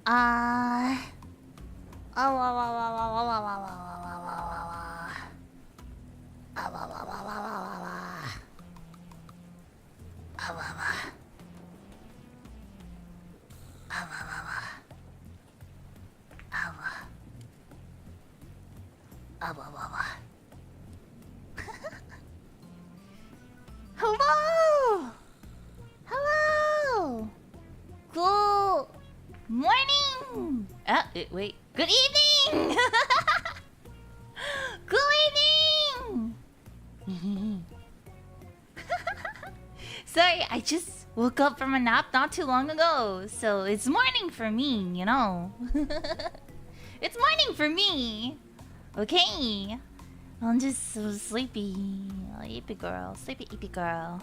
Uh... Hello! Hello! Good morning! Wait. Good evening! Good evening! Sorry, I just woke up from a nap not too long ago. So it's morning for me, you know. It's morning for me! Okay. I'm just so sleepy. Sleepy girl. Sleepy eepy girl.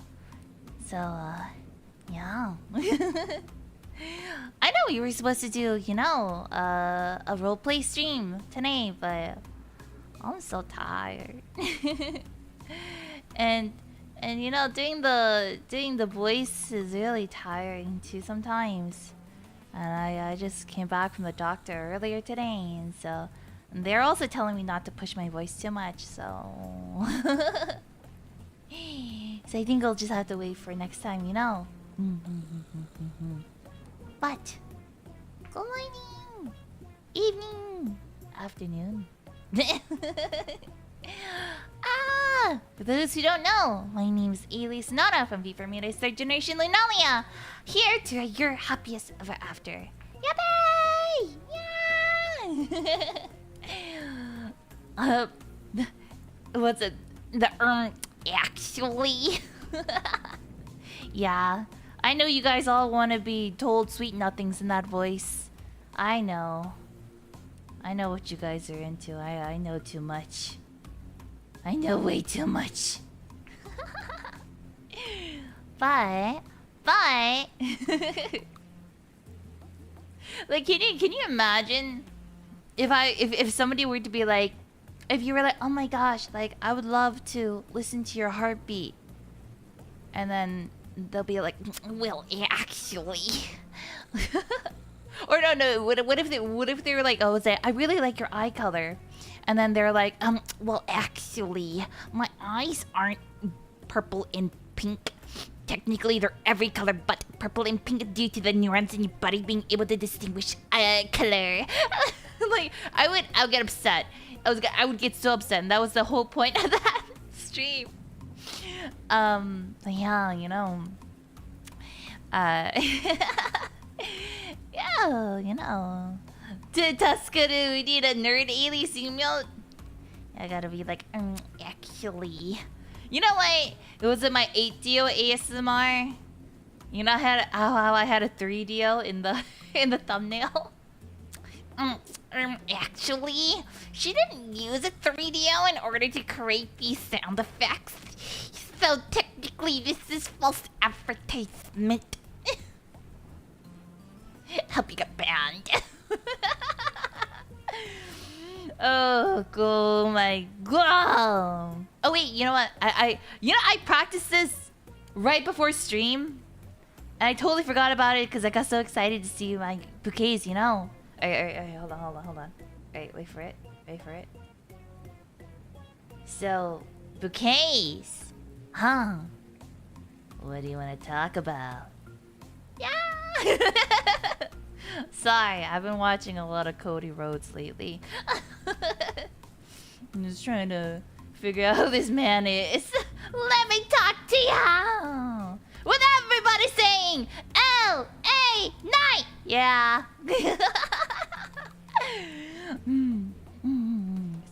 So, yeah. I know we were supposed to do, you know, a roleplay stream tonight, but I'm so tired. and you know, doing the voice is really tiring too sometimes. And I just came back from the doctor earlier today, and so they're also telling me not to push my voice too much, so so I think I'll just have to wait for next time, you know. But good morning, evening, afternoon. For those who don't know, my name's Alias Anono from V4Mirai third generation Lunalia, here to your happiest ever after. Yippee! Yeah! What's it? Actually. Yeah. I know you guys all want to be told sweet nothings in that voice. I know. I know what you guys are into. I know too much. I know way too much. but like, can you imagine if somebody were to be like, if you were like, oh my gosh, like I would love to listen to your heartbeat, and then they'll be like, well, actually. Or no. What if they were like, oh, say, I really like your eye color, and then they're like, well, actually, my eyes aren't purple and pink. Technically, they're every color but purple and pink due to the neurons in your body being able to distinguish color. Like, I would get upset. I would get so upset, and that was the whole point of that stream. But yeah, you know. Yeah, you know. To Tuskaru, we need a nerd alias email. I gotta be like, actually. You know what? It was in my 8DO ASMR. You know how I had a 3DO in the thumbnail? Actually, she didn't use a 3DO in order to create these sound effects. So technically, this is false advertisement. Help you get banned. Oh my god. Oh wait, you know what? I practiced this right before stream, and I totally forgot about it because I got so excited to see my bouquets, you know. Alright, hold on. Alright, wait for it. So, bouquets. Huh. What do you want to talk about? Yeah! Sorry, I've been watching a lot of Cody Rhodes lately. I'm just trying to figure out who this man is. Let me talk to you! With everybody saying L.A. Night! Yeah.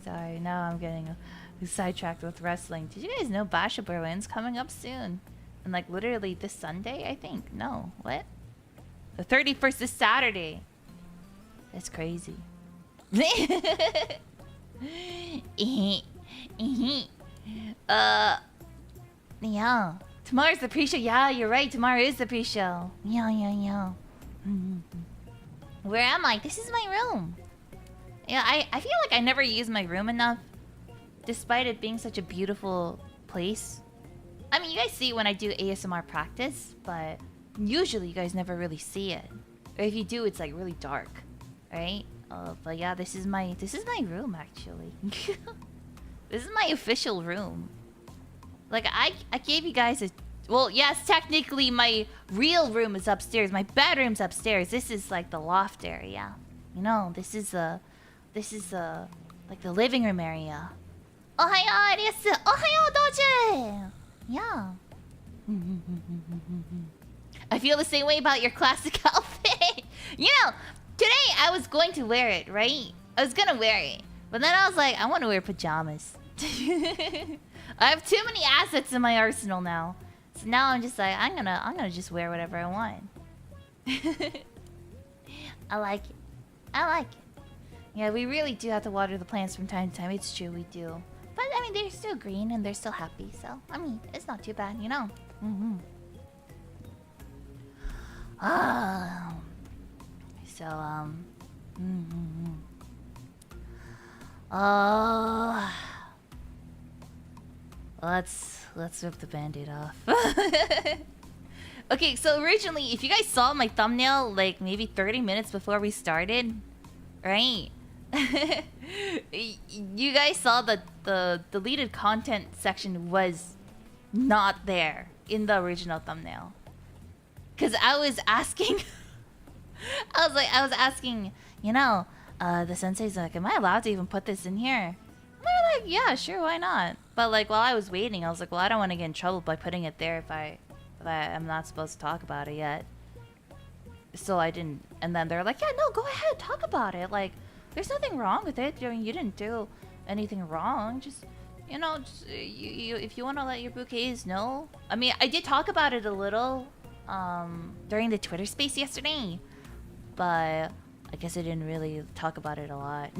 Sorry, now I'm getting sidetracked with wrestling. Did you guys know Bash of Berlin's coming up soon? And like literally this Sunday, I think. No, what? The 31st is Saturday. That's crazy. Yeah. Tomorrow's the pre-show. Yeah, you're right. Tomorrow is the pre-show. Yeah. Where am I? This is my room. Yeah, I feel like I never use my room enough, despite it being such a beautiful place. I mean, you guys see it when I do ASMR practice, but usually you guys never really see it. Or if you do, it's like really dark, right? But yeah, this is my room actually. This is my official room. Like I gave you guys a, well, yes, technically my real room is upstairs. My bedroom's upstairs. This is like the loft area. You know, this is like the living room area. Ohayo, Alias. Ohayo, Doji. Yeah. I feel the same way about your classic outfit. You know, today I was going to wear it, right? I was gonna wear it, but then I was like, I want to wear pajamas. I have too many assets in my arsenal now, so now I'm just like, I'm gonna just wear whatever I want. I like it. I like it. Yeah, we really do have to water the plants from time to time. It's true, we do. But I mean, they're still green and they're still happy, so I mean, it's not too bad, you know. So let's rip the band-aid off. Okay, so originally, if you guys saw my thumbnail like maybe 30 minutes before we started, right? You guys saw that the deleted content section was not there in the original thumbnail. Cause I was asking I was asking, you know, the sensei's like, am I allowed to even put this in here? And they're like, yeah, sure, why not? But like while I was waiting, I was like, well, I don't want to get in trouble by putting it there if I'm not supposed to talk about it yet. So I didn't. And then they're like, yeah, no, go ahead, talk about it. Like, there's nothing wrong with it. I mean, you didn't do anything wrong. Just, you know, just, you if you want to let your bouquets know. I mean, I did talk about it a little during the Twitter space yesterday, but I guess I didn't really talk about it a lot.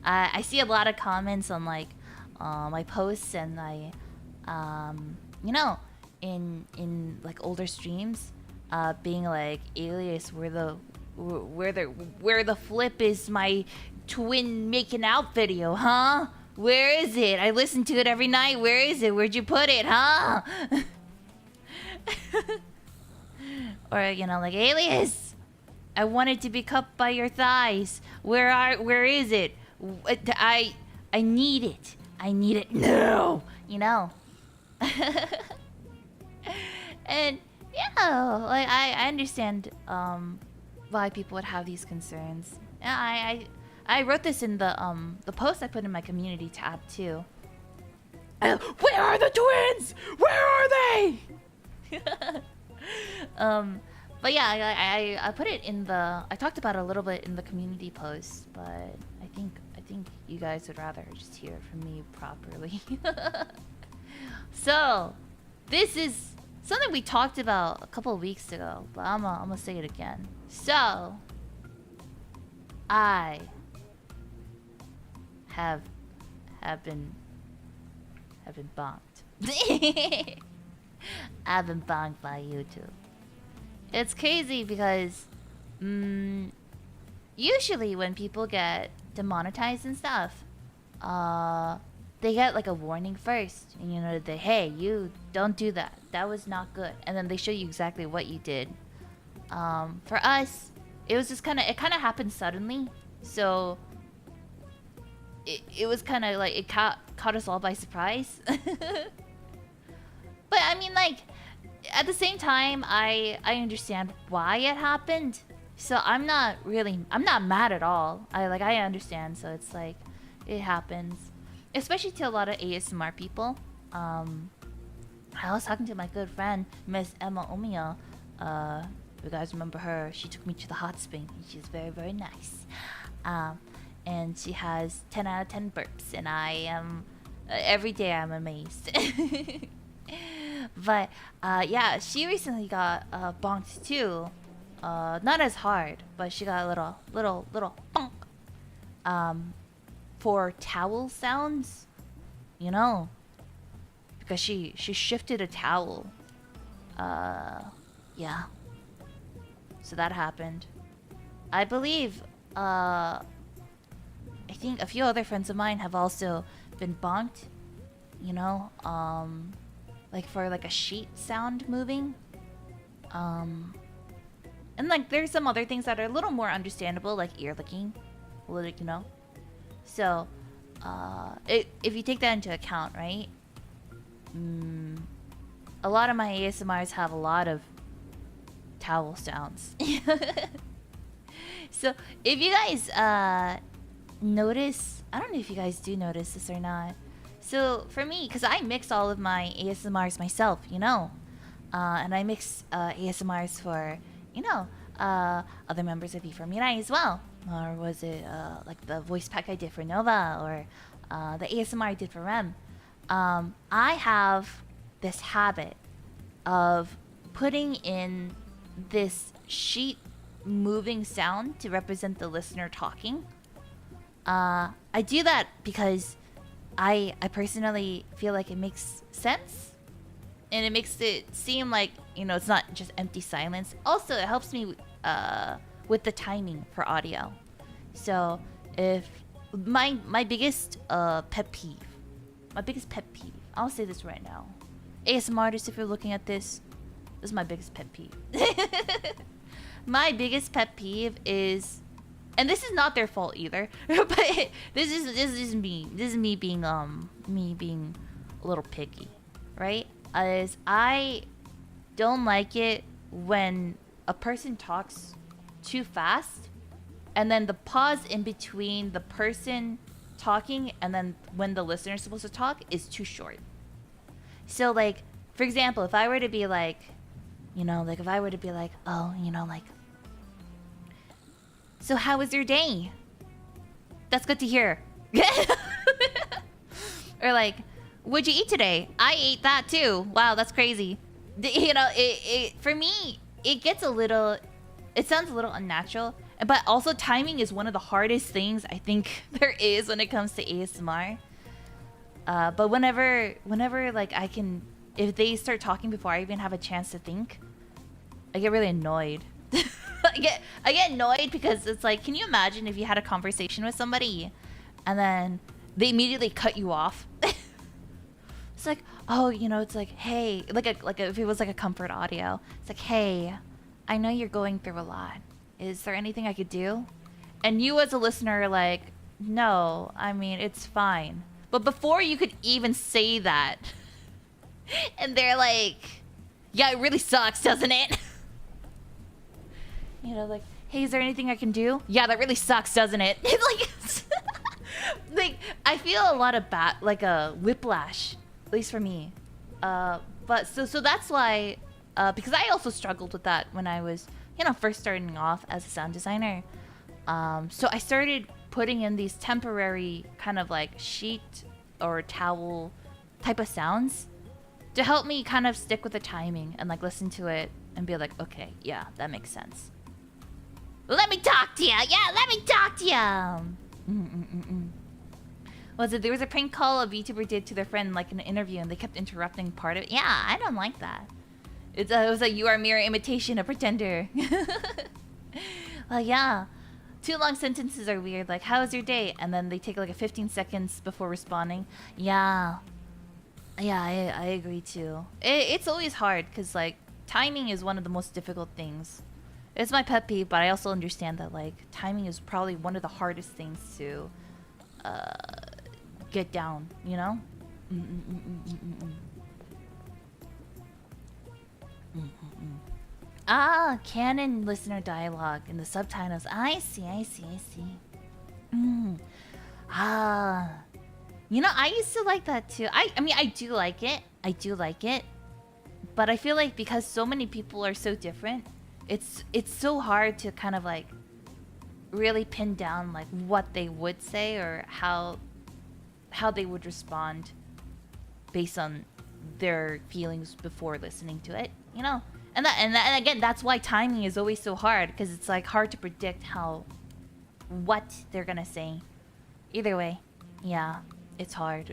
I see a lot of comments on like my posts and I, you know, in like older streams, being like, Alias, where the flip is my twin making out video, huh? Where is it? I listen to it every night. Where is it? Where'd you put it, huh? Or, you know, like, Alias, I want it to be cupped by your thighs. Where is it? I need it. I need it now. You know. And yeah, like I understand why people would have these concerns. I wrote this in the post I put in my community tab too. Where are the twins? Where are they? But yeah, I put it in the. I talked about it a little bit in the community post, but I think you guys would rather just hear it from me properly. So, this is something we talked about a couple of weeks ago, but I'm gonna say it again. So, I have been bonked. I've been bonked by YouTube. It's crazy because usually when people get demonetized and stuff, they get like a warning first, and you know, hey, you don't do that. That was not good. And then they show you exactly what you did. For us, it was just it kind of happened suddenly. So it was kind of like it caught us all by surprise. But I mean, like, at the same time, I understand why it happened. So I'm not mad at all. I understand. So it's like, it happens, especially to a lot of ASMR people. I was talking to my good friend Miss Emma Omiya. You guys remember her? She took me to the hot spring. She's very, very nice. And she has 10 out of 10 burps, and I am every day I'm amazed. But yeah, she recently got bonked too. Not as hard, but she got a little bonk. For towel sounds, you know, because she shifted a towel. Yeah. So that happened. I believe I think a few other friends of mine have also been bonked. You know, like for like a sheet sound moving. And like there's some other things that are a little more understandable, like ear licking, like, you know. So, if you take that into account, right? A lot of my ASMRs have a lot of towel sounds. So if you guys notice, I don't know if you guys do notice this or not. So for me, because I mix all of my ASMRs myself, you know, and I mix ASMRs for, you know, other members of V4Mirai as well. Or was it like the voice pack I did for Nova, or the ASMR I did for Rem? I have this habit of putting in this sheet moving sound to represent the listener talking. I do that because I personally feel like it makes sense, and it makes it seem like, you know, it's not just empty silence. Also, it helps me with the timing for audio. So if my biggest pet peeve, I'll say this right now, ASMR artists, if you're looking at this is my biggest pet peeve. My biggest pet peeve is, and this is not their fault either, but this is me being a little picky, right? Is I don't like it when a person talks too fast, and then the pause in between the person talking and then when the listener is supposed to talk is too short. So like, for example, if I were to be like, you know, like if I were to be like, oh, you know, like, so how was your day? That's good to hear. Or like, what'd you eat today? I ate that too. Wow, that's crazy. You know, it for me, it gets a little, it sounds a little unnatural. But also timing is one of the hardest things I think there is when it comes to ASMR. But whenever like I can, if they start talking before I even have a chance to think, I get really annoyed. I get annoyed because it's like, can you imagine if you had a conversation with somebody and then they immediately cut you off? It's like, oh, you know, it's like, hey, like if it was like a comfort audio, it's like, hey, I know you're going through a lot. Is there anything I could do? And you as a listener are like, no, I mean, it's fine. But before you could even say that, and they're like, yeah, it really sucks, doesn't it? You know, like, hey, is there anything I can do? Yeah, that really sucks, doesn't it? It's like, I feel a lot of like a whiplash, at least for me. But so that's why, because I also struggled with that when I was, you know, first starting off as a sound designer. So I started putting in these temporary kind of like sheet or towel type of sounds to help me kind of stick with the timing and like listen to it and be like, okay, yeah, that makes sense. Let me talk to you. Yeah, let me talk to you. Was it, there was a prank call a VTuber did to their friend like in an interview and they kept interrupting part of it. Yeah, I don't like that. It was a you are mirror imitation, a pretender. Well, yeah. Too long sentences are weird. Like, how was your day? And then they take like a 15 seconds before responding. Yeah. Yeah, I agree too. It's always hard because like timing is one of the most difficult things. It's my pet peeve, but I also understand that like timing is probably one of the hardest things to get down, you know? Ah, canon listener dialogue in the subtitles. I see. Ah. You know, I used to like that too. I mean, I do like it. But I feel like because so many people are so different, it's so hard to kind of like really pin down like what they would say or how they would respond based on their feelings before listening to it, you know? And again, that's why timing is always so hard, because it's like hard to predict what they're gonna say. Either way, yeah, it's hard.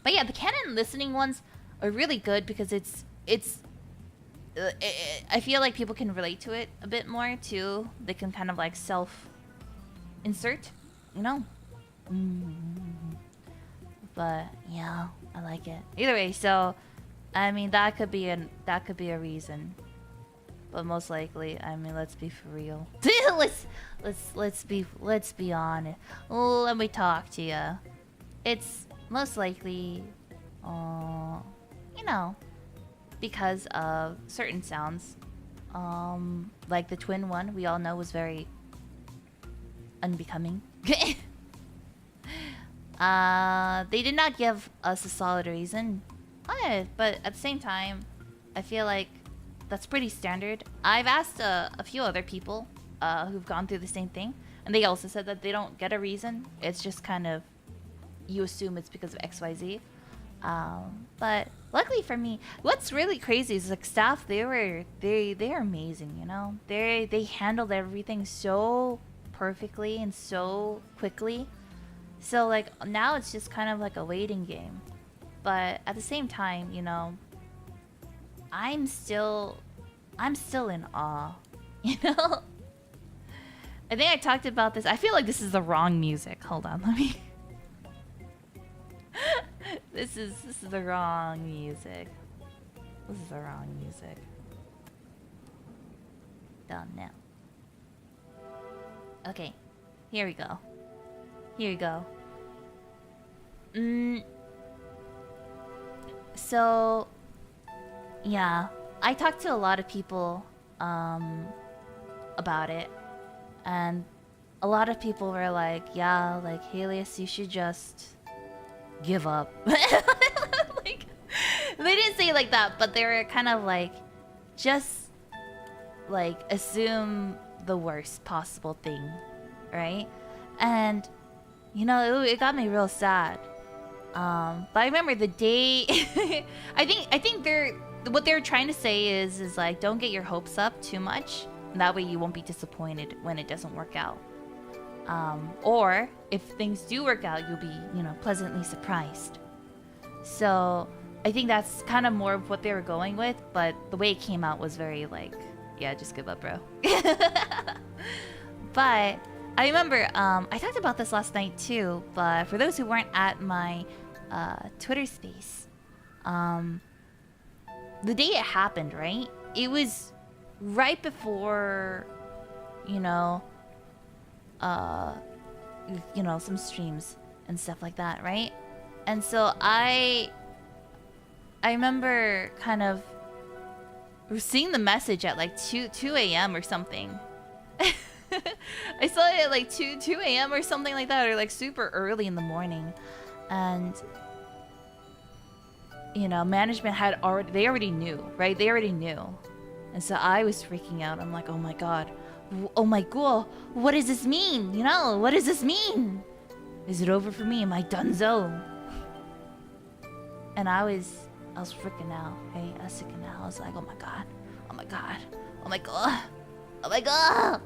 But yeah, the canon listening ones are really good because I feel like people can relate to it a bit more too. They can kind of like self-insert, you know? But yeah, I like it. Either way, so I mean, that could be a reason. But most likely, I mean, let's be for real. let's be honest. Let me talk to you. It's most likely, you know, because of certain sounds. Like the twin one, we all know was very unbecoming. They did not give us a solid reason. But at the same time, I feel like that's pretty standard. I've asked a few other people who've gone through the same thing, and they also said that they don't get a reason. It's just kind of, you assume it's because of XYZ. But luckily for me, what's really crazy is like staff, they're amazing, you know? They handled everything so perfectly and so quickly. So like now it's just kind of like a waiting game. But at the same time, you know, I'm still in awe, you know? I think I talked about this. I feel like this is the wrong music. Hold on, let me This is the wrong music. This is the wrong music. Done now. Okay. Here we go. Here we go. So yeah, I talked to a lot of people about it, and a lot of people were like, yeah, like, Alias, you should just give up. Like, they didn't say it like that, but they were kind of like, just like assume the worst possible thing, right? And you know, it got me real sad. But I remember the day I think what they're trying to say is like, don't get your hopes up too much, and that way you won't be disappointed when it doesn't work out. Or if things do work out, you'll be, you know, pleasantly surprised. So I think that's kind of more of what they were going with, but the way it came out was very like, yeah, just give up, bro. But I remember, I talked about this last night too, but for those who weren't at my Twitter space, the day it happened, right? It was right before, you know, some streams and stuff like that, right? And so I remember kind of seeing the message at like 2 a.m. or something. I saw it at like 2 a.m. or something like that, or like super early in the morning. And you know, management had already knew, right? They already knew. And so I was freaking out. I'm like, oh my god, what does this mean? You know, what does this mean? Is it over for me? Am I donezo? And I was freaking out, right? I was freaking out. I was like, oh my god, oh my god, oh my god, oh my god.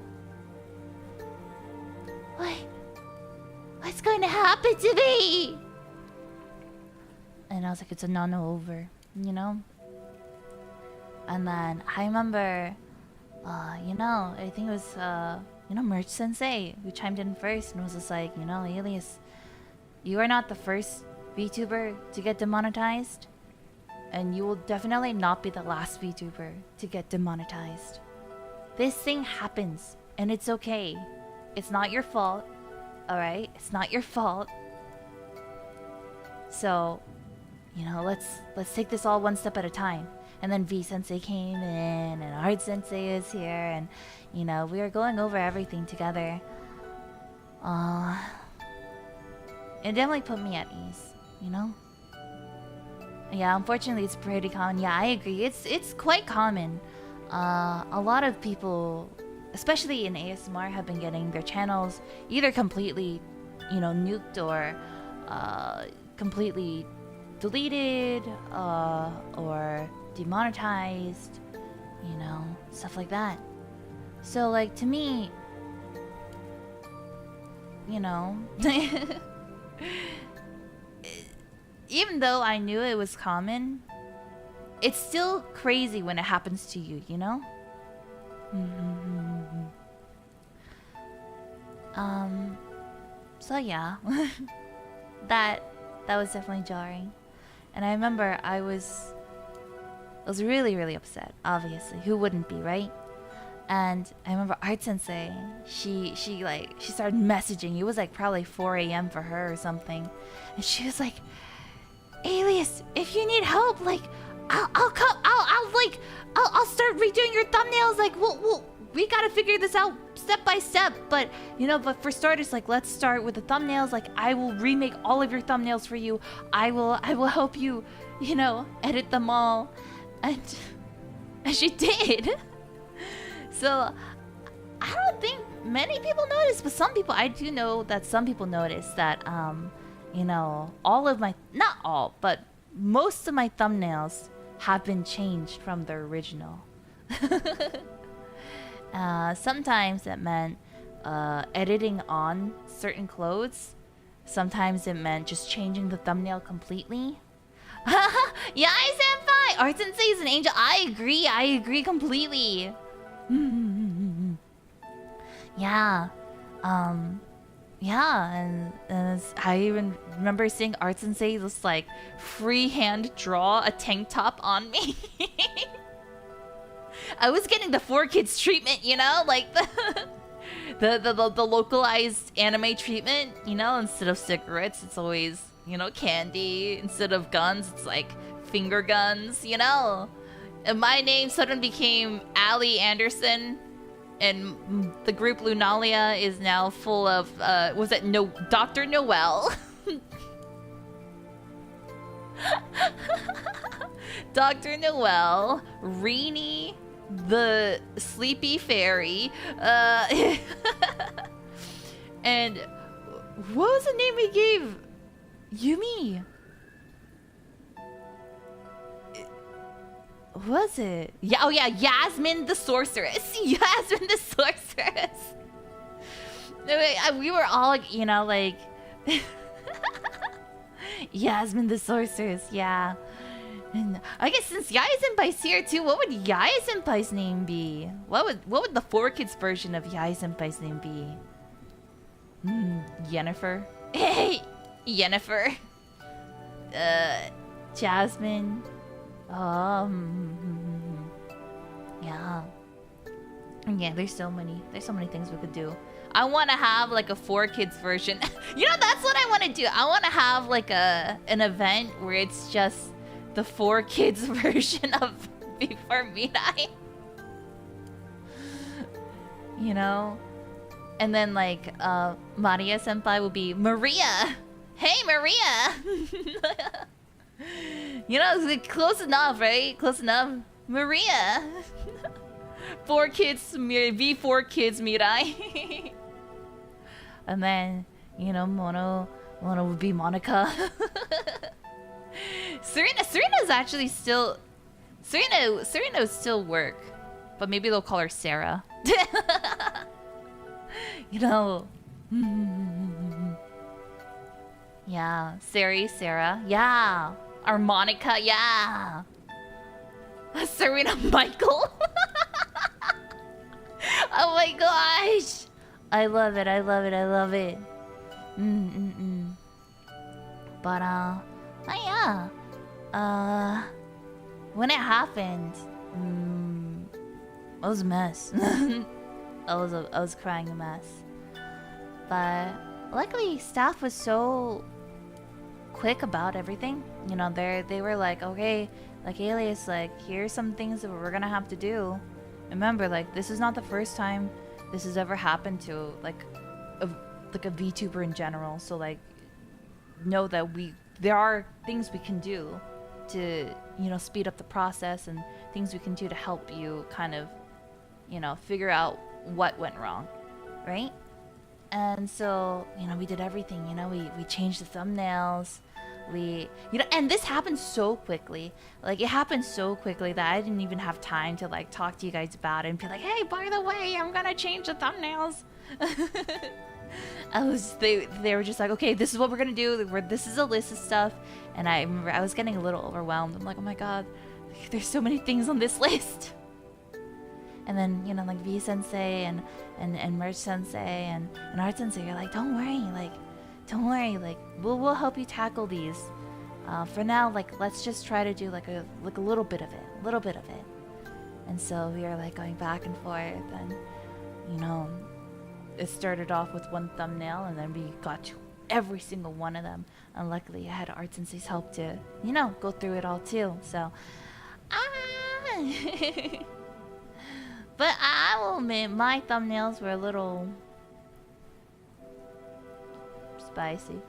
What's going to happen to me? And I was like, it's a Anono over, you know? And then I remember, you know, I think it was, you know, Merch Sensei who chimed in first and was just like, you know, Alias, you are not the first VTuber to get demonetized, and you will definitely not be the last VTuber to get demonetized. This thing happens, and it's okay. It's not your fault, alright? It's not your fault. So, you know, let's take this all one step at a time. And then V Sensei came in, and Art Sensei is here, and you know, we were going over everything together. It definitely put me at ease, you know? Yeah, unfortunately it's pretty common. Yeah, I agree. It's quite common. A lot of people, especially in ASMR, have been getting their channels either completely, you know, nuked, or completely deleted, or demonetized, you know, stuff like that. So like, to me, you know, even though I knew it was common, it's still crazy when it happens to you, you know? So yeah, that was definitely jarring. And I remember I was I was really, really upset. Obviously, who wouldn't be, right? And I remember Art Sensei, she started messaging. It was like probably 4 a.m. for her or something, and she was like, "Alias, if you need help, like, I'll come. I'll start redoing your thumbnails. Like, we gotta figure this out step by step. But but for starters, like, let's start with the thumbnails. Like, I will remake all of your thumbnails for you. I will help you, edit them all." And she did. So I don't think many people noticed, but some people, I do know that some people noticed that all of my, not all, but most of my thumbnails have been changed from the original. Sometimes it meant editing on certain clothes. Sometimes it meant just changing the thumbnail completely. Yeah, senpai! Art Sensei is an angel. I agree completely. Yeah. Yeah, and I even remember seeing Art Sensei just like freehand draw a tank top on me. I was getting the 4Kids treatment, like the localized anime treatment, instead of cigarettes, it's always, candy. Instead of guns, it's like finger guns, And my name suddenly became Ali Anderson, and the group Lunalia is now full of, Dr. Noel? Dr. Noel, Rini, the Sleepy Fairy, and what was the name we gave Yumi? Was it? Yeah. Oh yeah, Yasmin the Sorceress. Yasmin the Sorceress. We were all, like Yasmin the Sorceress. Yeah. And I guess since Yaya Senpai's here too, what would Yaya Senpai's name be? What would the 4Kids version of Yaya Senpai's name be? Yennefer. Hey, Yennefer. Jasmine. Yeah. Yeah, there's so many things we could do. I want to have like a 4Kids version. That's what I want to do. I want to have like an event where it's just the 4Kids version of V4Mirai. And then like Maria Senpai will be Maria. Hey, Maria. It's like close enough, right? Close enough. Maria. 4Kids, V4Kids Mirai. And then, Mono would be Monica. Serena's actually still... Serena would still work. But maybe they'll call her Sarah. Yeah, Sarah. Yeah. Harmonica, yeah. Serena Michael. Oh my gosh. I love it. But yeah. When it happened, I was a mess. I was crying a mess. But luckily staff was so quick about everything. They were like, okay, like, Alias, like, here's some things that we're gonna have to do. Remember, like, this is not the first time this has ever happened to like a VTuber in general. So like, know that there are things we can do to speed up the process, and things we can do to help you kind of figure out what went wrong, right? And so we did everything. We changed the thumbnails. And this happened so quickly. Like, it happened so quickly that I didn't even have time to like talk to you guys about it and be like, hey, by the way, I'm gonna change the thumbnails. They were just like, okay, this is what we're gonna do. This is a list of stuff. And I remember I was getting a little overwhelmed. I'm like, oh my god, there's so many things on this list. And then like V Sensei and Merch Sensei and Art Sensei are like, don't worry, like we'll help you tackle these. For now, like, let's just try to do like a little bit of it, And so we are like going back and forth, and you know, it started off with one thumbnail, and then we got to every single one of them. And luckily, I had Art Sensei's help to, you know, go through it all too. So, but I will admit, my thumbnails were a little spicy.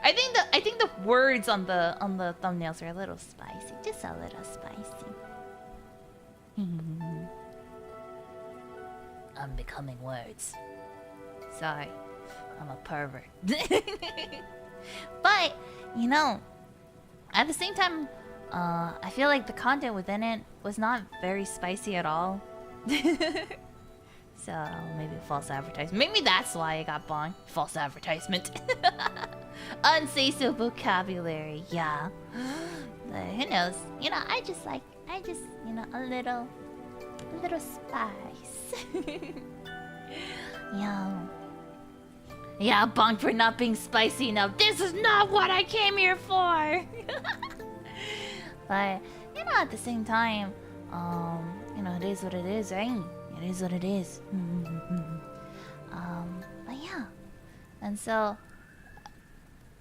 I think the words on the thumbnails are a little spicy, just a little spicy. I'm becoming words. Sorry, I'm a pervert. But you know, at the same time, I feel like the content within it was not very spicy at all. So maybe false advertisement. Maybe that's why I got banned. False advertisement. Unsafe vocabulary. Yeah. But who knows? You know, I just you know, a little spice. Yeah. Yeah, banned for not being spicy enough. This is not what I came here for. But you know, at the same time, you know, it is what it is, right? It is what it is. But yeah, and so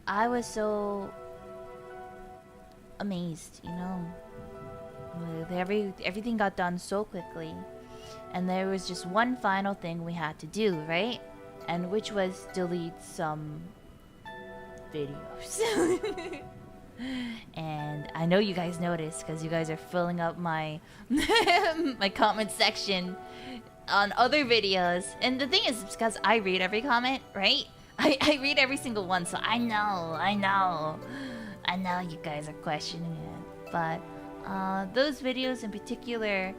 I was so amazed, you know. Everything got done so quickly, and there was just one final thing we had to do, right? And which was delete some videos. And I know you guys noticed because you guys are filling up my my comment section on other videos. And the thing is, because I read every comment, right? I read every single one, so I know you guys are questioning it. But those videos in particular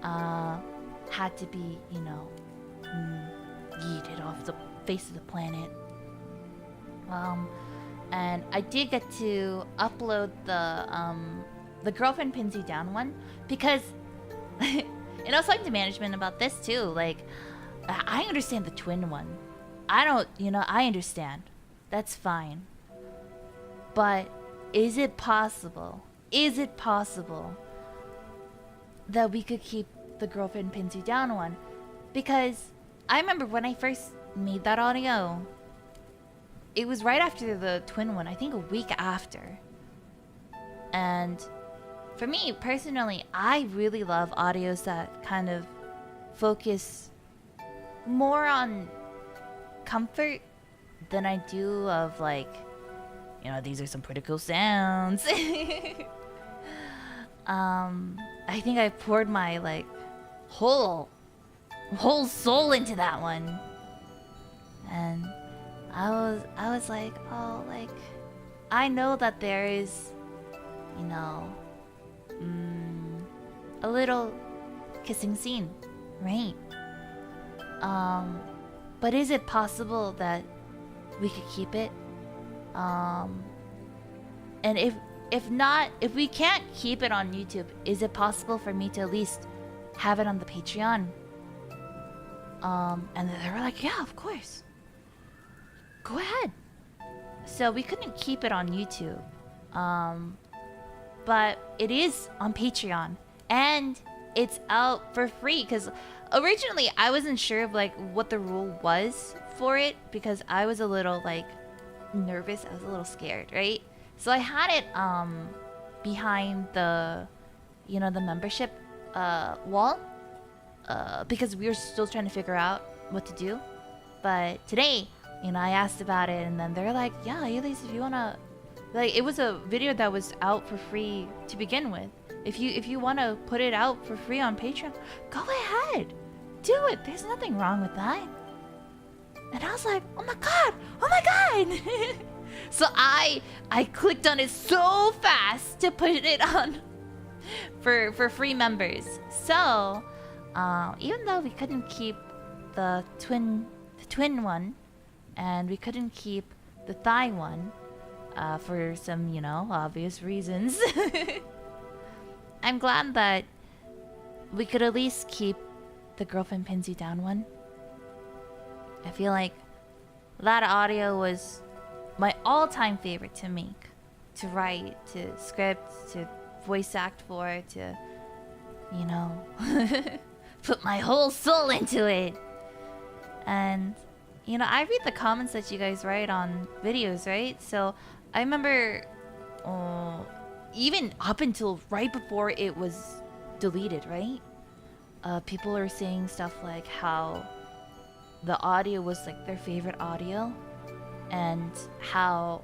had to be, you know, yeeted off the face of the planet. And I did get to upload the girlfriend pins you down one, because and I was talking to management about this too. Like, I understand the twin one. I don't, you know, I understand. That's fine. But is it possible? Is it possible that we could keep the girlfriend pins you down one? Because I remember when I first made that audio, it was right after the twin one, I think a week after. And for me, personally, I really love audios that kind of focus more on comfort than I do of, like, you know, these are some pretty cool sounds. I think I poured my, like, whole soul into that one. And I was like, oh, like, I know that there is, you know, a little kissing scene, right? But is it possible that we could keep it? And if not, if we can't keep it on YouTube, is it possible for me to at least have it on the Patreon? And they were like, yeah, of course. Go ahead. So we couldn't keep it on YouTube. But it is on Patreon. And it's out for free. Because originally I wasn't sure of, like, what the rule was for it. Because I was a little, like, nervous. I was a little scared, right? So I had it behind the, you know, the membership wall. Because we were still trying to figure out what to do. But today, you know, I asked about it, and then they're like, yeah, Alias, if you wanna, like, it was a video that was out for free to begin with. If you wanna put it out for free on Patreon, go ahead, do it. There's nothing wrong with that. And I was like, oh my god. So I clicked on it so fast to put it on for free members. So even though we couldn't keep the twin one, and we couldn't keep the thigh one for some, you know, obvious reasons, I'm glad that we could at least keep the girlfriend pins you down one. I feel like that audio was my all-time favorite to make. to write, to script, to voice act for, to, you know, put my whole soul into it. And, you know, I read the comments that you guys write on videos, right? So I remember even up until right before it was deleted, right? People are saying stuff like how the audio was like their favorite audio, and how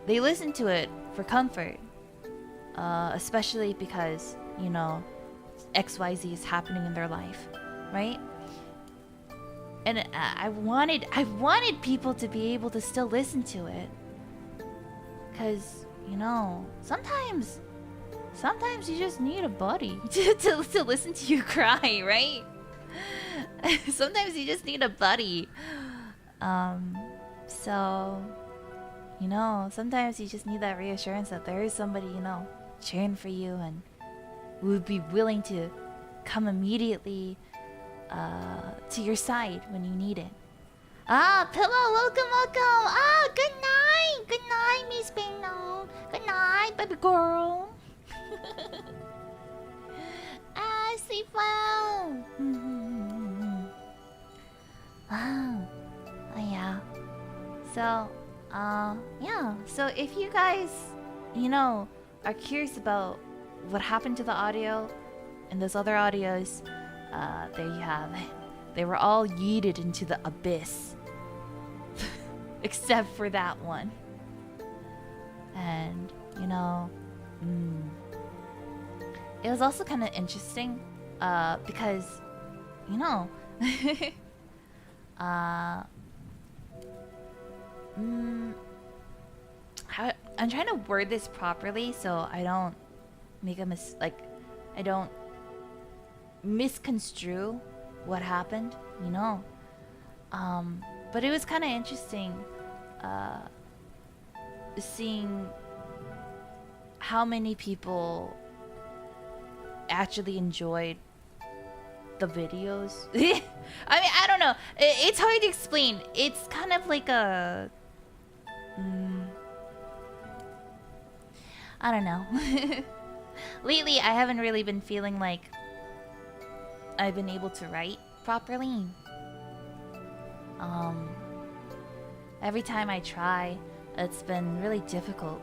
they listen to it for comfort, especially because, you know, XYZ is happening in their life, right? And I wanted people to be able to still listen to it, because, you know, sometimes you just need a buddy to listen to you cry, right? Sometimes you just need a buddy. So, you know, sometimes you just need that reassurance that there is somebody, you know, cheering for you and would be willing to come immediately to your side when you need it. Ah, Pillow, welcome. Ah, good night, Miss Pillow. Good night, baby girl. Ah, sleep well. Wow. Oh yeah. So, yeah. So if you guys, you know, are curious about what happened to the audio and those other audios, there you have it. They were all yeeted into the abyss. Except for that one. And, you know, it was also kind of interesting, because, you know, I'm trying to word this properly so I don't make a I don't misconstrue what happened, you know. But it was kind of interesting, seeing how many people actually enjoyed the videos. I mean, I don't know. It's hard to explain. It's kind of like a... I don't know. Lately, I haven't really been feeling like I've been able to write properly. Every time I try, it's been really difficult.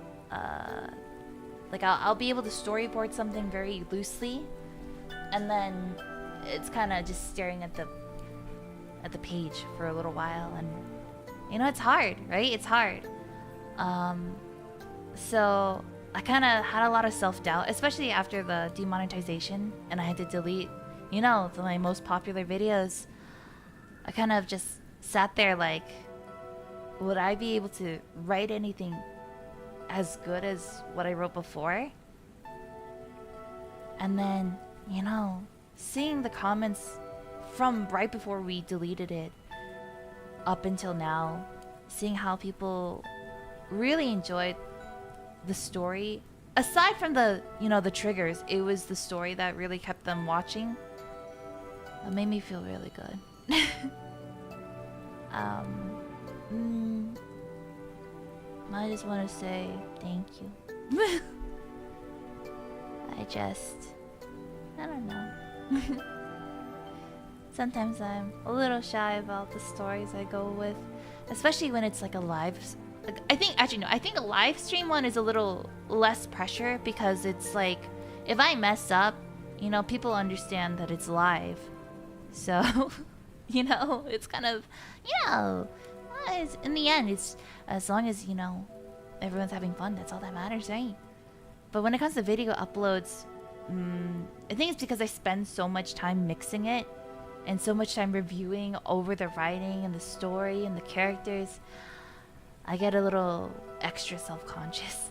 Like I'll be able to storyboard something very loosely, and then it's kind of just staring at the page for a little while, and you know, it's hard, right? It's hard. So I kind of had a lot of self-doubt, especially after the demonetization, and I had to delete, you know, my most popular videos. I kind of just sat there like, would I be able to write anything as good as what I wrote before? And then, you know, seeing the comments from right before we deleted it up until now, seeing how people really enjoyed the story, aside from the, you know, the triggers, it was the story that really kept them watching. It made me feel really good. I just want to say thank you. I don't know. Sometimes I'm a little shy about the stories I go with, especially when it's like a live. I think a live stream one is a little less pressure, because it's like, if I mess up, you know, people understand that it's live. So, you know, it's kind of, you know, in the end, it's as long as, you know, everyone's having fun, that's all that matters, right? But when it comes to video uploads, I think it's because I spend so much time mixing it and so much time reviewing over the writing and the story and the characters. I get a little extra self-conscious.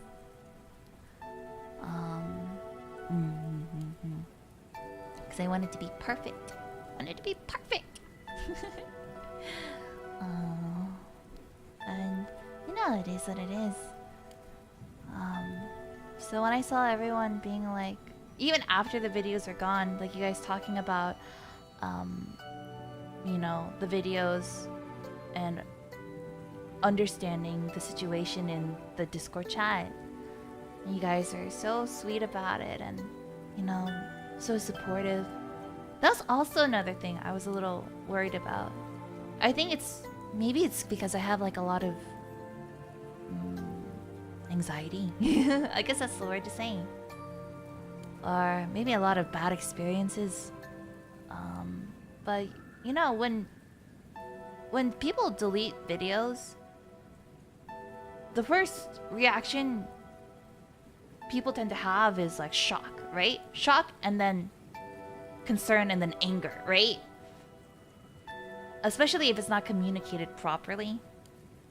Because I want it to be perfect. I want it to be perfect. And you know, it is what it is. So when I saw everyone being like, even after the videos are gone, like you guys talking about, you know, the videos and understanding the situation in the Discord chat. You guys are so sweet about it, and you know, so supportive. That's also another thing I was a little worried about. I think maybe it's because I have like a lot of anxiety. I guess that's the word to say. Or maybe a lot of bad experiences. But you know, when people delete videos, the first reaction people tend to have is like shock, right? Shock, and then concern, and then anger, right? Especially if it's not communicated properly.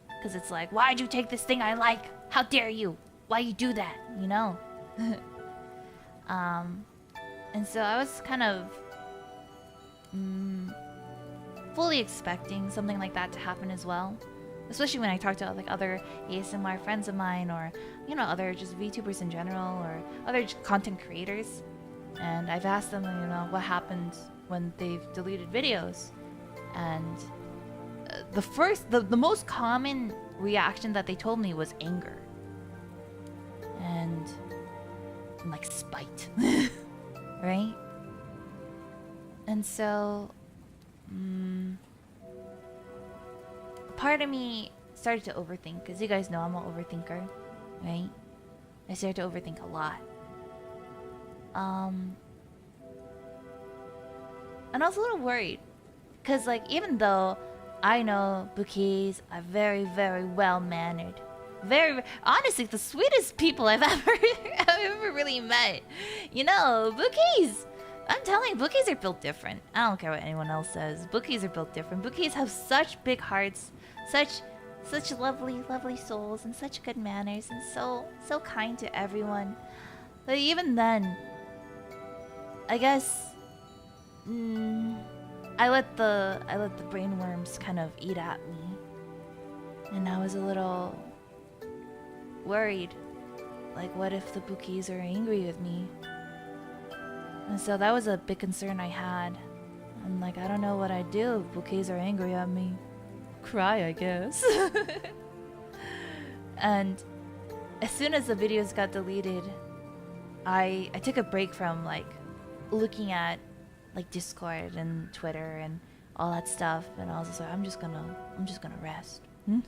Because it's like, why'd you take this thing I like? How dare you? Why you do that? You know? And so I was kind of fully expecting something like that to happen as well. Especially when I talk to like other ASMR friends of mine, or you know, other just VTubers in general, or other content creators. And I've asked them, you know, what happens when they've deleted videos. And the most common reaction that they told me was anger. And like spite. Right? And so part of me started to overthink, because you guys know I'm an overthinker, right? I started to overthink a lot. And I was a little worried, because like, even though I know Bouquets are very, very well mannered, very, honestly, the sweetest people I've ever really met. You know, Bouquets, I'm telling you, Bouquets are built different. I don't care what anyone else says. Bouquets are built different. Bouquets have such big hearts, such lovely, lovely souls, and such good manners, and so kind to everyone. But even then, I guess I let the brainworms kind of eat at me, and I was a little worried. Like, what if the Bouquets are angry with me? And so that was a big concern I had. And like, I don't know what I'd do if Bouquets are angry at me. Cry, I guess. And as soon as the videos got deleted, I took a break from like looking at like Discord and Twitter and all that stuff, and I was just like, I'm just gonna rest. And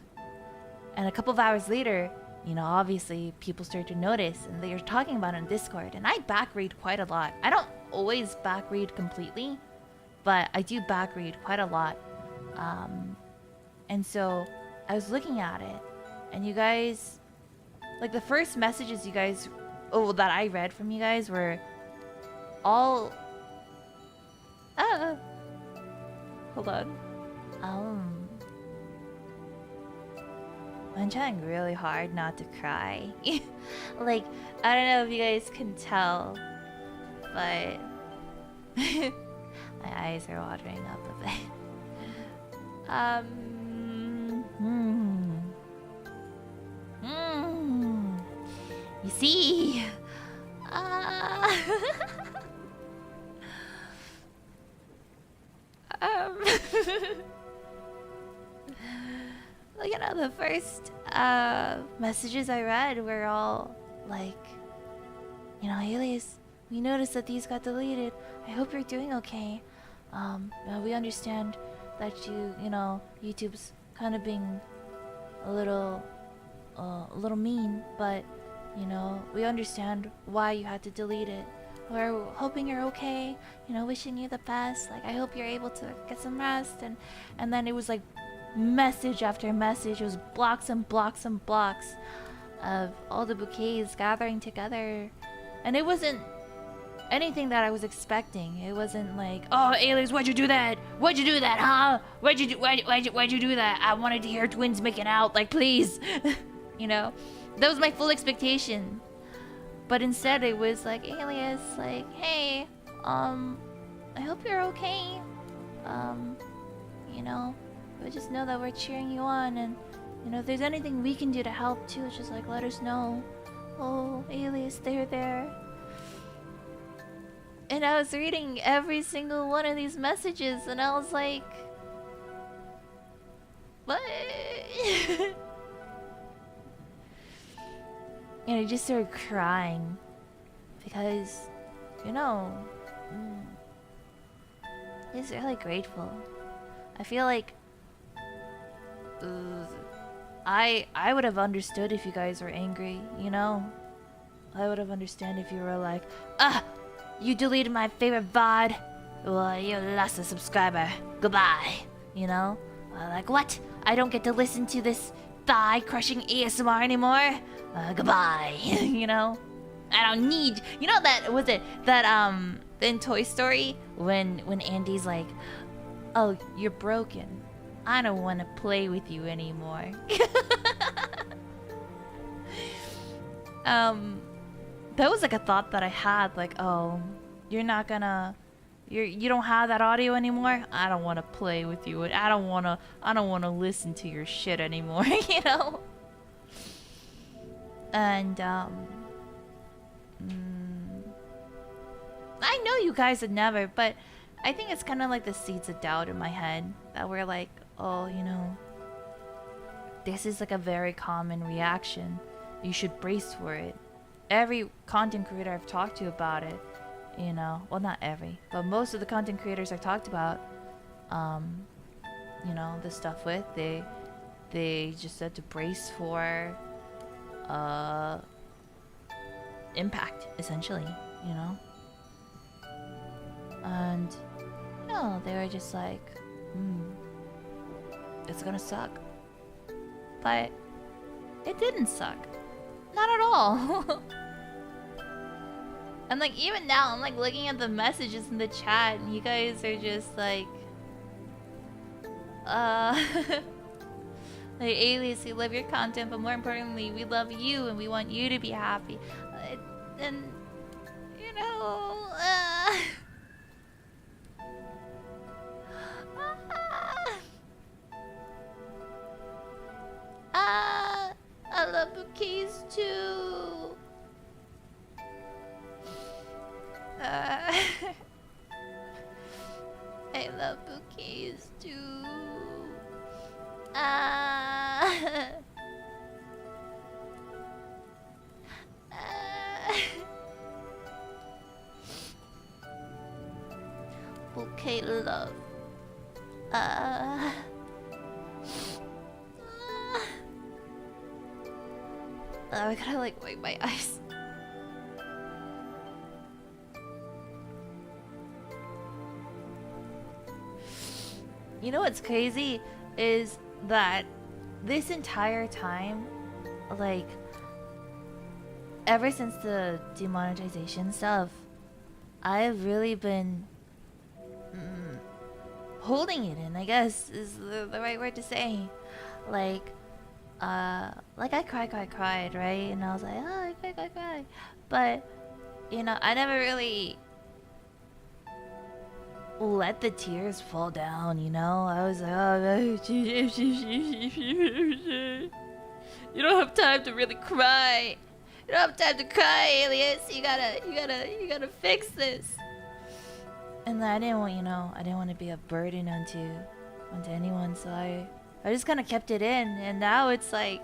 a couple of hours later, you know, obviously people started to notice, and they were talking about it on Discord, and I backread quite a lot. I don't always backread completely, but I do backread quite a lot. And so I was looking at it, and you guys, like the first messages you guys, that I read from you guys were all, hold on. I'm trying really hard not to cry. Like, I don't know if you guys can tell, but my eyes are watering up a bit. You see, you know, the first messages I read were all like, you know, Alias, we noticed that these got deleted. I hope you're doing okay. We understand that you know, YouTube's kind of being a little mean, but you know, we understand why you had to delete it. We're hoping you're okay, you know, wishing you the best. Like, I hope you're able to get some rest. And then it was like message after message. It was blocks and blocks and blocks of all the Bouquets gathering together. And it wasn't anything that I was expecting. It wasn't like, oh, Alias, why'd you do that? Why'd you do that, huh? Why'd you do that? I wanted to hear twins making out, like, please. You know? That was my full expectation. But instead it was like, Alias, like, hey, I hope you're okay. You know, but just know that we're cheering you on, and you know, if there's anything we can do to help too, just like let us know. Oh, Alias, they're there. And I was reading every single one of these messages, and I was like, what? And I just started crying because, you know, he's really grateful. I feel like I would have understood if you guys were angry, you know? I would have understood if you were like, you deleted my favorite VOD. Well, you lost a subscriber. Goodbye. You know? Like, what? I don't get to listen to this thigh-crushing ASMR anymore? Goodbye. You know? I don't need... You know that... Was it... That, in Toy Story? When Andy's like, oh, you're broken. I don't want to play with you anymore. That was like a thought that I had, like, oh, you're not gonna, you don't have that audio anymore. I don't want to play with you. I don't want to listen to your shit anymore. You know. And I know you guys would never, but I think it's kind of like the seeds of doubt in my head that we're like, oh, you know, this is like a very common reaction. You should brace for it. Every content creator I've talked to about it, you know, well, not every, but most of the content creators I've talked about, you know, this stuff with, they just said to brace for impact, essentially, you know. And no, they were just like, it's gonna suck. But it didn't suck. Not at all. And like even now, I'm like looking at the messages in the chat and you guys are just like like, Alias, we love your content, but more importantly, we love you and we want you to be happy. And you know, I love bouquets too. I love bouquets too. Bouquet love. I gotta like wipe my eyes. You know what's crazy is that this entire time, like, ever since the demonetization stuff, I've really been holding it in, I guess is the right word to say. Like I cried, right? And I was like, oh, I cried. But, you know, I never really let the tears fall down, you know? I was like, oh, you don't have time to really cry. You don't have time to cry, Alias. You gotta fix this. And I didn't want, you know, I didn't want to be a burden onto anyone, so I just kind of kept it in, and now it's like,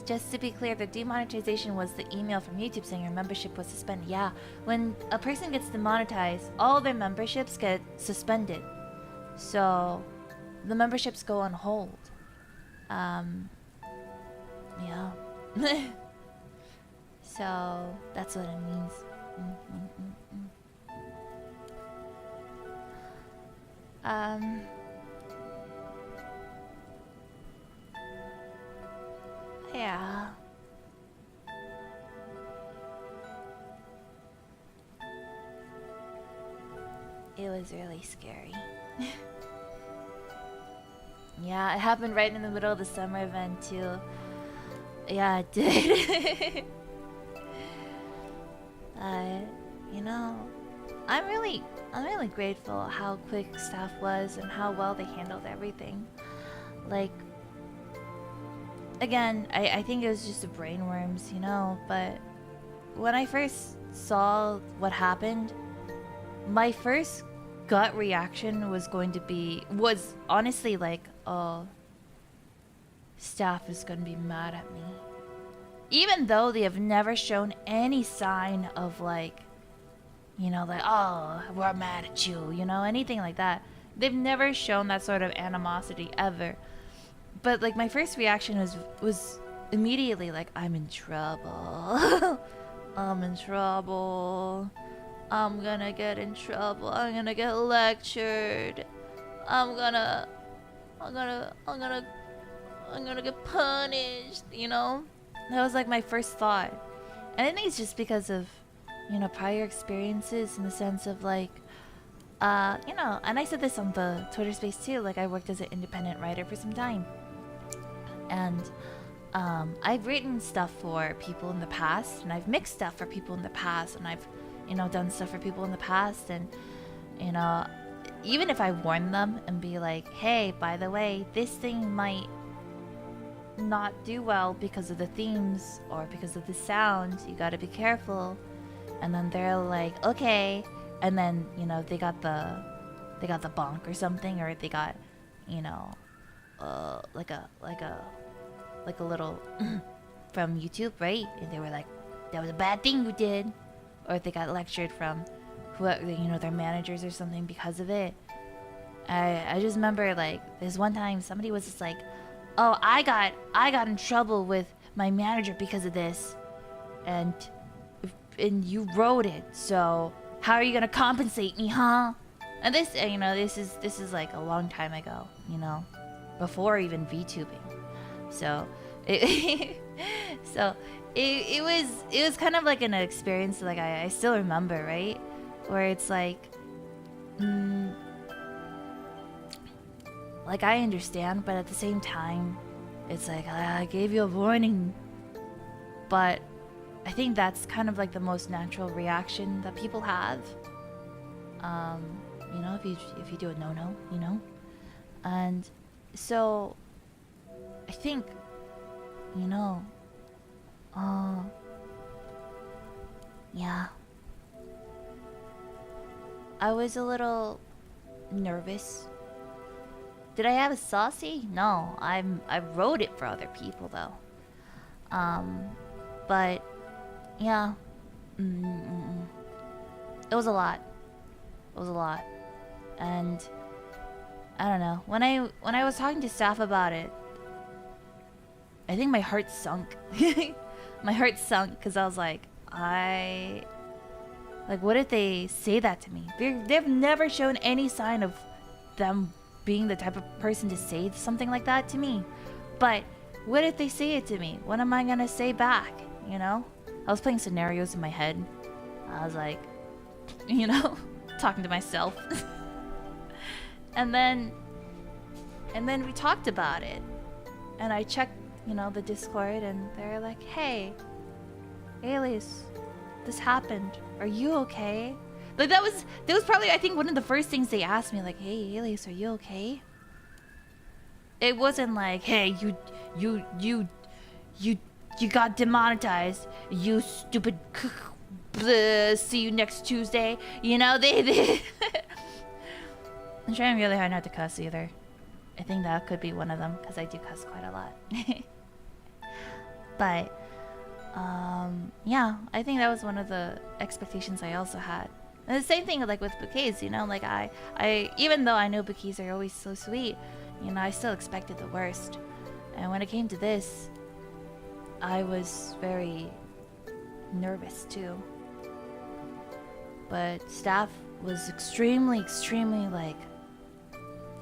just to be clear, the demonetization was the email from YouTube saying your membership was suspended. Yeah, when a person gets demonetized, all their memberships get suspended. So, the memberships go on hold. Yeah. So, that's what it means. Yeah. It was really scary. Yeah, it happened right in the middle of the summer event too. Yeah, it did. you know, I'm really grateful how quick staff was and how well they handled everything. Like, again, I think it was just the brainworms, you know, but when I first saw what happened, my first gut reaction was honestly like, oh, staff is gonna be mad at me. Even though they have never shown any sign of like, you know, like, oh, we're mad at you, you know, anything like that. They've never shown that sort of animosity ever. But like my first reaction was immediately like, I'm in trouble. I'm in trouble. I'm gonna get in trouble. I'm gonna get lectured. I'm gonna get punished, you know? That was like my first thought. And I think it's just because of, you know, prior experiences in the sense of like, you know, and I said this on the Twitter space too, like I worked as an independent writer for some time. And I've written stuff for people in the past, and I've mixed stuff for people in the past, and I've, you know, done stuff for people in the past, and, you know, even if I warn them and be like, hey, by the way, this thing might not do well because of the themes or because of the sound, you gotta be careful. And then they're like, okay, and then, you know, they got the bonk or something, or they got, you know, like a little from YouTube, right? And they were like, that was a bad thing you did. Or they got lectured from whoever, you know, their managers or something because of it. I just remember like this one time somebody was just like, oh, I got in trouble with my manager because of this, and you wrote it, so how are you gonna compensate me, huh? And this, you know, this is like a long time ago, you know, before even VTubing. So it it was kind of like an experience like I still remember, right? Where it's like, like I understand, but at the same time, it's like I gave you a warning. But I think that's kind of like the most natural reaction that people have. You know, if you do a no-no, you know, and so I think, you know, yeah, I was a little nervous. Did I have a saucy? No, I wrote it for other people though. But yeah, it was a lot. It was a lot, and I don't know. When I was talking to staff about it, I think my heart sunk. My heart sunk because I was like, what if they say that to me? They've never shown any sign of them being the type of person to say something like that to me. But what if they say it to me? What am I gonna say back? You know? I was playing scenarios in my head. I was like, you know, talking to myself. and then we talked about it. And I checked, you know, the Discord, and they're like, hey, Alias, this happened. Are you okay? Like that was probably, I think, one of the first things they asked me, like, hey, Alias, are you okay? It wasn't like, hey, you got demonetized, you stupid see you next Tuesday. You know, they I'm trying really hard not to cuss either. I think that could be one of them, because I do cuss quite a lot. But yeah, I think that was one of the expectations I also had. And the same thing like with bouquets, you know, like I even though I know bouquets are always so sweet, you know, I still expected the worst. And when it came to this, I was very nervous too. But staff was extremely like,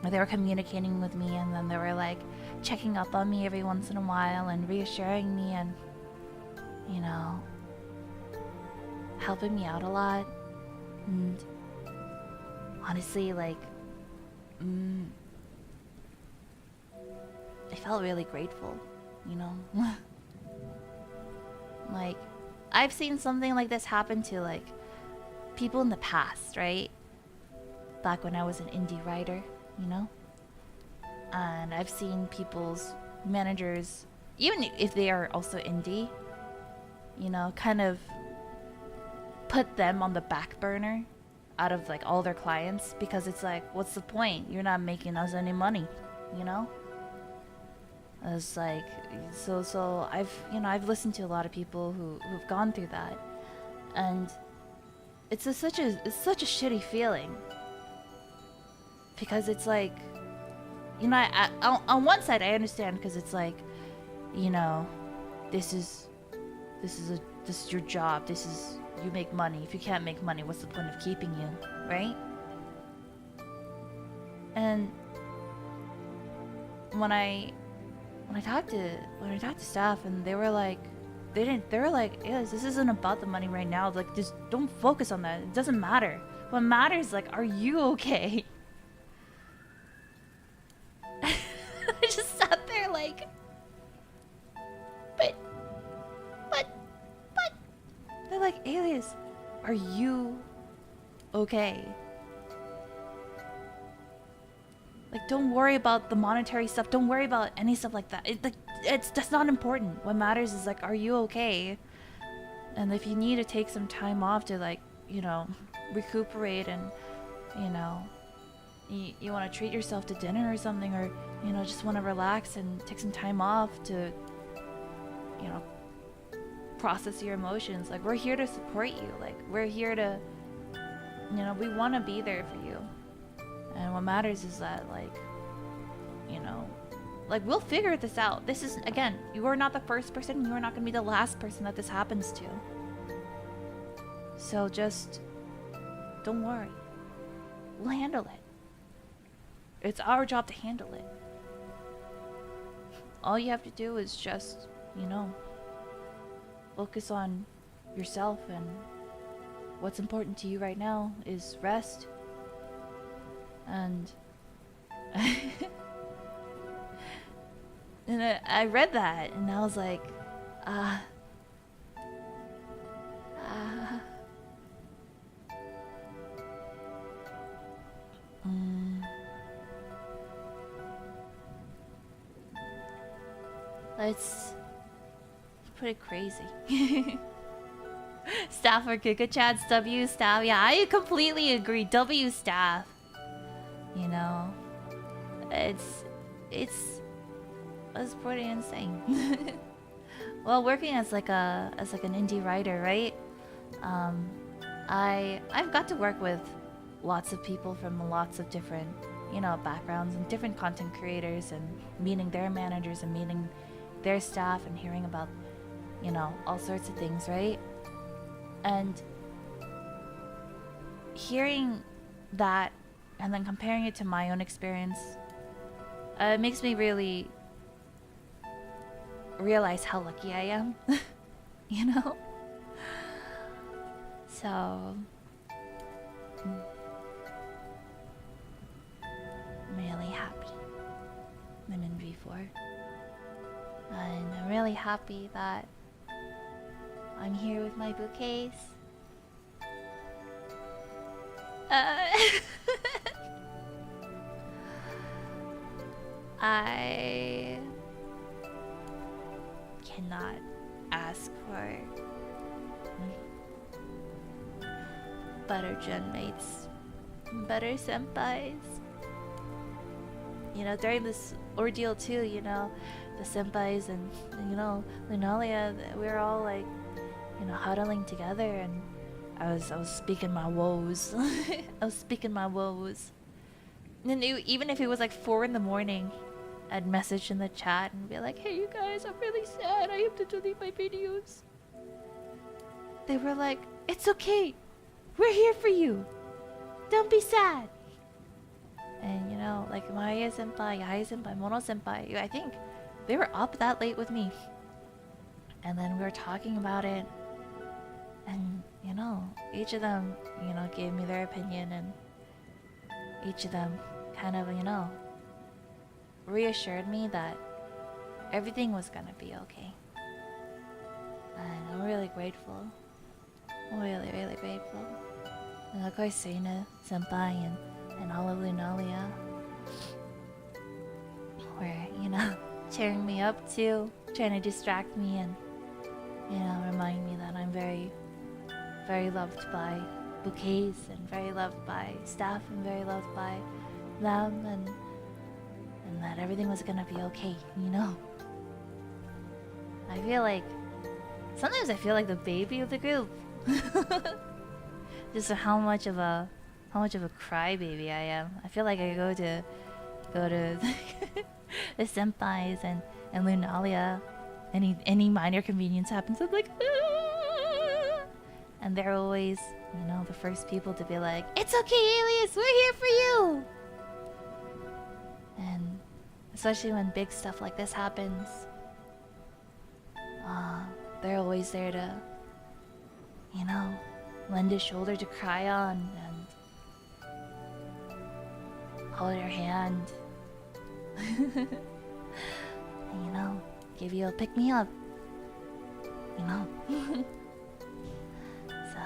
they were communicating with me, and then they were like checking up on me every once in a while and reassuring me, and, you know, helping me out a lot. And honestly, like, I felt really grateful, you know? Like, I've seen something like this happen to, like, people in the past, right? Back when I was an indie writer, you know? And I've seen people's managers, even if they are also indie, you know, kind of put them on the back burner out of like all their clients, because it's like, what's the point? You're not making us any money, you know? It's like, so I've listened to a lot of people who've gone through that, and it's such a shitty feeling, because it's like, you know, on one side I understand, because it's like, you know, this is your job, you make money. If you can't make money, what's the point of keeping you, right? And when I talked to staff, and they were like, yes, this isn't about the money right now. Like, just don't focus on that. It doesn't matter. What matters, like, are you okay? I just sat there like, but they're like, Alias, are you okay? Like, don't worry about the monetary stuff. Don't worry about any stuff like that. That's not important. What matters is, like, are you okay? And if you need to take some time off to, like, you know, recuperate, and, you know, you want to treat yourself to dinner or something, or, you know, just want to relax and take some time off to, you know, process your emotions. Like, we're here to support you. Like, we're here to, you know, we want to be there for you. And what matters is that, like, you know, like, we'll figure this out. This is, again, you are not the first person. You are not going to be the last person that this happens to. So just don't worry. We'll handle it. It's our job to handle it. All you have to do is just, you know, focus on yourself, and what's important to you right now is rest. And and I read that, and I was like, it's pretty crazy. Staff or Giga Chats, W staff. Yeah, I completely agree. W staff. You know, it's pretty insane. Well, working as like an indie writer, right? I've got to work with lots of people from lots of different, you know, backgrounds, and different content creators, and meeting their managers and meeting their staff, and hearing about, you know, all sorts of things, right? And hearing that, and then comparing it to my own experience, it makes me really realize how lucky I am. You know? So I'm really happy I'm in V4. And I'm really happy that I'm here with my bouquets. I cannot ask for better gen mates, better senpais. You know, during this ordeal too, you know, the senpais and you know, Linolia, we were all like, you know, huddling together, and I was speaking my woes. I was speaking my woes. And even if it was like 4 in the morning, I'd message in the chat and be like, hey you guys, I'm really sad, I have to delete my videos. They were like, it's okay, we're here for you, don't be sad. And you know, like Maya senpai, Yaya senpai, Mono senpai, I think they were up that late with me. And then we were talking about it, and you know, each of them, you know, gave me their opinion, and each of them kind of, you know, reassured me that everything was gonna be okay. And I'm really grateful. Really, really grateful. And of course, Serena, Senpai, and all of Lunalia were, you know, cheering me up too, trying to distract me and, you know, remind me that I'm very, very loved by bouquets and very loved by staff and very loved by them and that everything was gonna be okay, you know? I feel like sometimes I feel like the baby of the group. Just how much of a crybaby I am. I feel like I go to the senpais and Lunalia. Any minor convenience happens, I'm like, "Ah!" And they're always, you know, the first people to be like, "It's okay, Alias, we're here for you." And especially when big stuff like this happens, they're always there to, you know, lend a shoulder to cry on and hold your hand. And, you know, give you a pick me up. You know? So,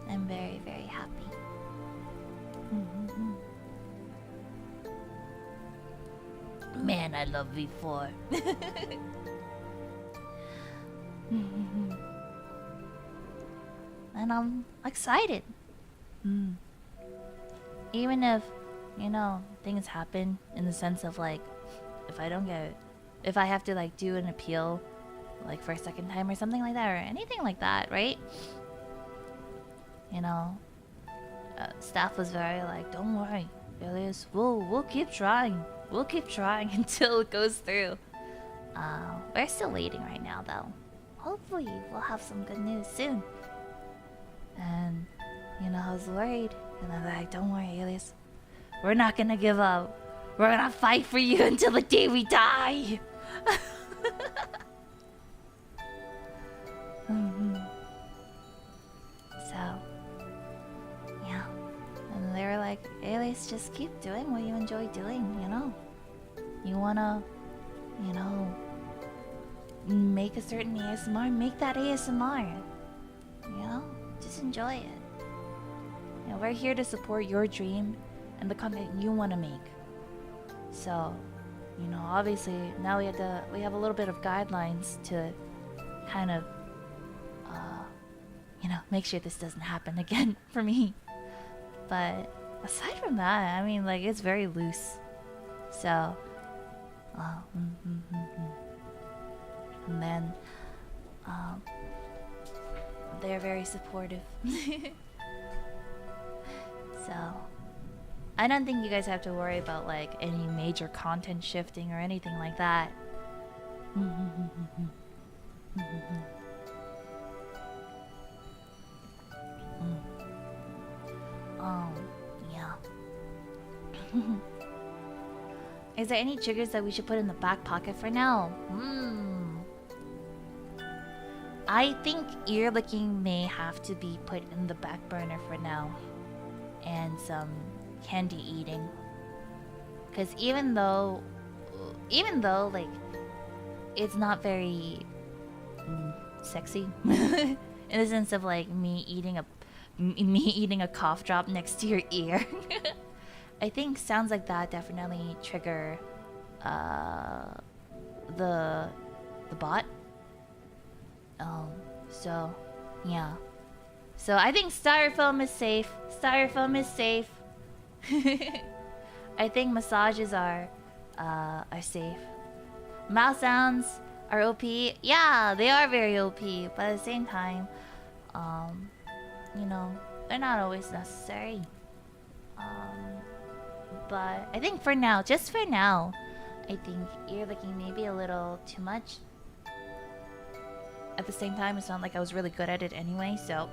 I'm very, very happy. Man, I love V4. And I'm excited. Even if, you know, things happen in the sense of like, if I have to like do an appeal like for a second time or something like that or anything like that, right? You know, staff was very like, "Don't worry, Alias, we'll keep trying. We'll keep trying until it goes through." We're still waiting right now though. Hopefully we'll have some good news soon. And, you know, I was worried. And I'm like, "Don't worry, Alias. We're not gonna give up. We're gonna fight for you until the day we die." So, yeah. And they were like, "Alias, just keep doing what you enjoy doing, you know? You wanna, you know, make a certain ASMR, make that ASMR. You know? Just enjoy it. You know, we're here to support your dream and the content you want to make. So, you know, obviously now we have a little bit of guidelines to kind of you know, make sure this doesn't happen again for me. But aside from that, I mean, like, it's very loose. So, and then they're very supportive. So, I don't think you guys have to worry about like any major content shifting or anything like that. Yeah. Is there any triggers that we should put in the back pocket for now? I think ear licking may have to be put in the back burner for now. And some candy eating. Because even though like it's not very sexy in the sense of like me eating a cough drop next to your ear. I think sounds like that definitely trigger the bot. So yeah. So I think styrofoam is safe. Styrofoam is safe. I think massages are safe. Mouth sounds are OP. Yeah, they are very OP, but at the same time, you know, they're not always necessary. But I think for now, just for now, I think ear licking may be a little too much. At the same time, it's not like I was really good at it anyway, so.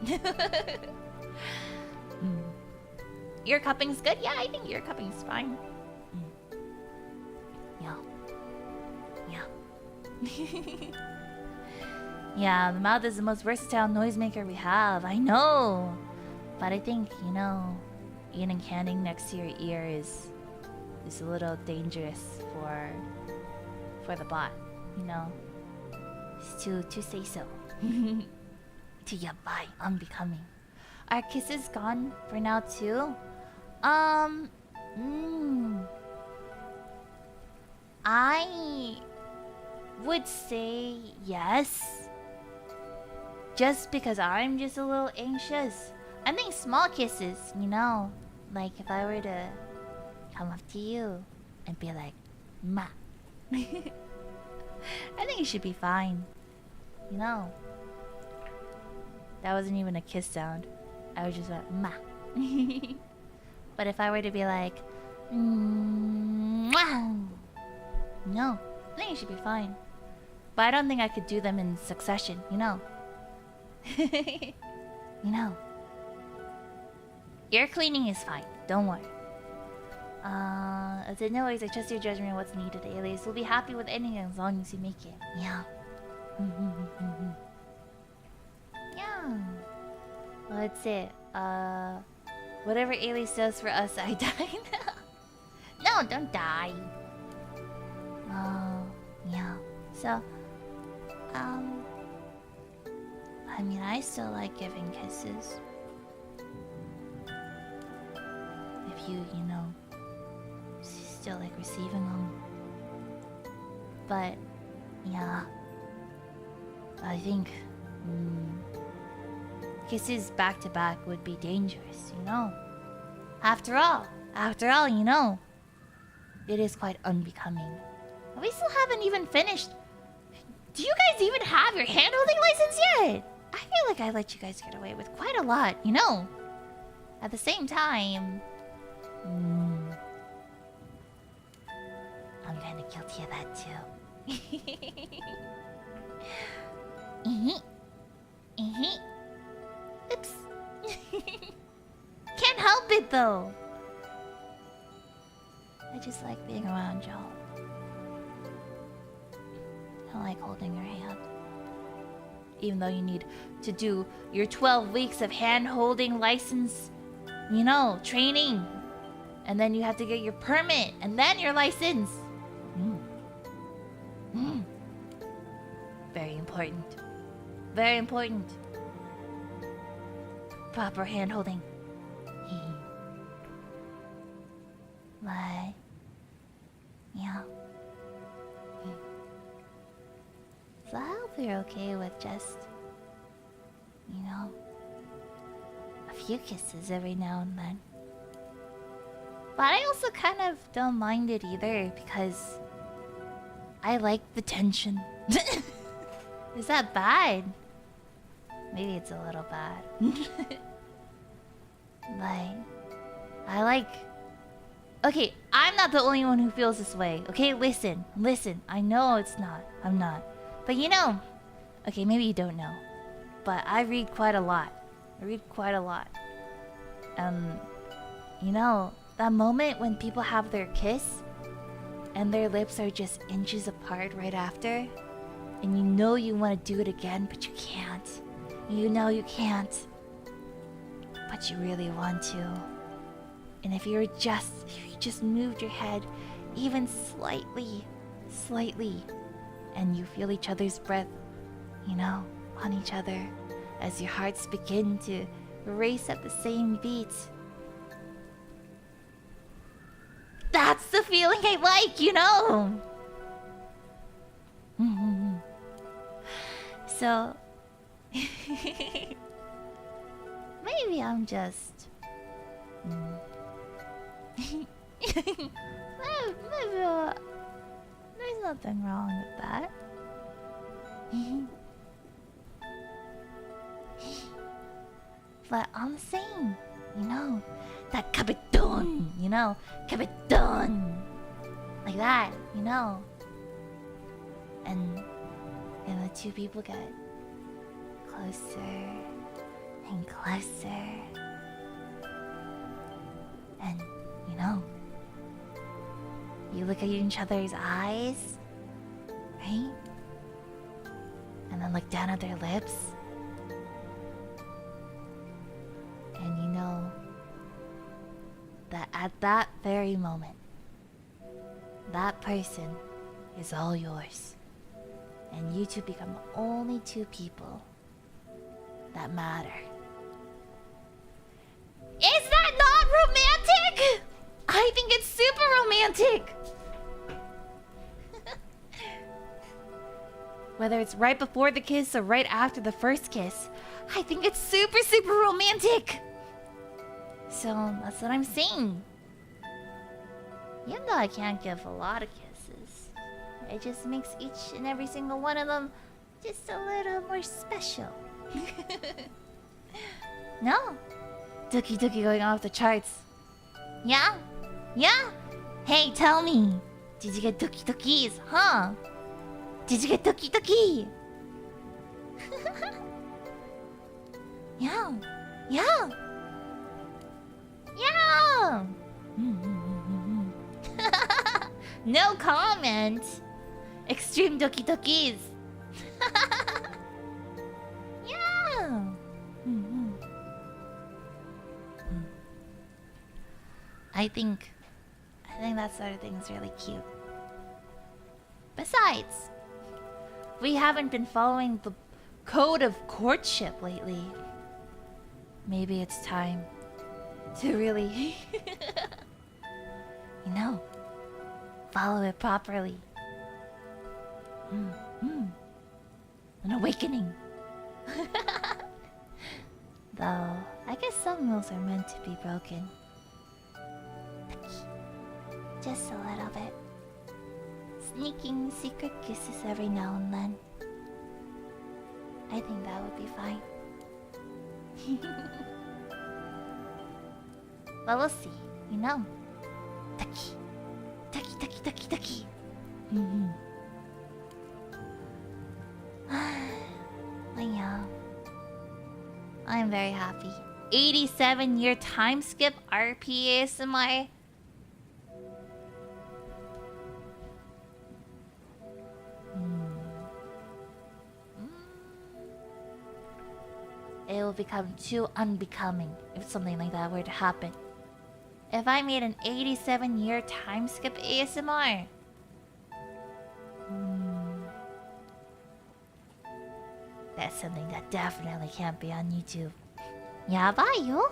Ear cupping's good? Yeah, I think ear cupping's fine. Yeah. Yeah. Yeah, the mouth is the most versatile noisemaker we have. I know. But I think, you know, eating candy next to your ear is a little dangerous for the bot, you know. To say so. to you. Bye. Unbecoming. Are kisses gone for now too? I would say yes. Just because I'm just a little anxious. I think small kisses, you know, like if I were to come up to you and be like, "Ma," I think it should be fine. You know, that wasn't even a kiss sound. I was just like, "Ma." But if I were to be like, "Mwah," no, I think it should be fine. But I don't think I could do them in succession, you know. You know. Ear cleaning is fine, don't worry. I said no worries, I trust your judgment on what's needed, Alias. We'll be happy with anything as long as you make it. Yeah. Yeah. Well, that's it. Whatever Alias does for us, I die now. No, don't die. Oh, yeah. So, I mean, I still like giving kisses. If you know, still like receiving them. But, yeah. I think, kisses back to back would be dangerous, you know? After all, you know, it is quite unbecoming. And we still haven't even finished. Do you guys even have your hand-holding license yet? I feel like I let you guys get away with quite a lot, you know? At the same time, I'm kinda guilty of that too. Oops. Can't help it though. I just like being around y'all. I like holding your hand. Even though you need to do your 12 weeks of hand-holding license, you know, training. And then you have to get your permit, and then your license. Very important. Very important. Proper hand-holding. But, yeah. So I hope you're okay with just, you know, a few kisses every now and then. But I also kind of don't mind it either because I like the tension. Is that bad? Maybe it's a little bad. Like, I like... Okay, I'm not the only one who feels this way. Okay, listen. I know it's not. I'm not. But you know... Okay, maybe you don't know. But I read quite a lot. You know, that moment when people have their kiss and their lips are just inches apart right after, and you know you want to do it again, but you can't. You know you can't. But you really want to. And if you just moved your head even slightly, and you feel each other's breath, you know, on each other, as your hearts begin to race at the same beat. That's the feeling I like, you know? So... maybe I'm just... maybe, there's nothing wrong with that. But I'm saying, you know, that kabedon, you know, kabedon, like that, you know. And the two people get closer and closer. And, you know, you look at each other's eyes, right? And then look down at their lips. And you know that at that very moment, that person is all yours. And you two become the only two people that matter. Is that not romantic? I think it's super romantic. Whether it's right before the kiss or right after the first kiss, I think it's super, super romantic. So that's what I'm saying. Even though I can't give a lot of kisses, it just makes each and every single one of them just a little more special. No? Dookie Dookie going off the charts. Yeah? Yeah? Hey, tell me. Did you get Dookie Dookies, huh? Did you get Dookie Dookie? Yeah. Yeah. Yeah. No comment. Extreme Dookie Dookies. Yeah. I think that sort of thing is really cute. Besides, we haven't been following the code of courtship lately. Maybe it's time to really, you know, follow it properly. An awakening. Though, I guess some rules are meant to be broken. Just a little bit. Sneaking secret kisses every now and then. I think that would be fine. But we'll see, you know. Taki. Taki, taki, taki, taki. Yeah. I'm very happy. 87-year time skip RP ASMR. It will become too unbecoming if something like that were to happen. If I made an 87-year time skip ASMR. That's something that definitely can't be on YouTube. Yabayo?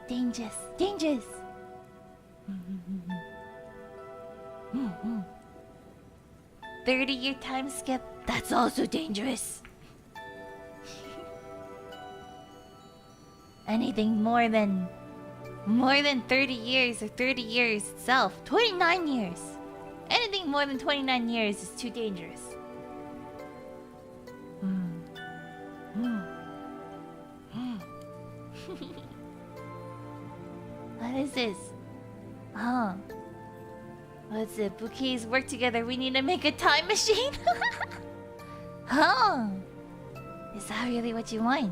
Dangerous, dangerous. 30-year time skip, that's also dangerous. Anything more than 30 years or 30 years itself, 29 years. Anything more than 29 years is too dangerous. What is this? What's it? Bouquets work together. We need to make a time machine. Is that really what you want?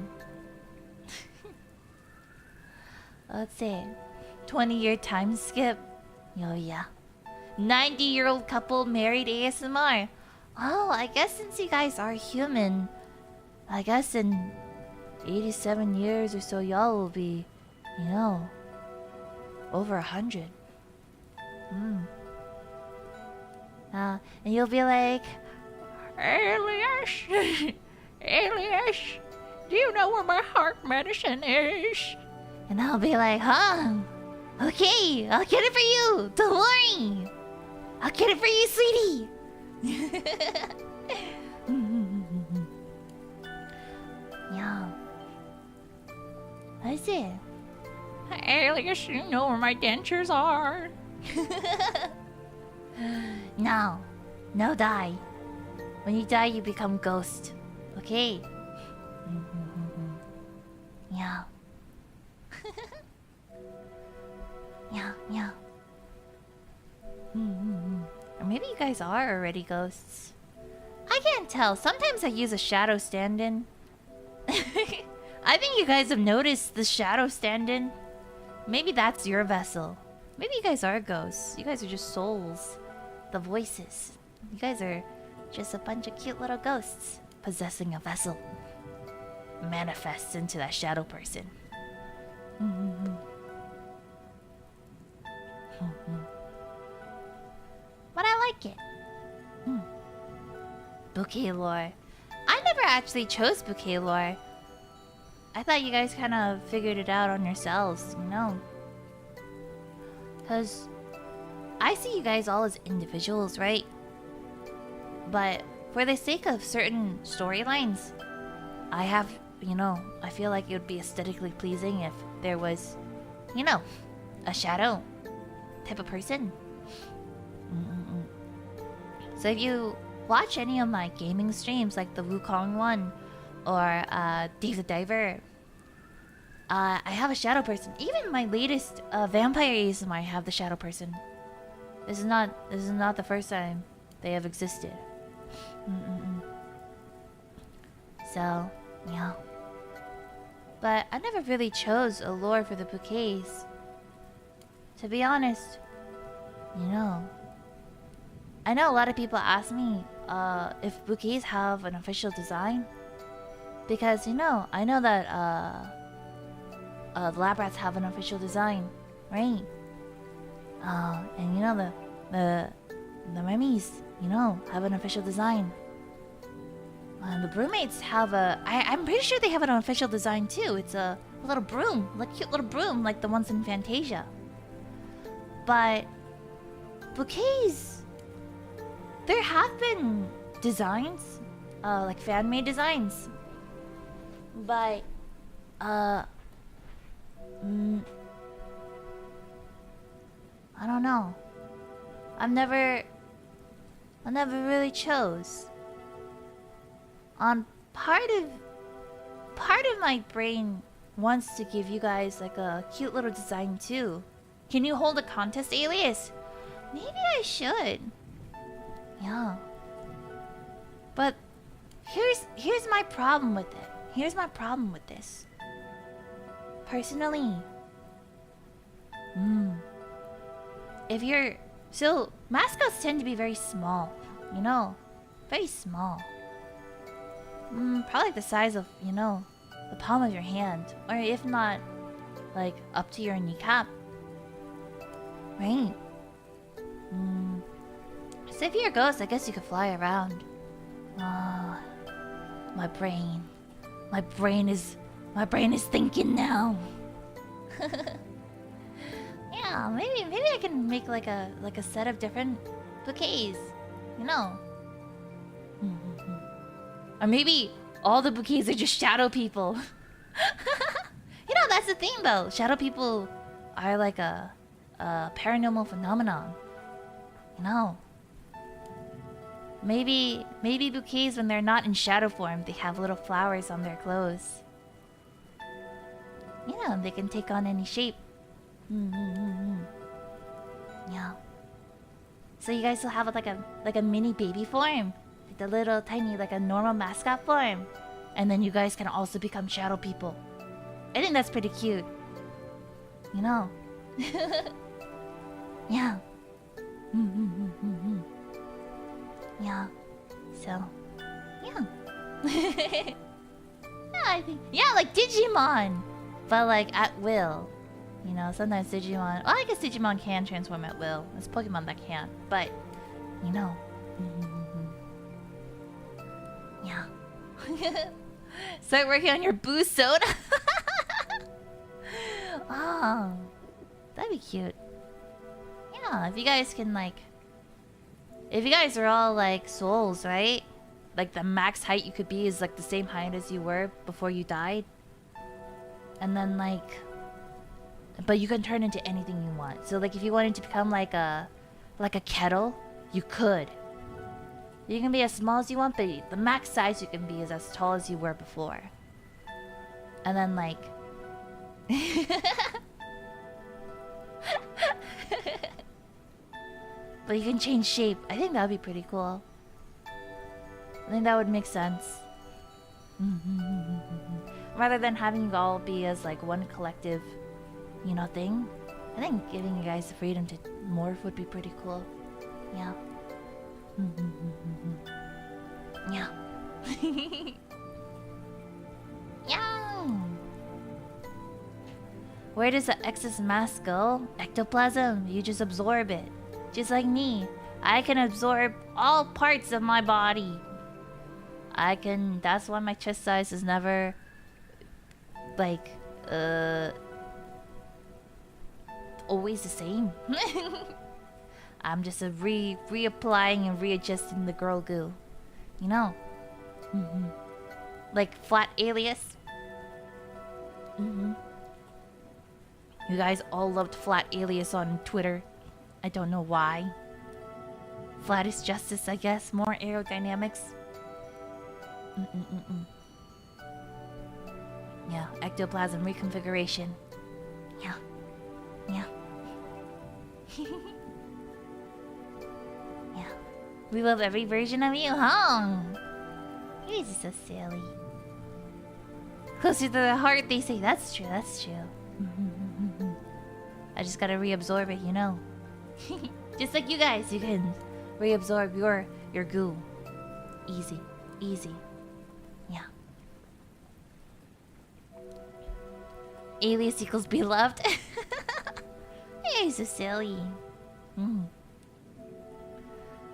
Let's see. 20-year time skip. Oh yeah. 90-year-old couple married ASMR. Oh, I guess since you guys are human, I guess in 87 years or so y'all will be, you know, over 100. And you'll be like, Alias, Alias, do you know where my heart medicine is? And I'll be like, huh? Okay, I'll get it for you. Don't worry. I'll get it for you, sweetie. Yeah. What is it? Alias, you know where my dentures are. No. No die. When you die, you become ghost. Okay? Yeah. Yeah. Or maybe you guys are already ghosts. I can't tell. Sometimes I use a shadow stand-in. I think you guys have noticed the shadow stand-in. Maybe that's your vessel. Maybe you guys are ghosts. You guys are just souls. The voices. You guys are just a bunch of cute little ghosts possessing a vessel. Manifests into that shadow person. But I like it. Bouquet lore. I never actually chose bouquet lore. I thought you guys kind of figured it out on yourselves, you know? Because I see you guys all as individuals, right? But for the sake of certain storylines, I have, you know, I feel like it would be aesthetically pleasing if there was, you know, a shadow type of person. So if you watch any of my gaming streams, like the Wukong one, or Dave the Diver, I have a shadow person. Even my latest Vampire ASMR, I have the shadow person. This is not the first time they have existed. So, yeah. But I never really chose a lore for the bouquets. To be honest, you know, I know a lot of people ask me if bouquets have an official design. Because, you know, I know that the lab rats have an official design, right? And you know, the mummies, you know, have an official design. The broommates have I'm pretty sure they have an official design too. It's a little broom, like cute little broom, like the ones in Fantasia. But bouquets, there have been designs, like fan-made designs. But I don't know. I never really chose. Part of my brain wants to give you guys like a cute little design too. Can you hold a contest, Alias? Maybe I should. Yeah. But here's my problem with it. Here's my problem with this. Personally, so mascots tend to be very small, you know, very small. Probably like the size of, you know, the palm of your hand, or if not, like up to your kneecap, right? So if you're a ghost, I guess you could fly around. My brain is thinking now. Yeah, maybe I can make like a set of different bouquets, you know. Or maybe all the bouquets are just shadow people. You know, that's the thing though. Shadow people are like a paranormal phenomenon. You know. Maybe bouquets, when they're not in shadow form, they have little flowers on their clothes. You know, they can take on any shape. Yeah. So you guys will have like a mini baby form, like the little tiny, like a normal mascot form, and then you guys can also become shadow people. I think that's pretty cute. You know. Yeah. Yeah. So, yeah. Yeah, I think, yeah, like Digimon, but like at will. You know, sometimes Digimon. Well, I guess Digimon can transform at will. There's Pokemon that can't, but you know. Yeah. Start working on your boo soda. Oh, that'd be cute. Yeah, if you guys can like. If you guys are all like souls, right? Like the max height you could be is like the same height as you were before you died. And then like, but you can turn into anything you want. So like if you wanted to become like a kettle, you could. You can be as small as you want, but the max size you can be is as tall as you were before. And then like but you can change shape. I think that would be pretty cool. I think that would make sense. Rather than having you all be as like one collective, you know, thing. I think giving you guys the freedom to morph would be pretty cool. Yeah. Yeah. Yeah. Where does the excess mass go? Ectoplasm. You just absorb it. Just like me. I can absorb all parts of my body. That's why my chest size is never like always the same. I'm just reapplying and readjusting the girl goo, you know. Like flat alias. You guys all loved flat alias on Twitter. I don't know why. Flat is justice, I guess. More aerodynamics. Yeah, ectoplasm reconfiguration. Yeah. Yeah. Yeah. We love every version of you, huh? You're so silly. Closer to the heart, they say. That's true, that's true. I just gotta reabsorb it, you know. Just like you guys, you can reabsorb your goo. Easy. Easy. Yeah. Alias equals beloved. You're so silly.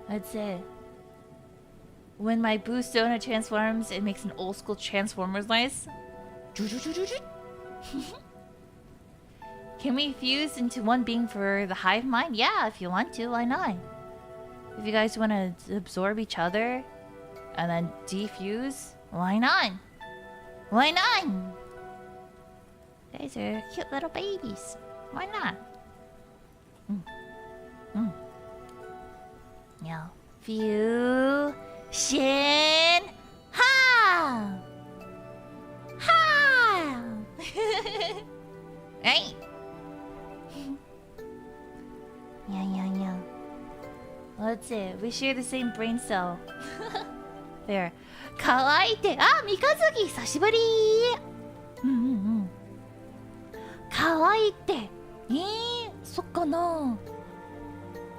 That's it. When my Boo Sona transforms, it makes an old school Transformers noise. Can we fuse into one being for the hive mind? Yeah, if you want to, why not? If you guys want to absorb each other and then defuse, why not? Why not? You guys are cute little babies. Why not? Yeah. Fusion. Ha! Ha! Right? Yeah. Let's see. We share the same brain cell. There. Kawaii te. Ah, Mikazuki, 久しぶり。Kawaii te. そっかな。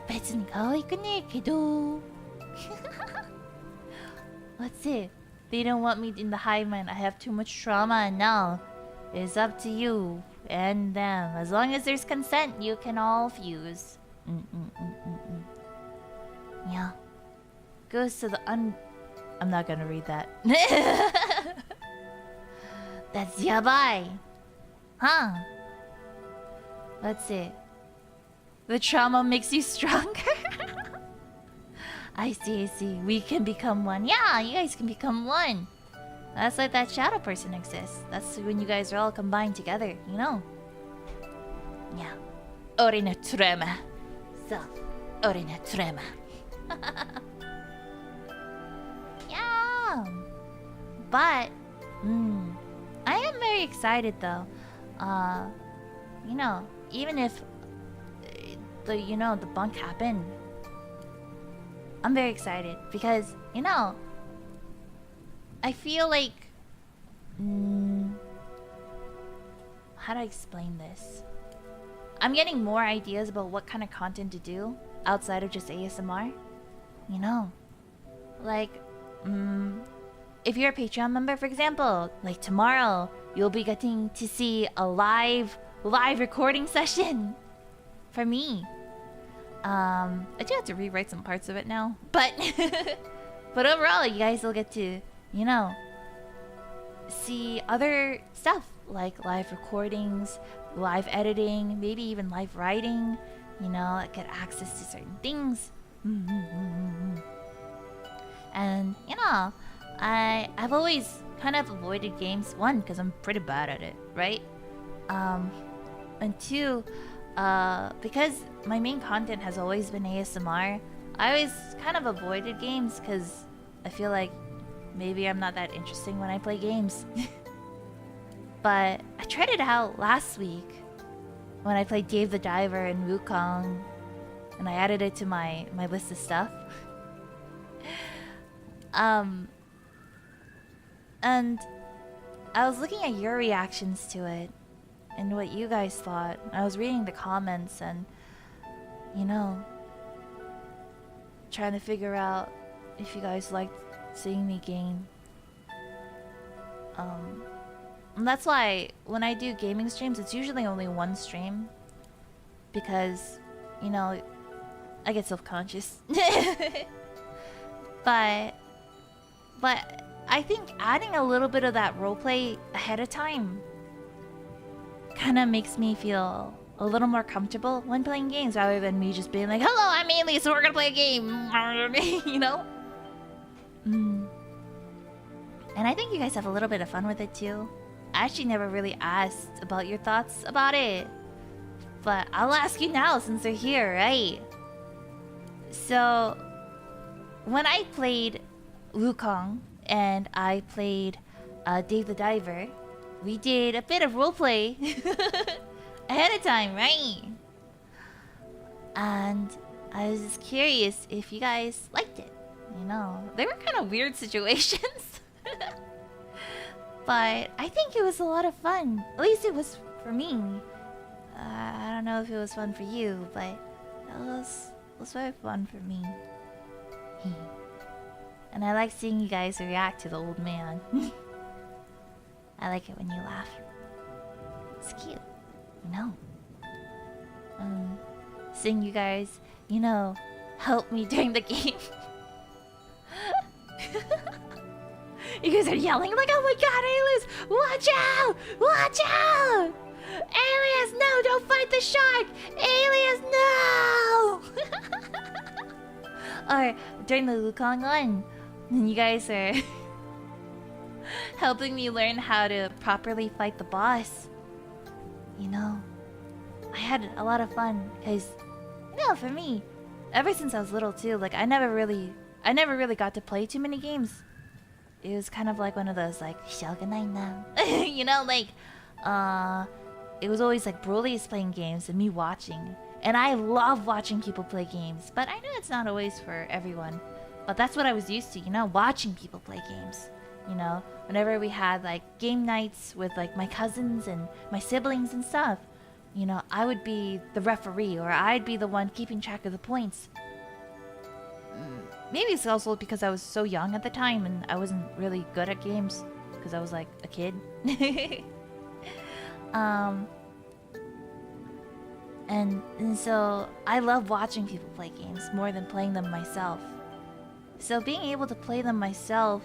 別に可愛くねえけど。Let's see. They don't want me in the hive mind. I have too much trauma and now it's up to you and them. As long as there's consent, you can all fuse. Yeah. Goes to the I'm not gonna read that. That's yabai. Huh? Let's see. The trauma makes you stronger. I see. We can become one. Yeah, you guys can become one. That's like that shadow person exists. That's when you guys are all combined together, you know? Yeah. Ori no trauma. So, ori no trauma. Yeah. But, I am very excited though. You know, even if the bunk happened, I'm very excited because, you know, I feel like how do I explain this? I'm getting more ideas about what kind of content to do outside of just ASMR. You know, like if you're a Patreon member, for example, like tomorrow you'll be getting to see a live recording session for me. I do have to rewrite some parts of it now, but but overall, you guys will get to, you know, see other stuff like live recordings, live editing, maybe even live writing. You know, get access to certain things. And you know, I've always kind of avoided games. One, because I'm pretty bad at it, right? And two, because my main content has always been ASMR, I always kind of avoided games because I feel like maybe I'm not that interesting when I play games. But I tried it out last week when I played Dave the Diver and Wukong, and I added it to my list of stuff. And I was looking at your reactions to it and what you guys thought. I was reading the comments and, you know, trying to figure out if you guys liked seeing me game. And that's why when I do gaming streams, it's usually only one stream because, you know, I get self-conscious. but I think adding a little bit of that roleplay ahead of time kind of makes me feel a little more comfortable when playing games rather than me just being like, hello, I'm Alias, so we're gonna play a game. You know? And I think you guys have a little bit of fun with it too. I actually never really asked about your thoughts about it, but I'll ask you now since they're here, right? So, when I played Wukong and I played Dave the Diver, we did a bit of roleplay ahead of time, right? And I was just curious if you guys liked it. You know, they were kind of weird situations. But I think it was a lot of fun. At least it was for me. I don't know if it was fun for you, but it was very fun for me. And I like seeing you guys react to the old man. I like it when you laugh. It's cute, you know? Seeing you guys, you know, help me during the game. You guys are yelling like, oh my god, Alias! Watch out! Watch out! Alias, no! Don't fight the shark! Alias, no! Or during the Wukong one, you guys are helping me learn how to properly fight the boss. You know, I had a lot of fun because, you know, for me, ever since I was little too, like I never really got to play too many games. It was kind of like one of those like Shogunai now. You know, like it was always like Broly's playing games and me watching. And I love watching people play games, but I know it's not always for everyone. But that's what I was used to, you know, watching people play games. You know, whenever we had like game nights with like my cousins and my siblings and stuff, you know, I would be the referee or I'd be the one keeping track of the points. Maybe it's also because I was so young at the time and I wasn't really good at games because I was like a kid. And so I love watching people play games more than playing them myself. So being able to play them myself,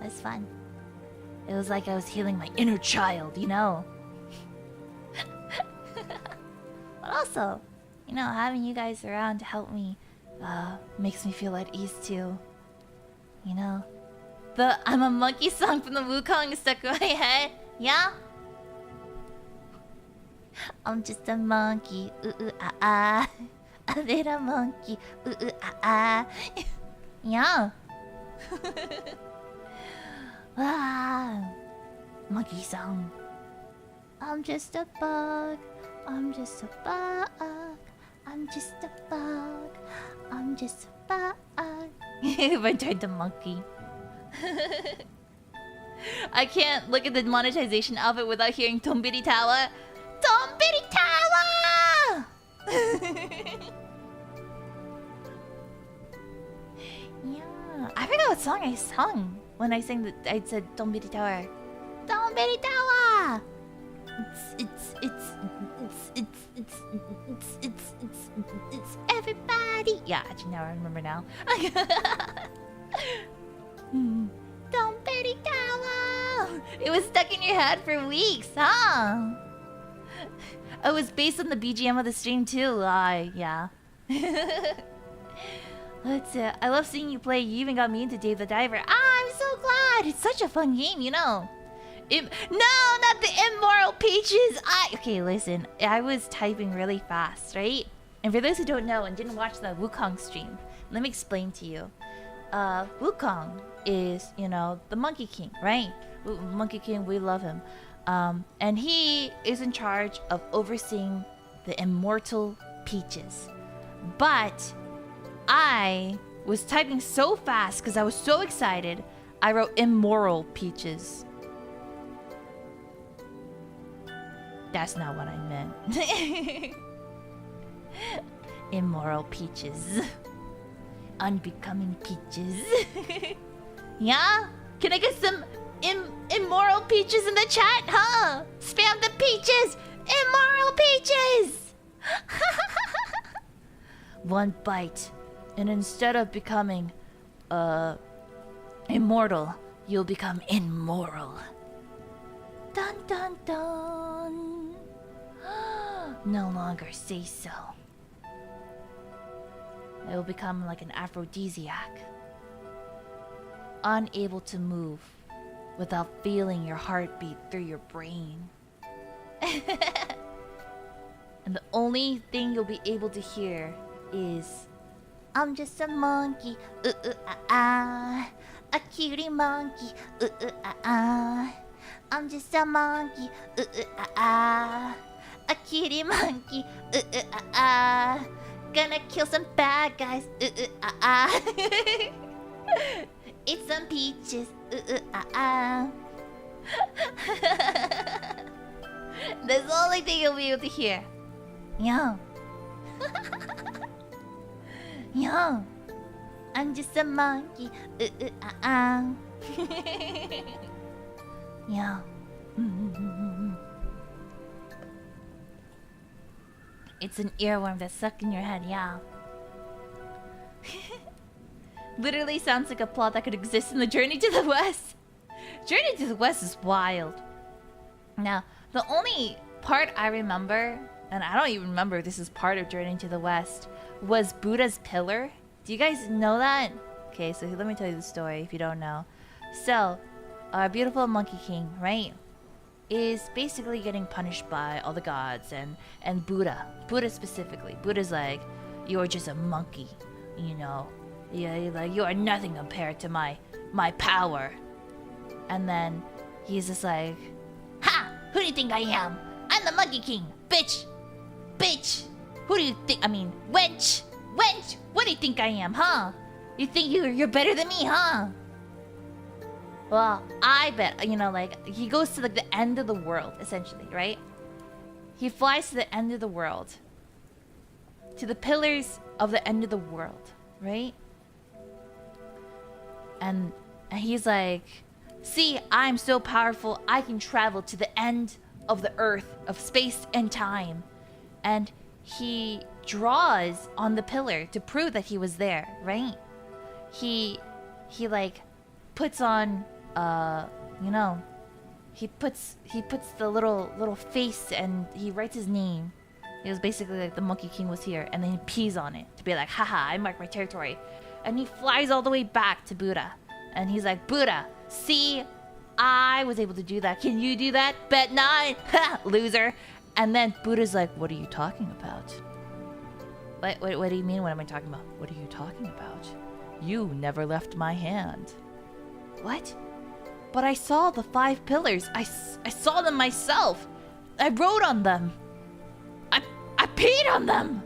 that's fun. It was like I was healing my inner child, you know? But also, you know, having you guys around to help me makes me feel at ease too. You know? The I'm a Monkey song from the Wukong stuck in my head. Yeah? I'm just a monkey, ah. A little monkey, ah. Yeah. Monkey song. I'm just a bug. I'm just a bug. I'm just a bug. I'm just a bug. If I turned to monkey. I can't look at the monetization of it without hearing Tombiri Tawa. Tombiri Tawa! Yeah. I forgot what song I sung when I sang that. I said Tombiri Tower. Tombiri Tawa! It's everybody. Yeah, actually now I remember now. Tombiri Tawa! It was stuck in your head for weeks, huh? It was based on the BGM of the stream too. Yeah. That's it. I love seeing you play. You even got me into Dave the Diver. I'm so glad. It's such a fun game, you know. No, not the immoral peaches. Okay, listen. I was typing really fast, right? And for those who don't know and didn't watch the Wukong stream, let me explain to you. Wukong is, you know, the Monkey King, right? Monkey King, we love him. And he is in charge of overseeing the immortal peaches. But I was typing so fast because I was so excited, I wrote immoral peaches. That's not what I meant. Immoral peaches. Unbecoming peaches. Yeah? Can I get some immoral peaches in the chat, huh? Spam the peaches! Immoral peaches! One bite And instead of becoming, immortal, you'll become immoral. Dun dun dun. No longer say so. It will become like an aphrodisiac. Unable to move without feeling your heartbeat through your brain. And the only thing you'll be able to hear is, I'm just a monkey, a cutie monkey, I'm just a monkey, a cutie monkey, gonna kill some bad guys, eat some peaches, That's the only thing you'll be able to hear. Yo. Yo. I'm just a monkey. Yo. It's an earworm that's stuck in your head, yeah. Literally sounds like a plot that could exist in the Journey to the West. Journey to the West is wild. Now, the only part I remember, and I don't even remember if this is part of Journey to the West, was Buddha's pillar. Do you guys know that? Okay, so let me tell you the story if you don't know. So, our beautiful Monkey King, right, is basically getting punished by all the gods and Buddha. Buddha specifically. Buddha's like, you're just a monkey, you know. Yeah, like, you are nothing compared to my power. And then he's just like, ha! Who do you think I am? I'm the Monkey King, bitch! Bitch! Who do you think? I mean, wench! Wench! What do you think I am, huh? You think you're better than me, huh? Well, I bet, you know, like, he goes to, like, the end of the world, essentially, right? He flies to the end of the world. To the pillars of the end of the world, right? And he's like, see, I'm so powerful, I can travel to the end of the earth, of space and time. And he draws on the pillar to prove that he was there, right? He like puts on you know, he puts the little face and he writes his name. It was basically like the Monkey King was here, and then he pees on it to be like, haha, I marked my territory. And he flies all the way back to Buddha. And he's like, Buddha, see, I was able to do that. Can you do that? Bet not. Ha, loser. And then Buddha's like, what are you talking about? What do you mean, what am I talking about? What are you talking about? You never left my hand. What? But I saw the 5 pillars. I saw them myself. I wrote on them. I peed on them.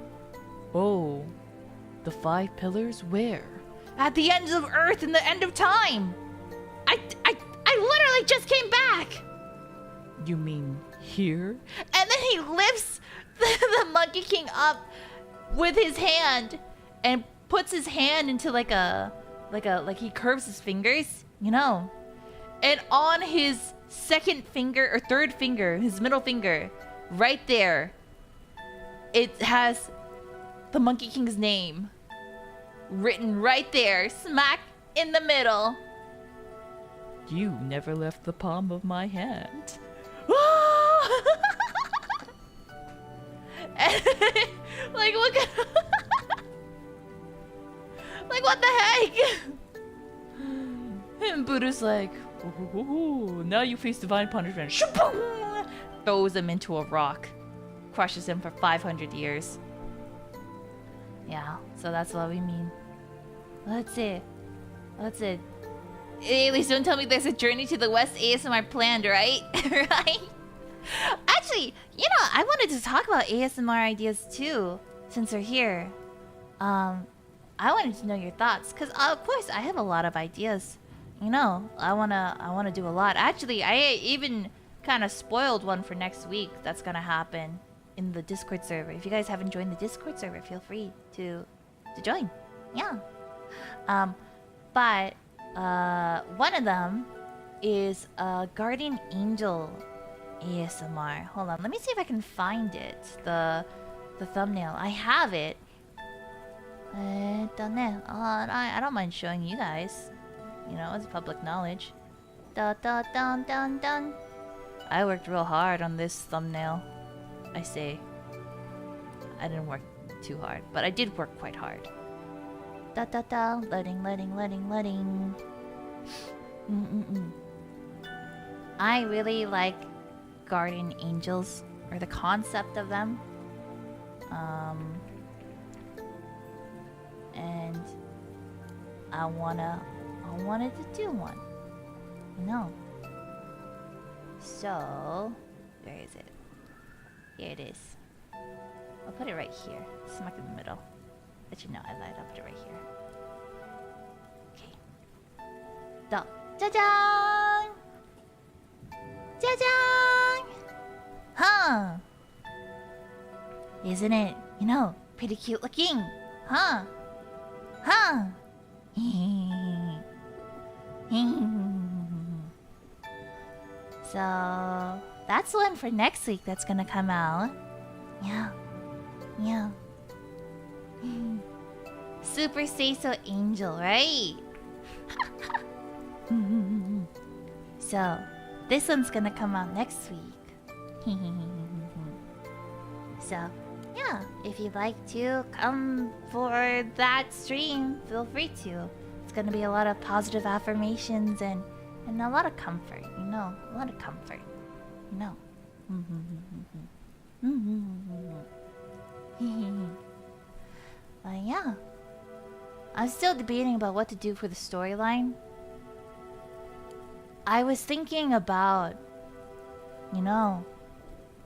Oh, the 5 pillars where? At the ends of Earth and the end of time. I literally just came back. You mean here? And then he lifts the Monkey King up with his hand and puts his hand into like he curves his fingers, you know. And on his second finger or third finger, his middle finger, right there, it has the Monkey King's name written right there, smack in the middle. You never left the palm of my hand. And, like, what kind of like, what the heck? And Buddha's like, ooh, now you face divine punishment. Shaboom! Throws him into a rock. Crushes him for 500 years. Yeah, so that's what we mean. That's it. That's it. Alias, don't tell me there's a Journey to the West ASMR planned, right? Right? Actually, you know, I wanted to talk about ASMR ideas too, since we're here. I wanted to know your thoughts, because of course I have a lot of ideas. You know, I wanna do a lot. Actually, I even kind of spoiled one for next week that's gonna happen in the Discord server. If you guys haven't joined the Discord server, feel free to join. Yeah. But one of them is a Guardian Angel ASMR. Hold on, let me see if I can find it. The thumbnail. I have it. I don't mind showing you guys. You know, it's public knowledge. Da da dun dun dun. I worked real hard on this thumbnail. I say. I didn't work too hard, but I did work quite hard. Da da da. Loading. I really like guardian angels, or the concept of them. And I wanted to do one. No. So, where is it? Here it is. I'll put it right here, smack in the middle. Let you know I light up it right here. Okay. Da, ja-jang! Ja-jang! Huh? Isn't it, you know, pretty cute looking? Huh? Huh? So that's one for next week that's gonna come out. Yeah. Super Say So Angel, right? So this one's gonna come out next week. So yeah, if you'd like to come for that stream, feel free to. It's gonna be a lot of positive affirmations and a lot of comfort, you know, a lot of comfort, you know. But yeah, I'm still debating about what to do for the storyline. I was thinking about, you know,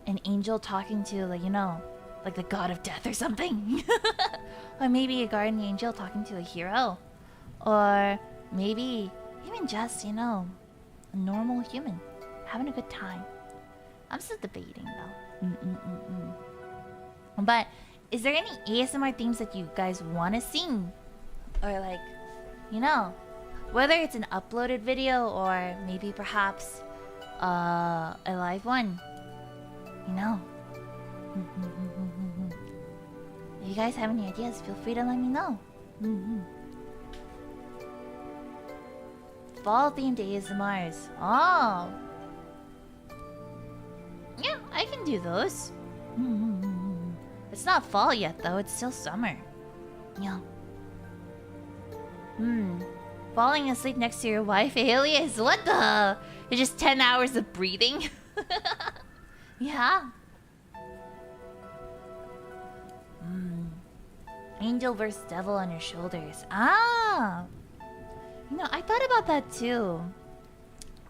an angel talking to, like, you know, like the god of death or something. Or maybe a guardian angel talking to a hero. Or maybe even just, you know, a normal human having a good time. I'm still debating though. But is there any ASMR themes that you guys want to sing? Or like, you know, whether it's an uploaded video or maybe perhaps a live one. You know. If you guys have any ideas, feel free to let me know. Fall themed ASMRs. Oh. Yeah, I can do those. It's not fall yet though, it's still summer. Yeah. Falling asleep next to your wife, Alias? What the? It's just 10 hours of breathing? Yeah. Angel versus devil on your shoulders. Ah! You know, I thought about that too.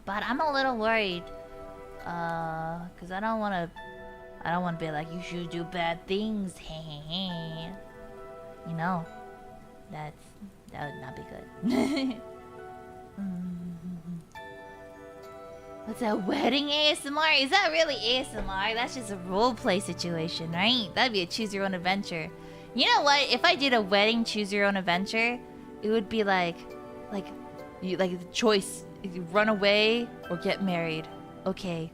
But I'm a little worried. Cause I don't wanna be like, you should do bad things. You know. That would not be good. What's that, wedding ASMR? Is that really ASMR? That's just a roleplay situation, right? That'd be a choose your own adventure. You know what? If I did a wedding choose your own adventure, it would be like the choice: you run away or get married. Okay,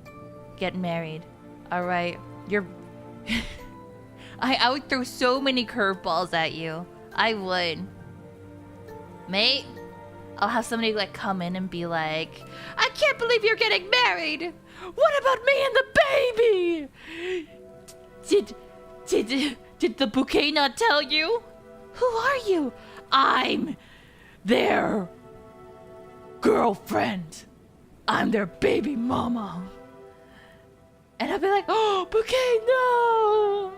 get married. All right, you're. I would throw so many curveballs at you. I would. Mate, I'll have somebody like come in and be like, I can't believe you're getting married. What about me and the baby? Did the bouquet not tell you? Who are you? I'm their girlfriend. I'm their baby mama. And I'll be like, oh, bouquet, no.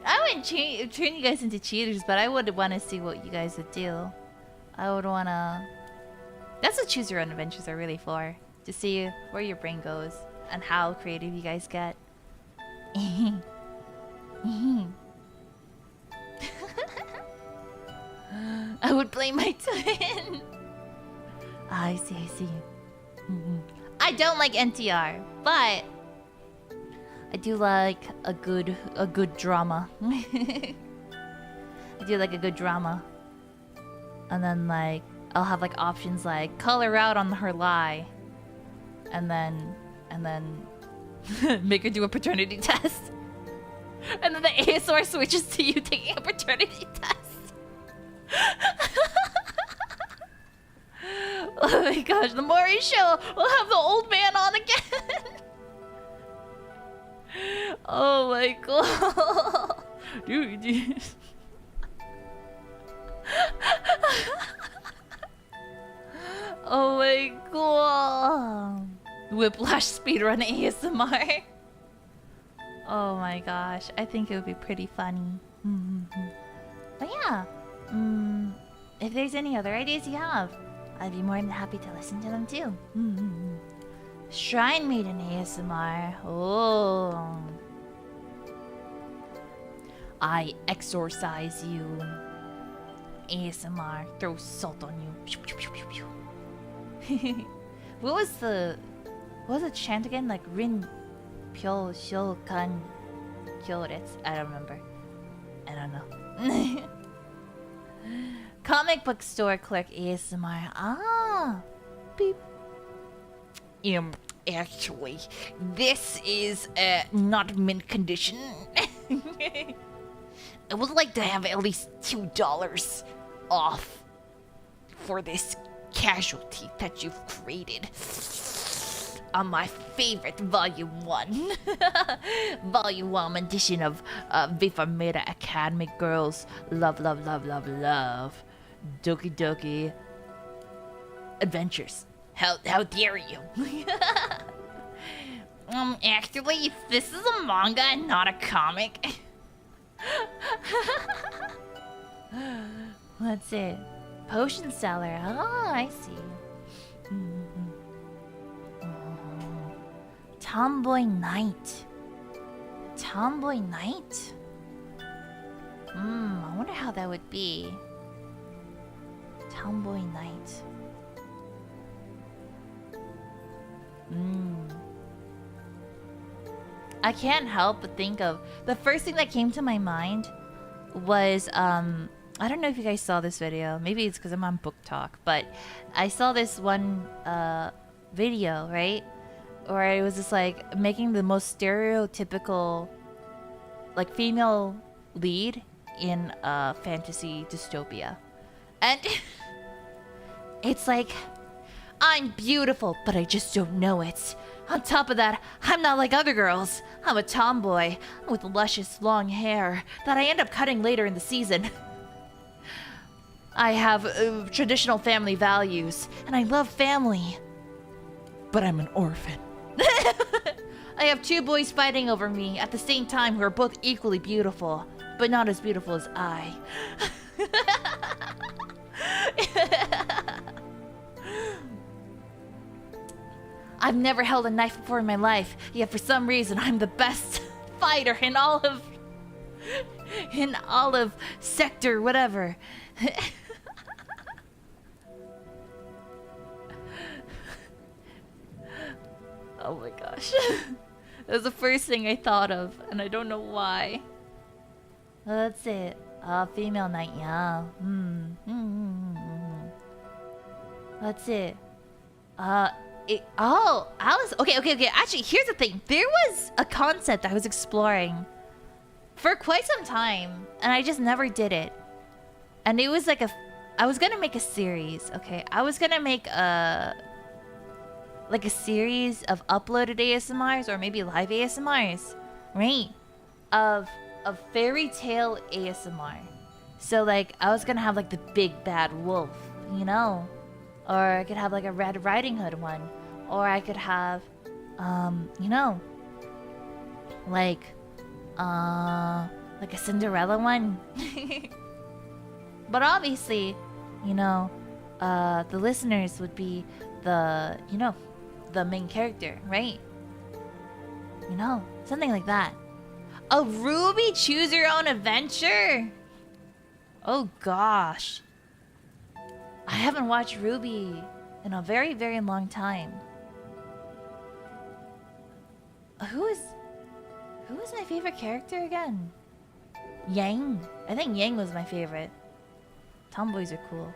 I wouldn't turn you guys into cheaters, but I would want to see what you guys would do. I would want to... That's what choose your own adventures are really for. To see where your brain goes and how creative you guys get. I would blame my twin. I see. I don't like NTR, but I do like a good drama. I do like a good drama. And then like I'll have like options like color out on her lie. And then Make her do a paternity test. And then the ASMR switches to you taking a paternity test. Oh my gosh, the more we show, we'll have the old man on again. Oh my god. Dude. Oh my god. Whiplash speedrun ASMR. Oh my gosh, I think it would be pretty funny. But yeah, if there's any other ideas you have, I'd be more than happy to listen to them too. Shrine Maiden ASMR. Oh. I exorcise you. ASMR. Throw salt on you. What was the chant again? Like Rin Pyo Shou Kan Kyoretsu. I don't remember. I don't know. Comic book store clerk ASMR. Ah. Beep. Actually, this is not mint condition. I would like to have at least $2 off for this casualty that you've created on my favorite Volume 1. Volume 1 edition of V4Mirai Academy Girls Love, Love, Love, Love, Love Doki Doki Adventures. How dare you? Actually, this is a manga and not a comic. What's it? Potion seller. Oh, I see. Tomboy Knight. Tomboy Knight? I wonder how that would be. Tomboy Knight. I can't help but think of the first thing that came to my mind was I don't know if you guys saw this video. Maybe it's because I'm on Book Talk, but I saw this one video, right? Where it was just like making the most stereotypical like female lead in a fantasy dystopia. And it's like, I'm beautiful, but I just don't know it. On top of that, I'm not like other girls. I'm a tomboy with luscious long hair that I end up cutting later in the season. I have traditional family values, and I love family. But I'm an orphan. I have two boys fighting over me at the same time who are both equally beautiful, but not as beautiful as I. I've never held a knife before in my life, yet for some reason I'm the best fighter in all of sector whatever. Oh my gosh. That was the first thing I thought of, and I don't know why. That's it. Female knight, yeah. That's it. Alice. Okay. Actually, here's the thing. There was a concept I was exploring for quite some time, and I just never did it. And it was like I was gonna make a series. Okay, I was gonna make a series of uploaded ASMRs or maybe live ASMRs, right? Of fairy tale ASMR. So like I was gonna have like the big bad wolf, you know, or I could have like a Red Riding Hood one, or I could have, you know, like a Cinderella one. But obviously, you know, the listeners would be the, you know, the main character, right? You know, something like that. A Ruby Choose Your Own Adventure? Oh gosh. I haven't watched Ruby in a very, very long time. Who is my favorite character again? Yang. I think Yang was my favorite. Tomboys are cool.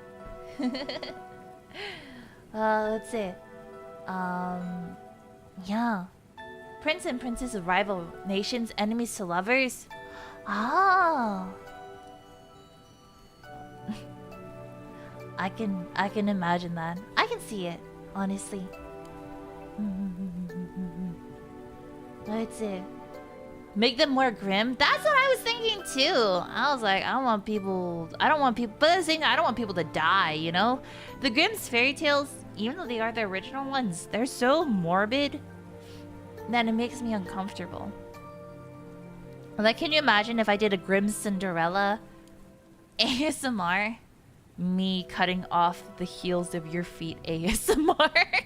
Let's see. Yeah. prince and princess of rival nations, enemies to lovers. Oh. I can imagine that. I can see it, honestly. Let's see. Make them more grim? That's what I was thinking too. I was like, I don't want people, but at the same time, I don't want people to die, you know? The Grimm's fairy tales, even though they are the original ones, they're so morbid that it makes me uncomfortable. Like, can you imagine if I did a Grimm Cinderella ASMR? Me cutting off the heels of your feet ASMR.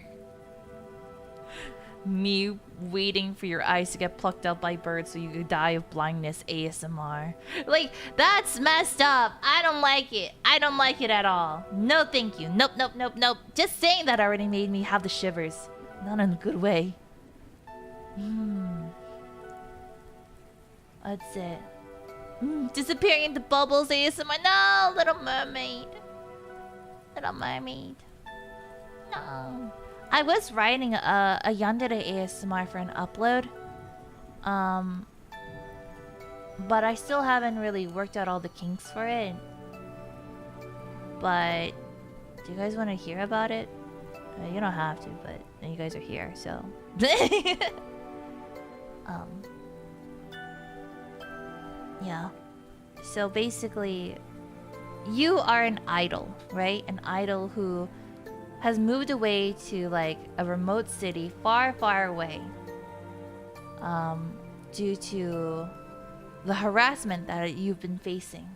Me waiting for your eyes to get plucked out by birds so you could die of blindness ASMR. Like, that's messed up. I don't like it. I don't like it at all. No thank you. Nope, nope, nope, nope. Just saying that already made me have the shivers. Not in a good way. That's it. Disappearing into bubbles ASMR. No, Little Mermaid. Little Mermaid. No. I was writing a yandere ASMR for an upload. But I still haven't really worked out all the kinks for it. But do you guys want to hear about it? You don't have to, but you guys are here, so. Yeah. So basically, you are an idol, right? An idol who has moved away to like a remote city far, far away. Due to the harassment that you've been facing.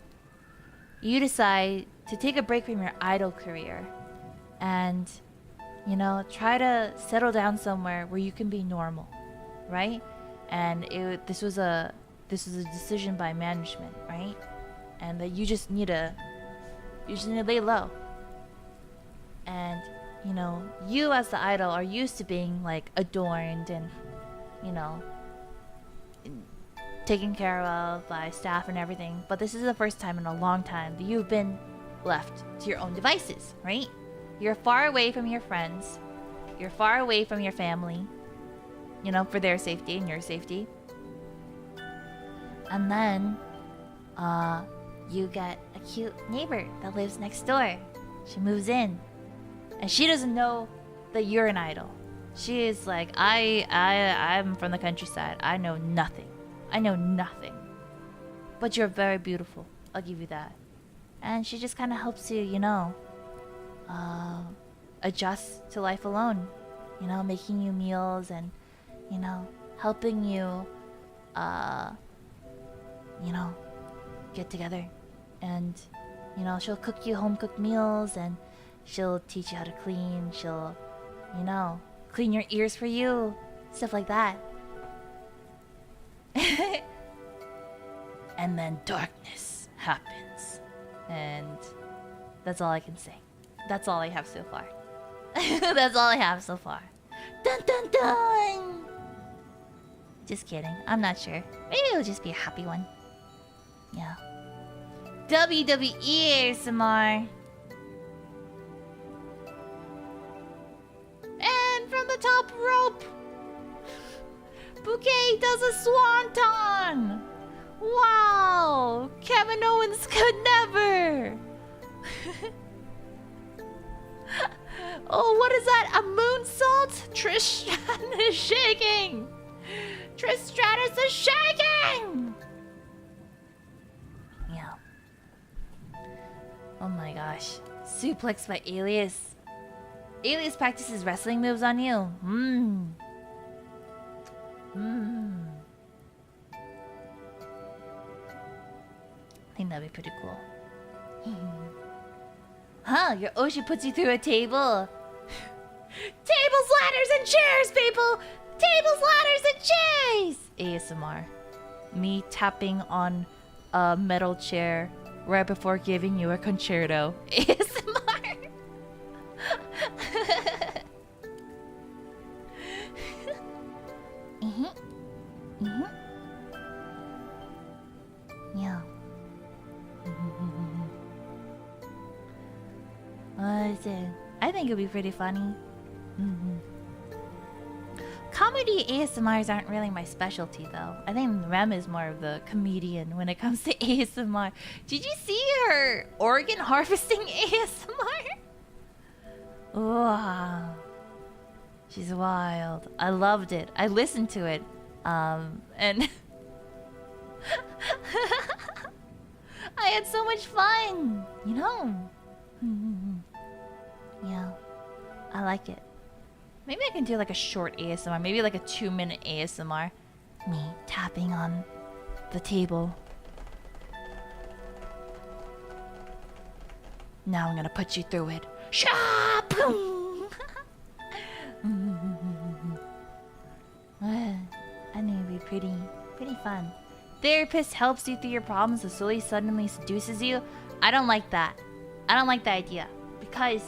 You decide to take a break from your idol career and, you know, try to settle down somewhere where you can be normal, right? And this was a decision by management, right? And that you just need to lay low. And, you know, you as the idol are used to being like adorned and, you know, taken care of by staff and everything. But this is the first time in a long time that you've been left to your own devices, right? You're far away from your friends. You're far away from your family, you know, for their safety and your safety. And then, you get a cute neighbor that lives next door. She moves in. And she doesn't know that you're an idol. She is like, I'm from the countryside. I know nothing. I know nothing. But you're very beautiful. I'll give you that. And she just kind of helps you, you know, adjust to life alone. You know, making you meals and, you know, helping you, you know, get together. And, you know, she'll cook you home-cooked meals and she'll teach you how to clean. She'll, you know, clean your ears for you. Stuff like that. And then darkness happens. And that's all I can say. That's all I have so far. That's all I have so far. Dun dun dun! Just kidding. I'm not sure. Maybe it'll just be a happy one. Yeah. WWE ASMR. And from the top rope, Bouquet does a swanton. Wow! Kevin Owens could never. Oh, what is that? A moonsault? Trish Stratus is shaking. Trish Stratus is shaking. Yeah. Oh my gosh. Suplex by Alias. Alias practices wrestling moves on you. I think that'd be pretty cool. Huh, your Oshi puts you through a table. Tables, ladders, and chairs, people! Tables, ladders, and chairs! ASMR. Me tapping on a metal chair right before giving you a concerto. ASMR. Yeah. What is it? I think it'd be pretty funny. Comment comedy ASMRs aren't really my specialty, though. I think Rem is more of the comedian when it comes to ASMR. Did you see her organ harvesting ASMR? Wow. She's wild. I loved it. I listened to it. And... I had so much fun, you know? Yeah. I like it. Maybe I can do like a short ASMR. Maybe like a 2-minute ASMR. Me tapping on the table. Now I'm gonna put you through it. Shop! I knew it'd be pretty fun. Therapist helps you through your problems so Sully suddenly seduces you. I don't like that. I don't like the idea. Because,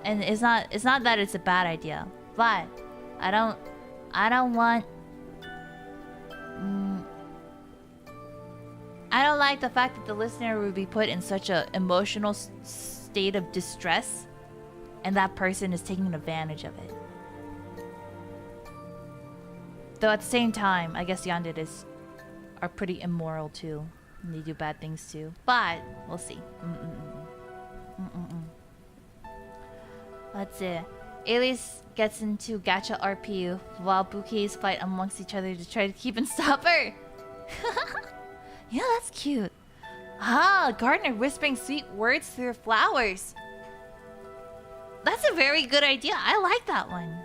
and it's not that it's a bad idea. But I don't want. I don't like the fact that the listener would be put in such a emotional state of distress, and that person is taking advantage of it. Though at the same time, I guess yanderes are pretty immoral too, and they do bad things too. But we'll see. Let's see. Alias gets into gacha RPU while bouquets fight amongst each other to try to keep and stop her. Yeah, that's cute. Ah, gardener whispering sweet words through her flowers. That's a very good idea. I like that one.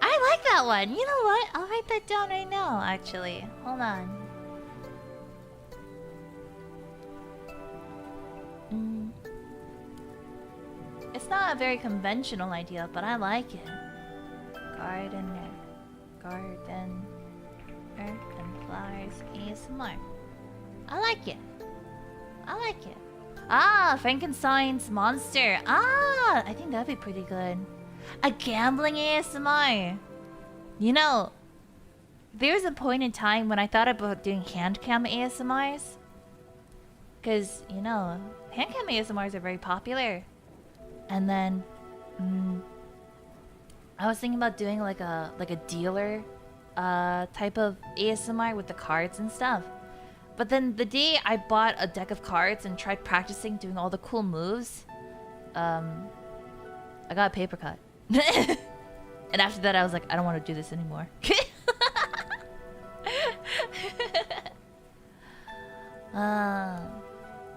I like that one. You know what? I'll write that down right now, actually. Hold on. It's not a very conventional idea, but I like it. Gardener. Garden. Earth and flowers. ASMR. I like it. I like it. Ah, Frankenstein's monster. Ah, I think that'd be pretty good. A gambling ASMR. You know, there was a point in time when I thought about doing hand cam ASMRs. Because, you know, hand cam ASMRs are very popular. And then, I was thinking about doing like a dealer type of ASMR with the cards and stuff. But then the day I bought a deck of cards and tried practicing doing all the cool moves, I got a paper cut. And after that I was like, I don't want to do this anymore.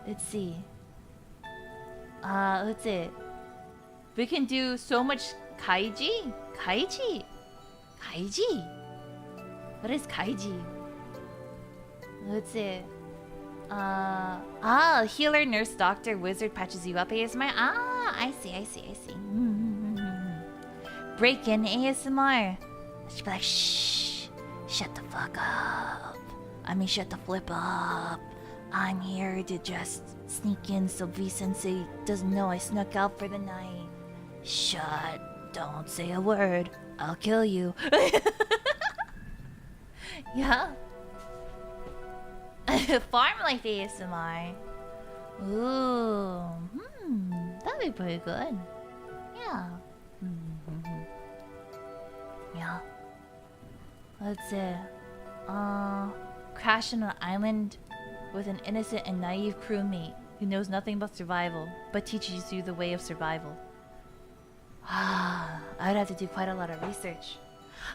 Let's see. Let's see. We can do so much kaiji? Kaiji? Kaiji? What is kaiji? Let's see. Healer, nurse, doctor, wizard patches you up ASMR. Ah, I see. Break-in ASMR. I should be like, shh. Shut the fuck up. I mean, shut the flip up. I'm here to just sneak in so V-sensei doesn't know I snuck out for the night. Shut. Don't say a word. I'll kill you. Yeah. Farm life ASMR. Ooh. That'd be pretty good. Yeah. Yeah. Let's see. Crash on an island with an innocent and naive crewmate who knows nothing about survival, but teaches you the way of survival. I'd have to do quite a lot of research.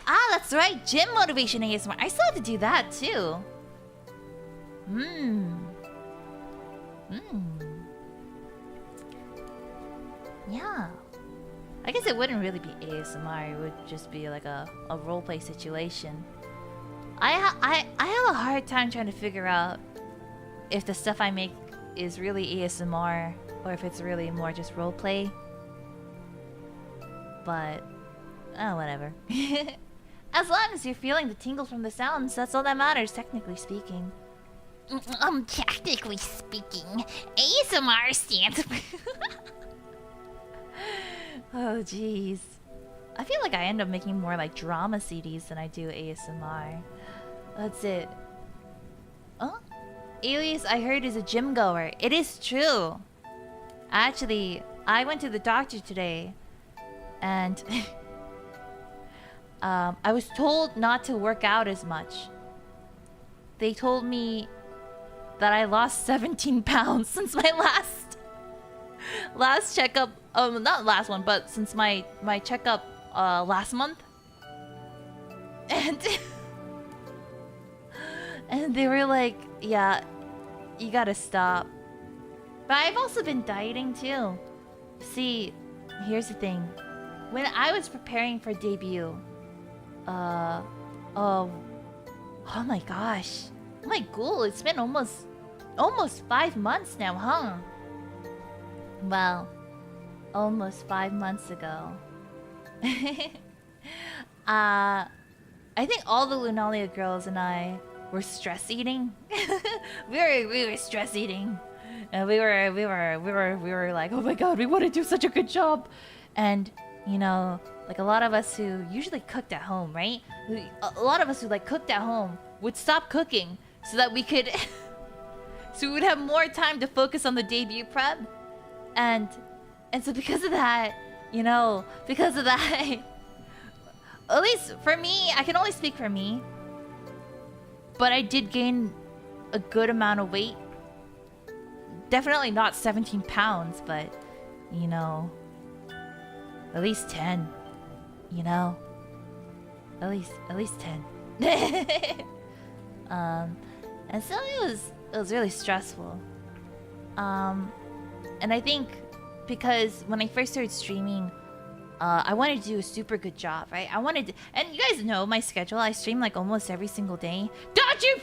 Ah, that's right! Gym motivation ASMR. I still have to do that too. Yeah. I guess it wouldn't really be ASMR. It would just be like a roleplay situation. I have a hard time trying to figure out if the stuff I make is really ASMR or if it's really more just roleplay. But, whatever. As long as you're feeling the tingles from the sounds, that's all that matters, technically speaking. Technically speaking, ASMR stands for... Oh, jeez. I feel like I end up making more like drama CDs than I do ASMR. That's it. Oh? Alias, I heard, is a gym goer. It is true. Actually, I went to the doctor today. And I was told not to work out as much. They told me that I lost 17 pounds since my last checkup. Not last one, but since my checkup last month. And and they were like, yeah, you gotta stop. But I've also been dieting too. See, here's the thing. When I was preparing for debut, oh my gosh. Oh my ghoul, it's been almost 5 months now, huh? Well, almost 5 months ago. I think all the Lunalia girls and I were stress eating. we were stress eating. And we were like, oh my god, we want to do such a good job. And you know, like a lot of us who usually cooked at home, right? A lot of us who like cooked at home would stop cooking so that we could so we would have more time to focus on the debut prep. And so because of that, you know, because of that, at least for me, I can only speak for me, but I did gain a good amount of weight. Definitely not 17 pounds, but you know, at least 10. You know, at least 10. And so it was really stressful. And I think because when I first started streaming, I wanted to do a super good job, right? I wanted to, and you guys know my schedule. I stream like almost every single day. Don't you?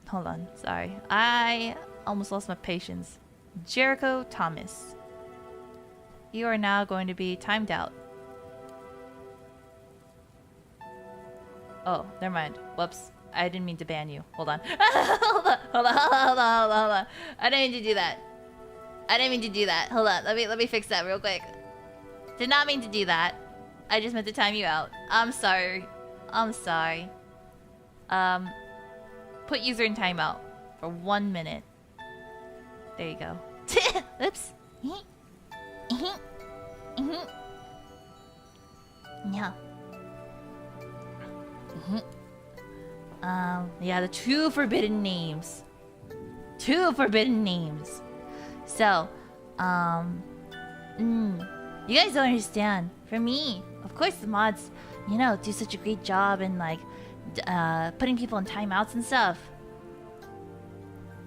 Hold on, sorry. I almost lost my patience. Jericho Thomas, you are now going to be timed out. Oh, never mind. Whoops. I didn't mean to ban you. Hold on. hold on. I didn't mean to do that. Hold on. Let me fix that real quick. Did not mean to do that. I just meant to time you out. I'm sorry. Put user in timeout for 1 minute. There you go. Oops. Yeah. Yeah, the 2 forbidden names. 2 forbidden names. So, you guys don't understand. For me, of course the mods, you know, do such a great job in like putting people in timeouts and stuff.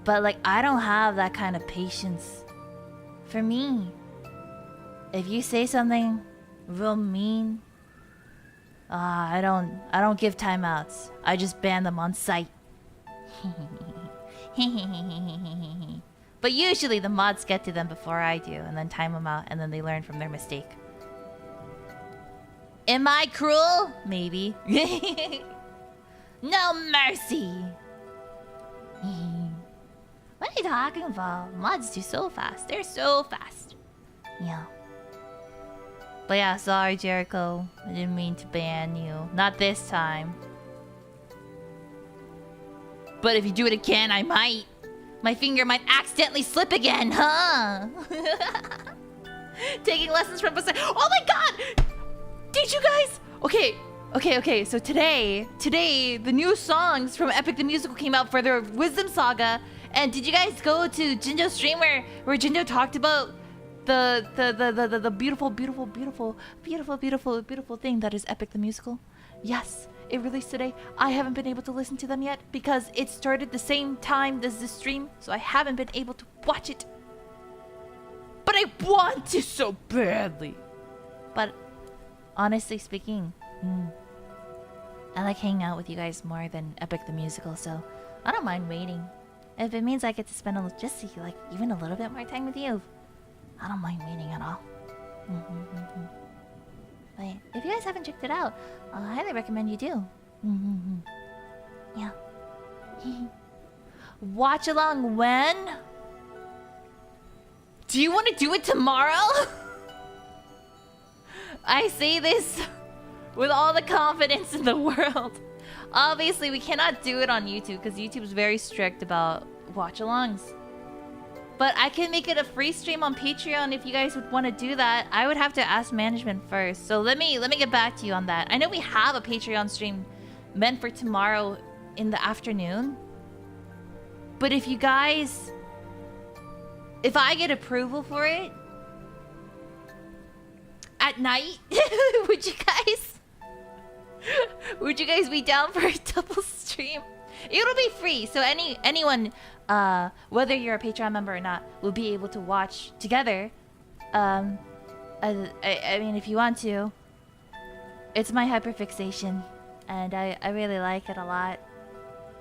But like, I don't have that kind of patience. For me, if you say something real mean, I don't give timeouts. I just ban them on sight. But usually the mods get to them before I do, and then time them out, and then they learn from their mistake. Am I cruel? Maybe. No mercy. What are you talking about? Mods do so fast. They're so fast. Yeah. But yeah, sorry Jericho. I didn't mean to ban you. Not this time. But if you do it again, I might. My finger might accidentally slip again, huh? Taking lessons from beside. Oh my god! Did you guys? Okay. So today, the new songs from Epic the Musical came out for their Wisdom Saga. And did you guys go to Jinjo's stream where Jinjo talked about the beautiful thing that is Epic the Musical? Yes, it released today. I haven't been able to listen to them yet because it started the same time as the stream, so I haven't been able to watch it. But I want to so badly. But honestly speaking, I like hanging out with you guys more than Epic the Musical, so I don't mind waiting. If it means I get to spend just like even a little bit more time with you, I don't mind waiting at all. But if you guys haven't checked it out, I highly recommend you do. Yeah. Watch along when? Do you want to do it tomorrow? I say this with all the confidence in the world. Obviously, we cannot do it on YouTube because YouTube's very strict about watch-alongs. But I can make it a free stream on Patreon if you guys would want to do that. I would have to ask management first. So let me get back to you on that. I know we have a Patreon stream meant for tomorrow in the afternoon. But if you guys... If I get approval for it... At night, would you guys... Would you guys be down for a double stream? It'll be free, so anyone, whether you're a Patreon member or not, will be able to watch together. I mean, if you want to. It's my hyperfixation, and I really like it a lot.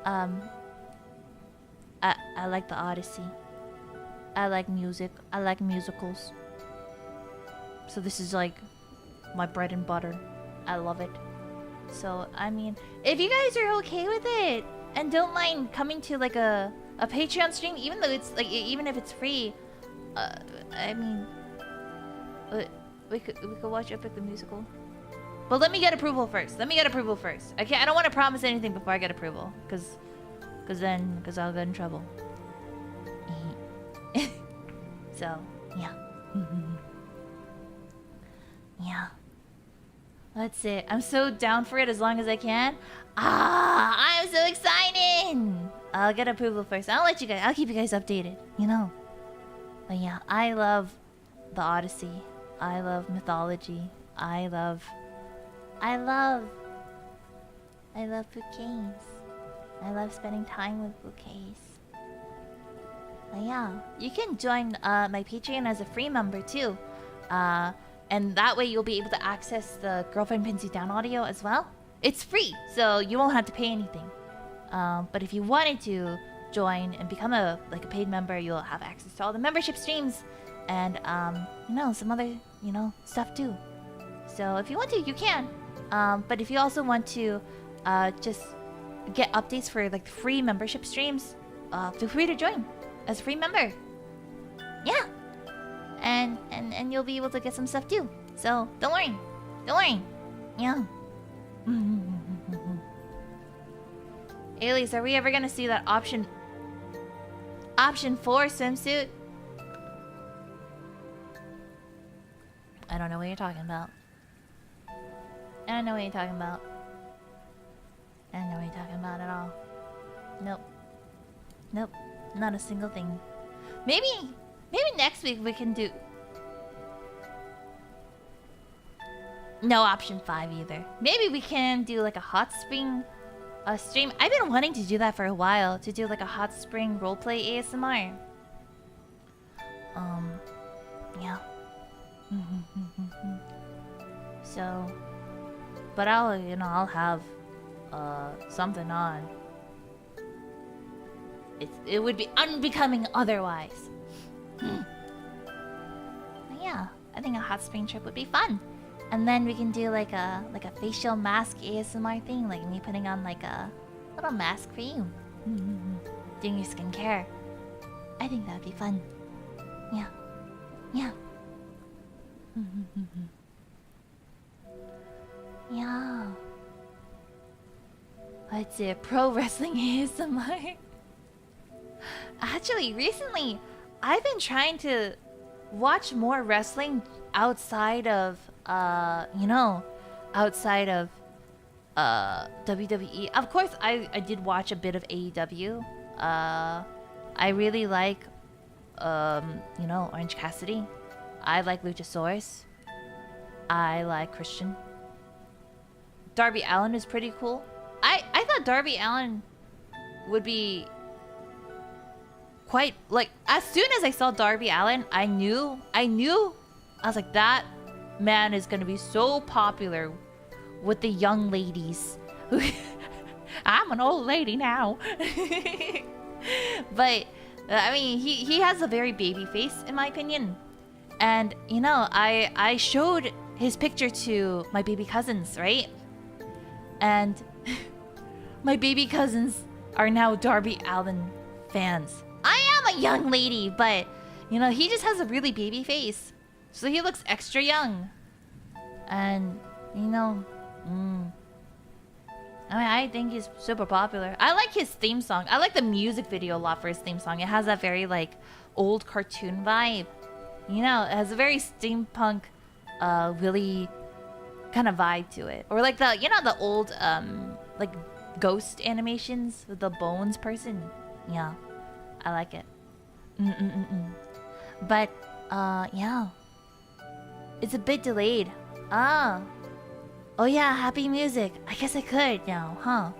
I like the Odyssey. I like music. I like musicals. So this is like my bread and butter. I love it. So, I mean, if you guys are okay with it and don't mind coming to like a Patreon stream, even though it's like, even if it's free, I mean, we could watch Epic the Musical. But let me get approval first. Let me get approval first. I don't want to promise anything before I get approval, cause I'll get in trouble. So, yeah. Yeah. That's it. I'm so down for it as long as I can. I'm so excited! I'll get approval first. I'll keep you guys updated, you know. But yeah, I love the Odyssey. I love mythology. I love bouquets. I love spending time with bouquets. But yeah, you can join my Patreon as a free member too. And that way you'll be able to access the Girlfriend Pins You Down audio as well. It's free, so you won't have to pay anything. But if you wanted to join and become a paid member, you'll have access to all the membership streams and you know, some other, you know, stuff too. So if you want to, you can. But if you also want to just get updates for like free membership streams, feel free to join as a free member. Yeah. And you'll be able to get some stuff too. So don't worry. Don't worry. Yeah. Alias, are we ever gonna see that option 4 swimsuit? I don't know what you're talking about. I don't know what you're talking about. I don't know what you're talking about at all. Nope. Nope. Not a single thing. Maybe next week we can do... No option 5 either. Maybe we can do like a hot spring stream. I've been wanting to do that for a while. To do like a hot spring roleplay ASMR. Yeah. So... But I'll have something on. It would be unbecoming otherwise. Yeah, I think a hot spring trip would be fun. And then we can do like a facial mask ASMR thing, like me putting on like a little mask for you. Doing your skincare. I think that would be fun. Yeah. Yeah. Yeah. Let's see, pro wrestling ASMR. Actually, recently, I've been trying to watch more wrestling outside of, outside of WWE. Of course, I did watch a bit of AEW. I really like, Orange Cassidy. I like Luchasaurus. I like Christian. Darby Allin is pretty cool. I thought Darby Allin would be quite, like, as soon as I saw Darby Allin, I knew, I was like, that man is gonna be so popular with the young ladies. I'm an old lady now. But, I mean, he has a very baby face, in my opinion. And, I showed his picture to my baby cousins, right? And my baby cousins are now Darby Allin fans. I am a young lady, but, he just has a really baby face. So he looks extra young. And, I mean, I think he's super popular. I like his theme song. I like the music video a lot for his theme song. It has that very like old cartoon vibe. You know, it has a very steampunk, really kind of vibe to it. Or like the, you know, the old like ghost animations with the bones person. Yeah, I like it. But yeah, it's a bit delayed. Ah. Oh yeah, happy music. I guess I could now, huh?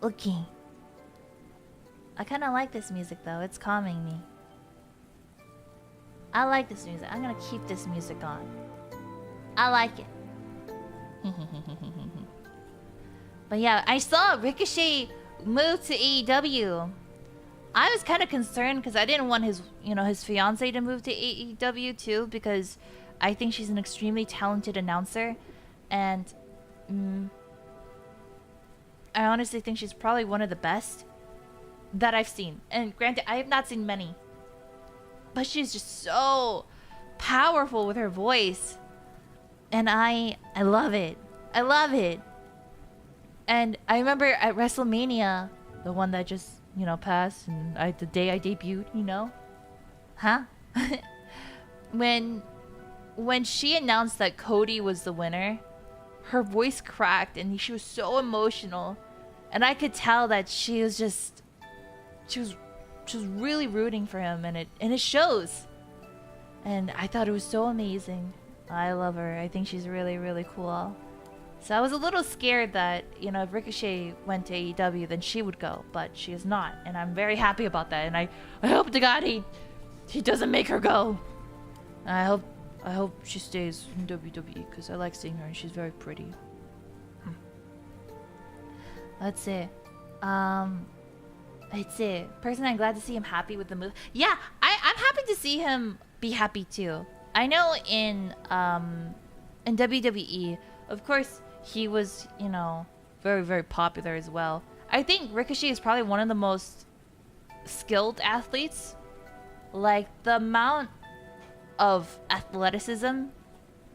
Okay. I kind of like this music though. It's calming me. I like this music. I'm gonna keep this music on. I like it. But yeah, I saw Ricochet move to AEW. I was kind of concerned because I didn't want his, you know, his fiance to move to AEW too, because I think she's an extremely talented announcer, and I honestly think she's probably one of the best that I've seen. And granted, I have not seen many, but she's just so powerful with her voice, and I love it. I love it. And I remember at WrestleMania, the one that just, you know, passed, and the day I debuted, you know, huh? When she announced that Cody was the winner, her voice cracked and she was so emotional, and I could tell that she was really rooting for him, and it shows. And I thought it was so amazing. I love her. I think she's really, really cool. So I was a little scared that, you know, if Ricochet went to AEW, then she would go, but she is not, and I'm very happy about that. And I hope to God he doesn't make her go. I hope she stays in WWE because I like seeing her and she's very pretty. Let's see. Let's see. Personally, I'm glad to see him happy with the move. Yeah, I'm happy to see him be happy too. I know in WWE, of course, he was, you know, very, very popular as well. I think Ricochet is probably one of the most skilled athletes. Like, the amount of athleticism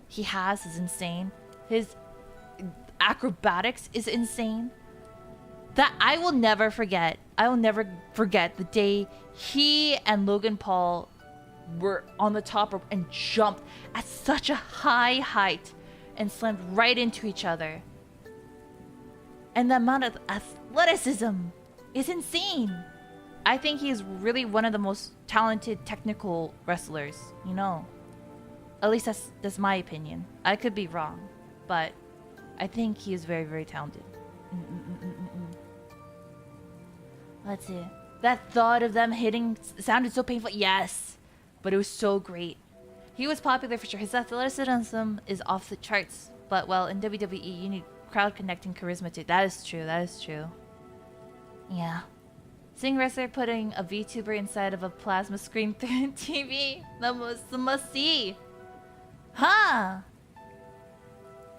he has is insane. His acrobatics is insane. That I will never forget. I will never forget the day he and Logan Paul were on the top rope and jumped at such a high height and slammed right into each other. And the amount of athleticism is insane. I think he's really one of the most talented technical wrestlers, you know. At least that's my opinion. I could be wrong, but I think he is very, very talented. Let's see. That thought of them hitting sounded so painful. Yes, but it was so great. He was popular for sure. His athleticism is off the charts. But, well, in WWE, you need crowd connecting charisma too. That is true. That is true. Yeah. Seeing wrestler putting a VTuber inside of a plasma screen through TV. The must see. Huh?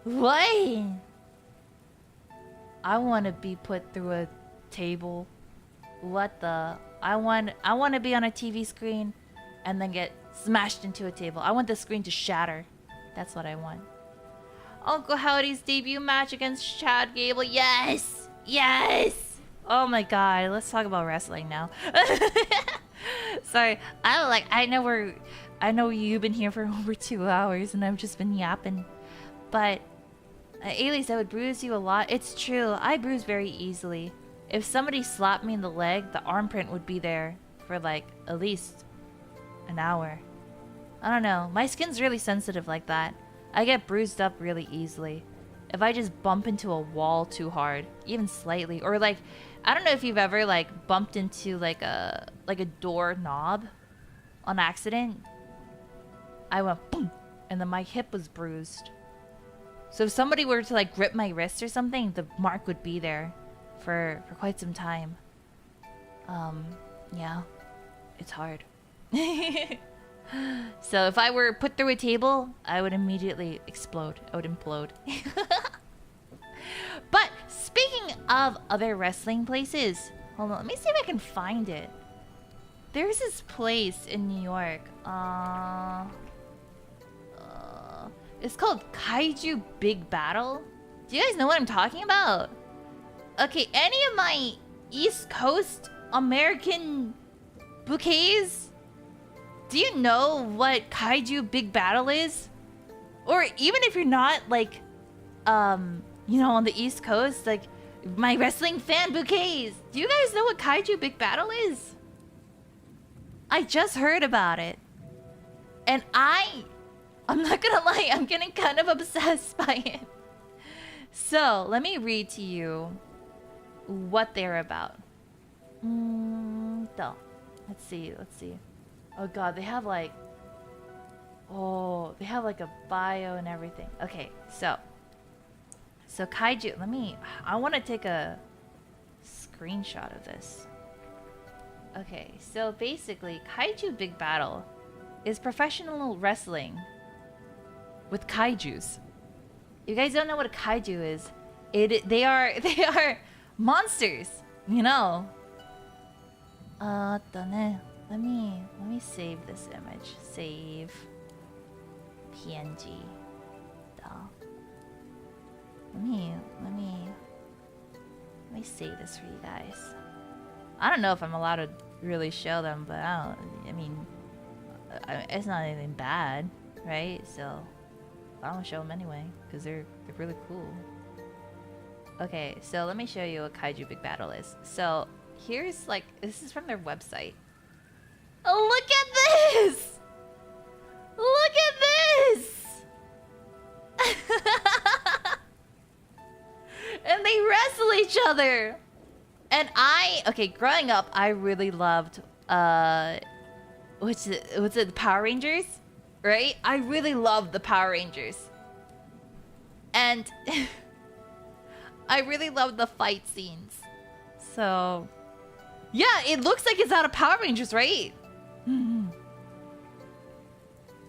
What? I want to be put through a table. What the? I want to be on a TV screen and then get smashed into a table. I want the screen to shatter. That's what I want. Uncle Howdy's debut match against Chad Gable. Yes! Yes! Oh my god, let's talk about wrestling now. Sorry, I know you've been here for over 2 hours and I've just been yapping. But Alias, I would bruise you a lot. It's true, I bruise very easily. If somebody slapped me in the leg, the arm print would be there for like at least an hour. I don't know, my skin's really sensitive like that. I get bruised up really easily. If I just bump into a wall too hard, even slightly, or like, I don't know if you've ever like bumped into like a door knob on accident. I went boom, and then my hip was bruised. So if somebody were to like grip my wrist or something, the mark would be there for quite some time. Yeah, it's hard. So if I were put through a table, I would immediately explode. I would implode. But speaking of other wrestling places, hold on, let me see if I can find it. There's this place in New York. It's called Kaiju Big Battle. Do you guys know what I'm talking about? Okay, any of my East Coast American bouquets? Do you know what Kaiju Big Battle is? Or even if you're not like, you know, on the East Coast, like my wrestling fan bouquets. Do you guys know what Kaiju Big Battle is? I just heard about it. And I'm not gonna lie, I'm getting kind of obsessed by it. So, let me read to you what they're about. So, let's see. Oh god, they have like... Oh, they have like a bio and everything. Okay, so Kaiju, I want to take a screenshot of this. Okay, so basically, Kaiju Big Battle is professional wrestling with kaijus. You guys don't know what a kaiju is. They are monsters, you know. Let me save this image. Save PNG. Let me save this for you guys. I don't know if I'm allowed to really show them, but it's not anything bad, right? So I don't show them anyway because they're really cool. Okay, so let me show you what Kaiju Big Battle is. So here's like, this is from their website. Oh, look at this! Look at this! And they wrestle each other. And okay, growing up, I really loved what's it, Power Rangers, right? I really loved the Power Rangers, and I really loved the fight scenes. So, yeah, it looks like it's out of Power Rangers, right?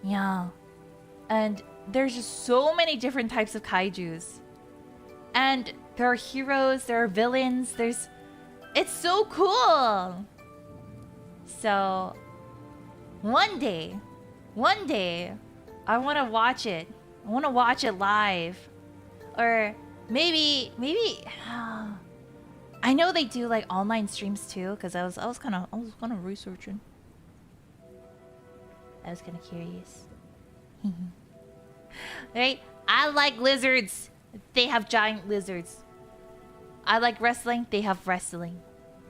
Yeah, and there's just so many different types of kaijus, and there are heroes, there are villains. It's so cool. So, one day, I want to watch it. I want to watch it live, or maybe. I know they do like online streams too, because I was kind of researching. I was kind of curious. Right? I like lizards. They have giant lizards. I like wrestling. They have wrestling.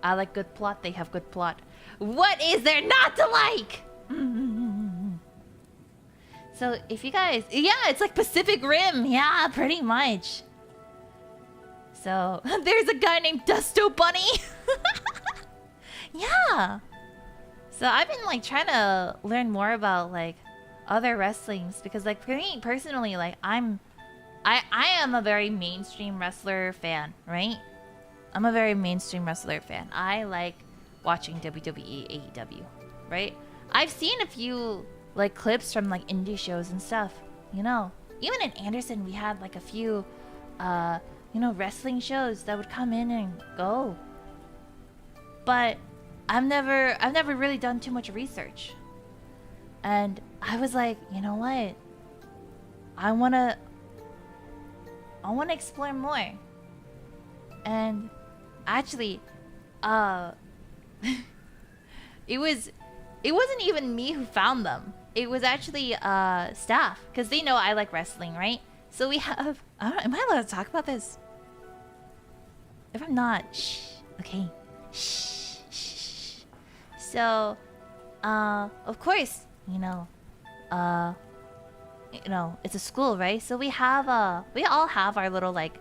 I like good plot. They have good plot. What is there not to like? So if you guys, yeah, it's like Pacific Rim. Yeah, pretty much. So there's a guy named Dusto Bunny. Yeah. So I've been like trying to learn more about like other wrestlings, because like for me personally, like I am a very mainstream wrestler fan, right? I'm a very mainstream wrestler fan. I like watching WWE, AEW, right? I've seen a few like clips from like indie shows and stuff, you know. Even in Anderson, we had like a few, you know, wrestling shows that would come in and go. But I've never really done too much research. And I was like, you know what? I wanna explore more. And actually, it wasn't even me who found them. It was actually staff, because they know I like wrestling, right? So we have. Am I allowed to talk about this? If I'm not, shh. Okay, shh. So, of course, you know, it's a school, right? So we all have our little like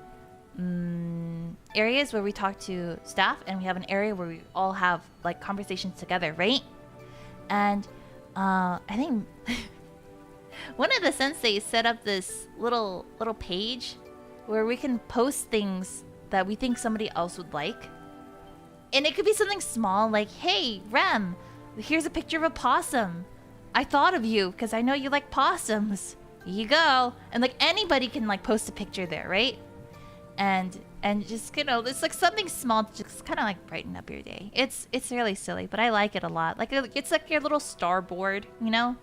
areas where we talk to staff, and we have an area where we all have like conversations together, right? And I think one of the senseis set up this little page where we can post things that we think somebody else would like. And it could be something small like, hey, Rem, here's a picture of a possum. I thought of you because I know you like possums. Here you go. And like anybody can like post a picture there, right? And just, you know, it's like something small to just kind of like brighten up your day. It's really silly, but I like it a lot. Like it's like your little star board, you know?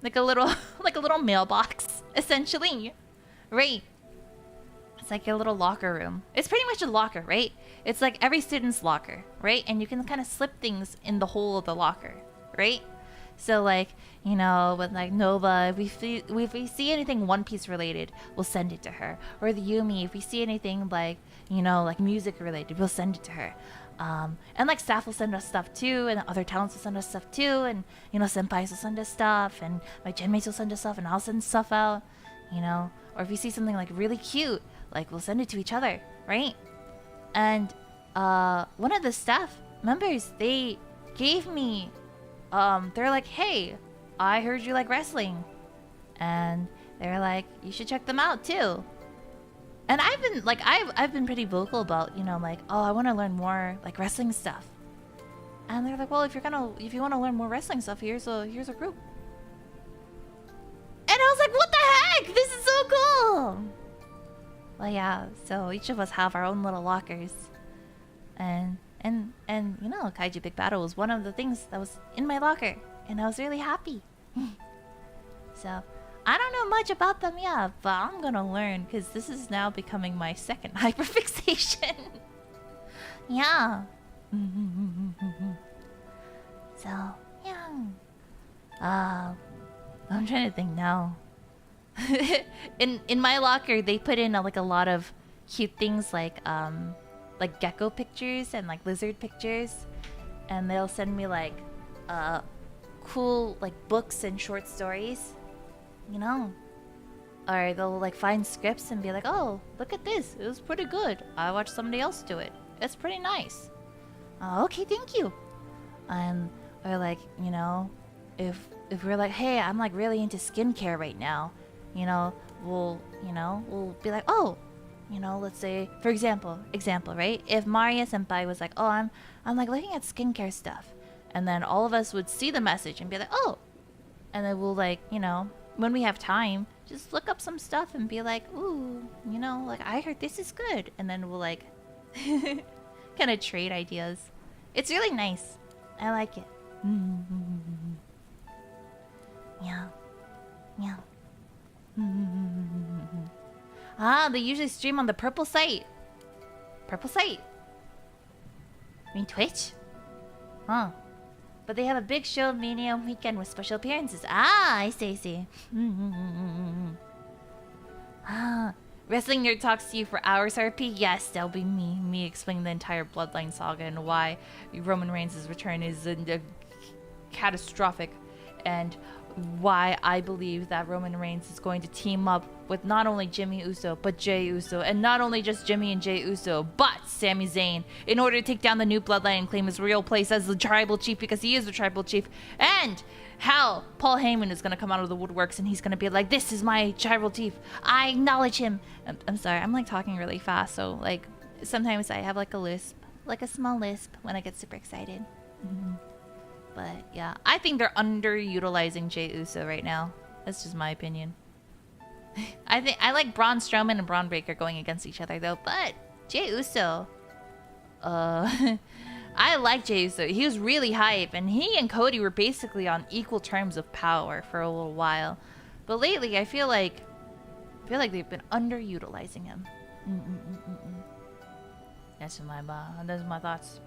Like a little like a little mailbox, essentially. Right. It's like your little locker room. It's pretty much a locker, right? It's like every student's locker, right? And you can kind of slip things in the hole of the locker, right? So like, you know, with like Nova, if we see anything One Piece related, we'll send it to her. Or the Yumi, if we see anything like, you know, like music related, we'll send it to her. And like staff will send us stuff too, and other talents will send us stuff too, and you know, senpais will send us stuff, and my genmates will send us stuff, and I'll send stuff out, you know. Or if we see something like really cute, like we'll send it to each other, right? And one of the staff members, they gave me, they're like, hey, I heard you like wrestling, and they're like, you should check them out too. And I've been like, I've been pretty vocal about, you know, like, oh, I want to learn more like wrestling stuff. And they're like, well, if you want to learn more wrestling stuff, here's a group. And I was like, what the heck? This is so cool. Well, yeah. So each of us have our own little lockers, and you know, Kaiju Big Battle was one of the things that was in my locker, and I was really happy. So. I don't know much about them yet, but I'm gonna learn because this is now becoming my second hyperfixation. Yeah. So, yeah. I'm trying to think now. in my locker, they put in like a lot of cute things like gecko pictures and like lizard pictures, and they'll send me like cool like books and short stories. You know, or they'll like find scripts and be like, oh, look at this, it was pretty good, I watched somebody else do it, it's pretty nice. Okay, thank you. Or like, you know, if we're like, hey, I'm like really into skincare right now, you know, we'll be like, oh, you know, let's say for example, right, if Maria senpai was like, oh, I'm like looking at skincare stuff, and then all of us would see the message and be like, oh, and then we'll like, you know, when we have time, just look up some stuff and be like, ooh, you know, like I heard this is good, and then we'll like kind of trade ideas. It's really nice. I like it. Yeah. They usually stream on the Purple site. Purple site? I mean Twitch? Huh. But they have a big show Mania weekend with special appearances. I see. Wrestling Nerd talks to you for hours, RP? Yes, that'll be me. Me explaining the entire Bloodline saga and why Roman Reigns' return is catastrophic, and why I believe that Roman Reigns is going to team up with not only Jimmy Uso, but Jey Uso, and not only just Jimmy and Jey Uso, but Sami Zayn, in order to take down the new Bloodline and claim his real place as the Tribal Chief, because he is the Tribal Chief. And how Paul Heyman is going to come out of the woodworks and he's going to be like, this is my Tribal Chief, I acknowledge him. I'm sorry, I'm like talking really fast, so like sometimes I have like a lisp, like a small lisp when I get super excited. But yeah, I think they're underutilizing Jey Uso right now. That's just my opinion. I like Braun Strowman and Braun Breaker going against each other though, but Jey Uso, I like Jey Uso. He was really hype, and he and Cody were basically on equal terms of power for a little while. But lately, I feel like they've been underutilizing him. That's my thoughts.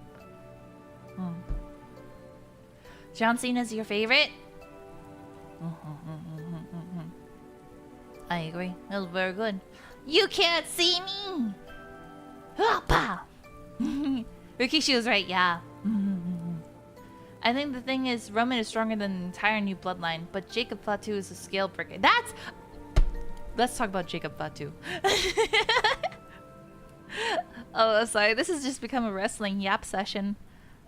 John Cena's your favorite? I agree. That was very good. You can't see me! Rikishi was right, yeah. I think the thing is, Roman is stronger than the entire new bloodline, but Jacob Fatu is a scale breaker. Let's talk about Jacob Fatu. Oh, sorry. This has just become a wrestling yap session.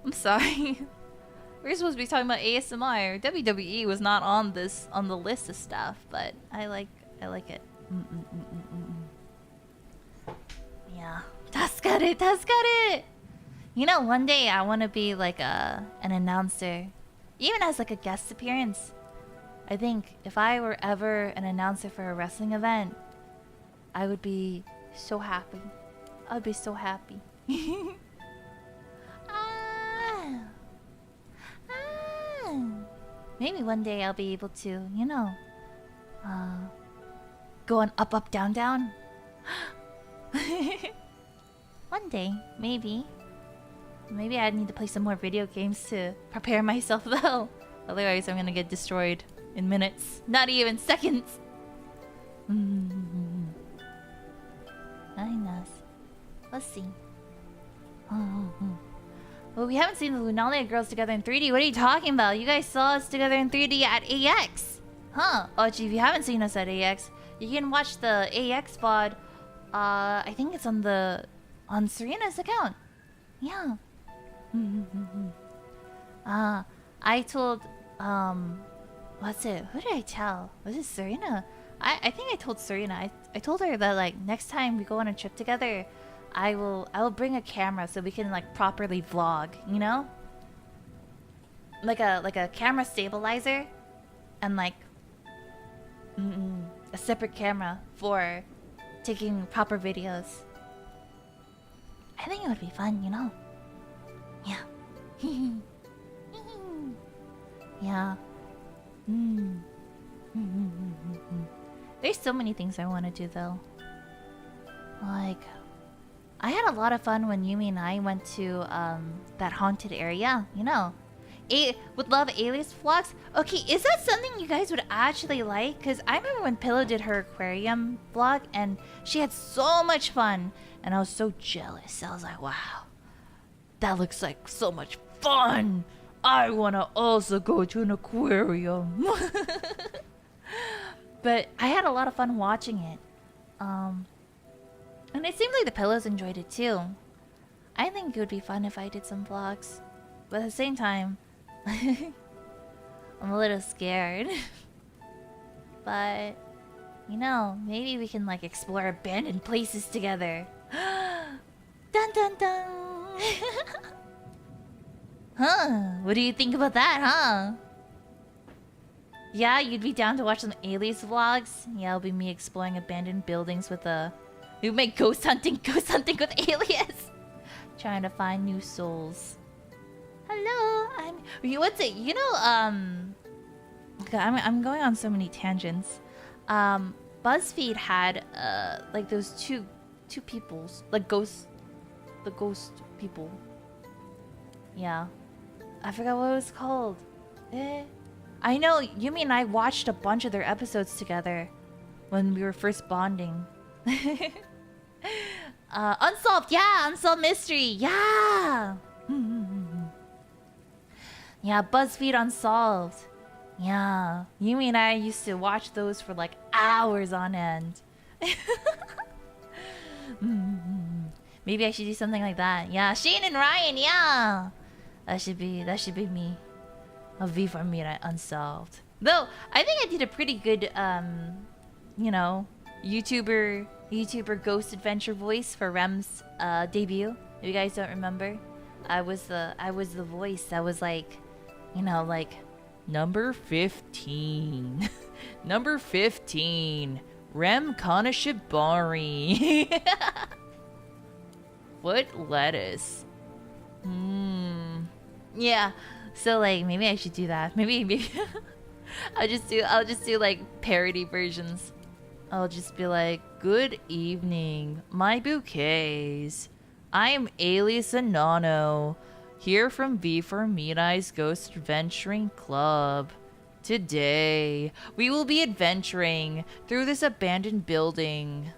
I'm sorry. We're supposed to be talking about ASMR. WWE was not on the list of stuff, but I like it. Yeah. Tasukare! You know, one day I want to be like an announcer, even as like a guest appearance. I think if I were ever an announcer for a wrestling event, I would be so happy. I would be so happy. Maybe one day I'll be able to, you know, go on up, up, down, down. One day, maybe. Maybe I need to play some more video games to prepare myself though. Otherwise I'm gonna get destroyed in minutes. Not even seconds. Nice. Let's see. Well, we haven't seen the Lunalia girls together in 3D. What are you talking about? You guys saw us together in 3D at AX. Huh. Oh, gee, if you haven't seen us at AX, you can watch the AX VOD. I think it's on Serena's account. Yeah. I told, what's it? Who did I tell? Was it Serena? I think I told Serena. I told her that like next time we go on a trip together, I will bring a camera so we can like properly vlog, you know? Like a camera stabilizer and like a separate camera for taking proper videos. I think it would be fun, you know? Yeah. Yeah. There's so many things I want to do though. Like, I had a lot of fun when Yumi and I went to that haunted area, you know. Would love Alias vlogs. Okay, is that something you guys would actually like? Because I remember when Pillow did her aquarium vlog and she had so much fun. And I was so jealous. I was like, wow, that looks like so much fun. I want to also go to an aquarium. But I had a lot of fun watching it. And it seemed like the Pillows enjoyed it too. I think it would be fun if I did some vlogs. But at the same time, I'm a little scared. But, you know, maybe we can like explore abandoned places together. Dun dun dun! Huh? What do you think about that, huh? Yeah, you'd be down to watch some Alias vlogs? Yeah, it'll be me exploring abandoned buildings with a... We make ghost hunting with Alias! Trying to find new souls. Hello, what's it? You know, okay, I'm going on so many tangents. BuzzFeed had like those two peoples, like the ghost people. Yeah, I forgot what it was called. I know Yumi and I watched a bunch of their episodes together when we were first bonding. Unsolved, yeah, Unsolved Mystery, yeah. Yeah, BuzzFeed Unsolved. Yeah, Yumi and I used to watch those for like hours on end. Maybe I should do something like that. Yeah, Shane and Ryan, yeah. That should be me. A V4Mirai Unsolved. Though I think I did a pretty good you know, YouTuber ghost adventure voice for Rem's debut. If you guys don't remember, I was the voice. I was like, you know, like number 15. Number 15. Rem Kanashibari. What lettuce? Yeah. So like maybe I should do that. Maybe I'll just do like parody versions. I'll just be like, good evening, my bouquets. I'm Alias Anono, here from V4Mirai's Ghost Adventuring Club. Today, we will be adventuring through this abandoned building.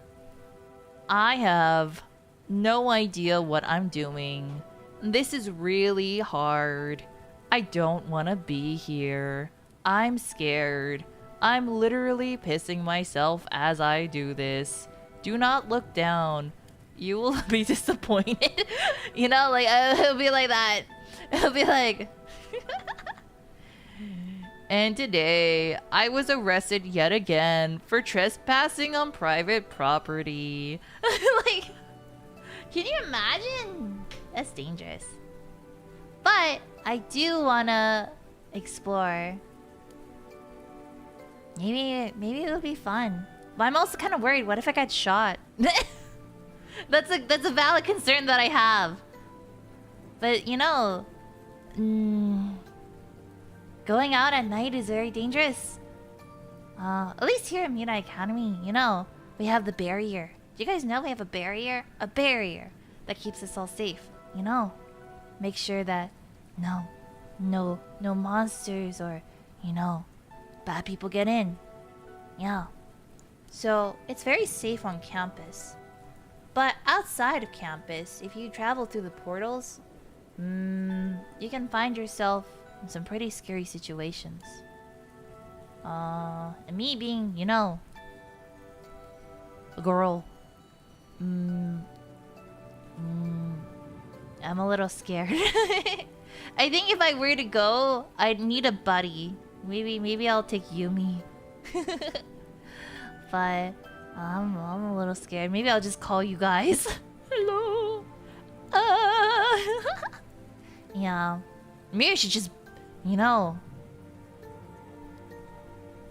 I have no idea what I'm doing. This is really hard. I don't want to be here. I'm scared. I'm literally pissing myself as I do this. Do not look down. You will be disappointed. You know, like, it'll be like that. It'll be like... And today, I was arrested yet again for trespassing on private property. Like, can you imagine? That's dangerous. But I do wanna explore. Maybe it'll be fun. But I'm also kind of worried. What if I got shot? That's a valid concern that I have. But you know, going out at night is very dangerous. At least here at Mirai Academy, you know, we have the barrier. Do you guys know we have a barrier? A barrier that keeps us all safe. You know, make sure that no monsters or, you know, bad people get in. Yeah. So it's very safe on campus. But outside of campus, if you travel through the portals, you can find yourself in some pretty scary situations. And me being, you know, a girl, I'm a little scared. I think if I were to go, I'd need a buddy. Maybe I'll take Yumi. But I'm a little scared. Maybe I'll just call you guys. Hello. Yeah. Maybe I should just, you know,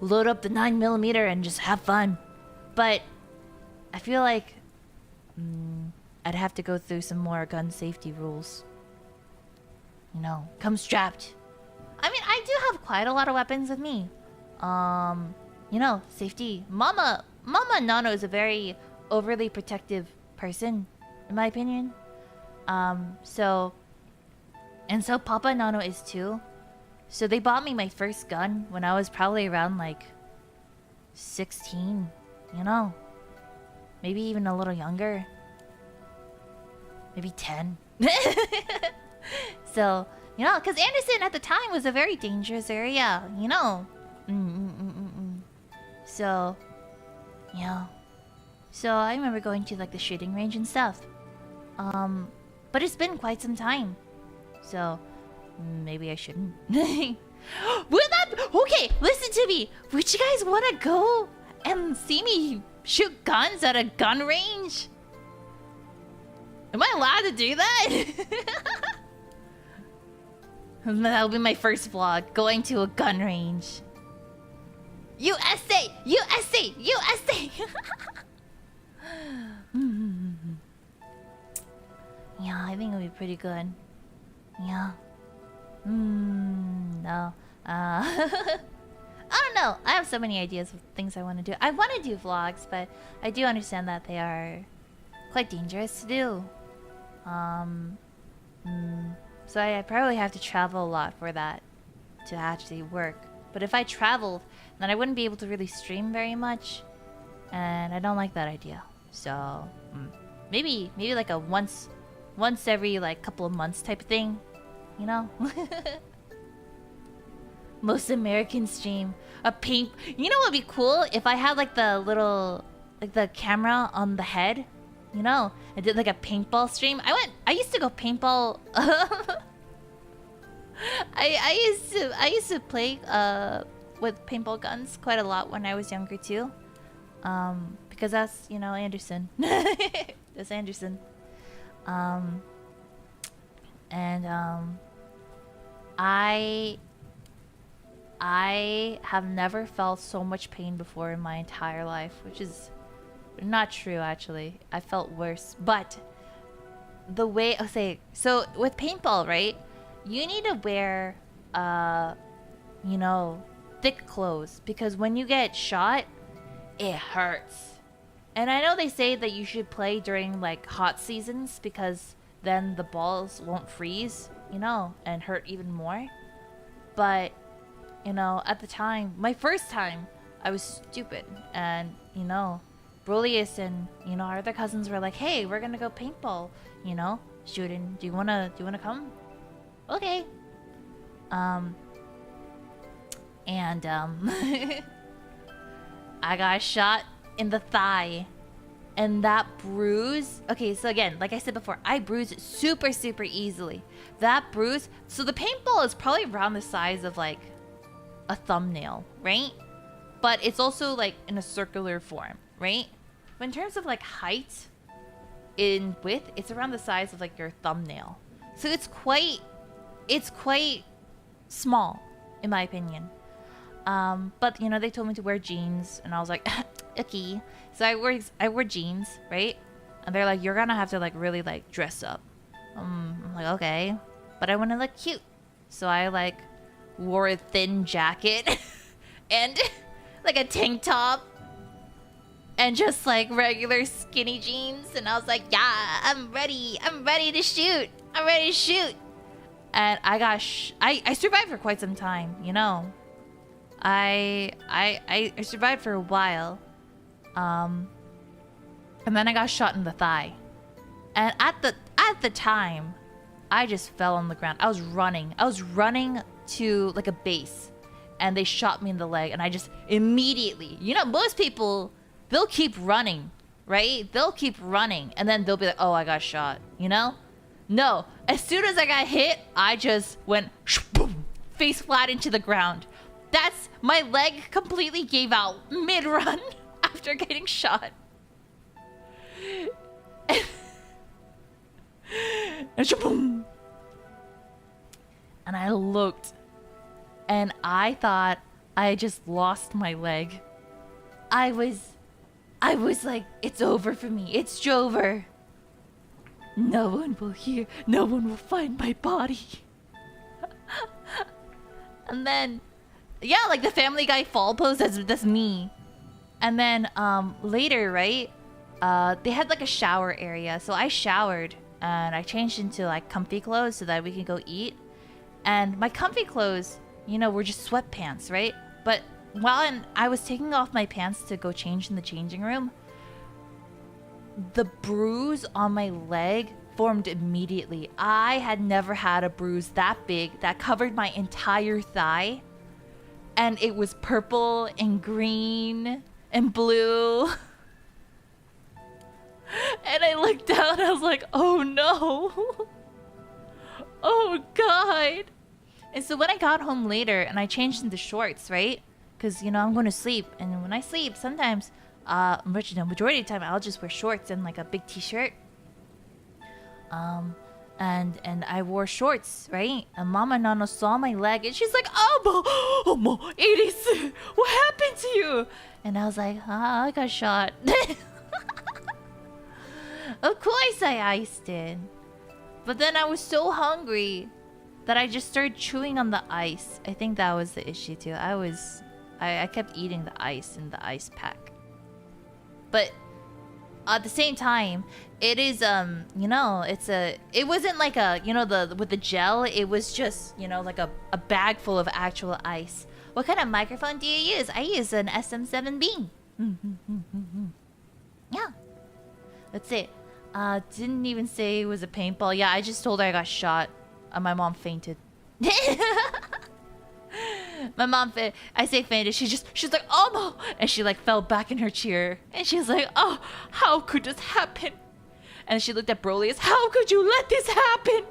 load up the 9mm and just have fun. But I feel like I'd have to go through some more gun safety rules. You know, come strapped. I mean, I do have quite a lot of weapons with me. You know, safety. Mama Nano is a very overly protective person, in my opinion. So Papa Nano is too. So they bought me my first gun when I was probably around like 16, you know. Maybe even a little younger. Maybe 10. So, you know, because Anderson at the time was a very dangerous area, you know. So, yeah. So I remember going to like the shooting range and stuff. But it's been quite some time. So, maybe I shouldn't. Okay, listen to me. Would you guys want to go and see me shoot guns at a gun range? Am I allowed to do that? That'll be my first vlog, going to a gun range. USA! USA! USA! Yeah, I think it'll be pretty good. Yeah. No. I don't know. I have so many ideas of things I want to do. I want to do vlogs, but I do understand that they are quite dangerous to do. So I probably have to travel a lot for that to actually work. But if I traveled, then I wouldn't be able to really stream very much, and I don't like that idea. So maybe like a once every like couple of months type of thing, you know. Most American stream a paint. You know what would be cool if I had like the little the camera on the head. You know, I did like a paintball stream. I used to go paintball. I used to play with paintball guns quite a lot when I was younger too. Because that's, you know, Anderson. That's Anderson. I have never felt so much pain before in my entire life, which is not true actually. I felt worse. But the way so with paintball, right? You need to wear you know, thick clothes, because when you get shot, it hurts. And I know they say that you should play during like hot seasons because then the balls won't freeze, you know, and hurt even more. But, you know, at the time, my first time, I was stupid. And, you know, Brolius and, you know, our other cousins were like, hey, we're gonna go paintball, you know, shooting. Do you wanna come? Okay. I got shot in the thigh, and that bruise. Okay, so again, like I said before, I bruise super easily. That bruise, so the paintball is probably around the size of like a thumbnail, right? But it's also like in a circular form, right? But in terms of like height in width, it's around the size of like your thumbnail. So it's quite small, in my opinion. But you know, they told me to wear jeans, and I was like, okay. So I wore jeans, right? And they're like, you're gonna have to like really like dress up. I'm like, okay, but I want to look cute, so I like wore a thin jacket and like a tank top. and just like regular skinny jeans, and I was like, yeah, I'm ready to shoot, and I survived for quite some time, you know. I survived for a while, and then I got shot in the thigh, and at the time, I just fell on the ground. I was running to like a base, and they shot me in the leg, and I just immediately, you know, most people, they'll keep running, right? They'll keep running, and then they'll be like, oh, I got shot, you know? No, as soon as I got hit, I just went boom, face flat into the ground. That's, my leg completely gave out mid-run after getting shot. And boom. And I looked, and I thought I just lost my leg. I was like, it's over for me. It's Jover. No one will hear. No one will find my body. And then, yeah, like the Family Guy fall pose. That's me. And then later, right? They had like a shower area, so I showered and I changed into like comfy clothes so that we could go eat. And my comfy clothes, you know, were just sweatpants, right? But while I was taking off my pants to go change in the changing room, the bruise on my leg formed immediately. I had never had a bruise that big that covered my entire thigh. And it was purple and green and blue. And I looked down and I was like, oh no. Oh God. And so when I got home later and I changed into shorts, right? Because, you know, I'm going to sleep. And when I sleep, sometimes, majority of the time, I'll just wear shorts and like a big t-shirt. And I wore shorts, right? And Mama Nano saw my leg and she's like, Omo, Iris, what happened to you? And I was like, I got shot. Of course I iced it. But then I was so hungry that I just started chewing on the ice. I think that was the issue too. I kept eating the ice in the ice pack. But at the same time, it is you know, it wasn't like a, you know, with the gel, it was just, you know, like a bag full of actual ice. What kind of microphone do you use? I use an SM7B. Yeah. That's it. Didn't even say it was a paintball. Yeah, I just told her I got shot. My mom fainted. My mom, I say fainted. She's like, Omo! And she like fell back in her chair. And she's like, oh, how could this happen? And she looked at Broly. How could you let this happen?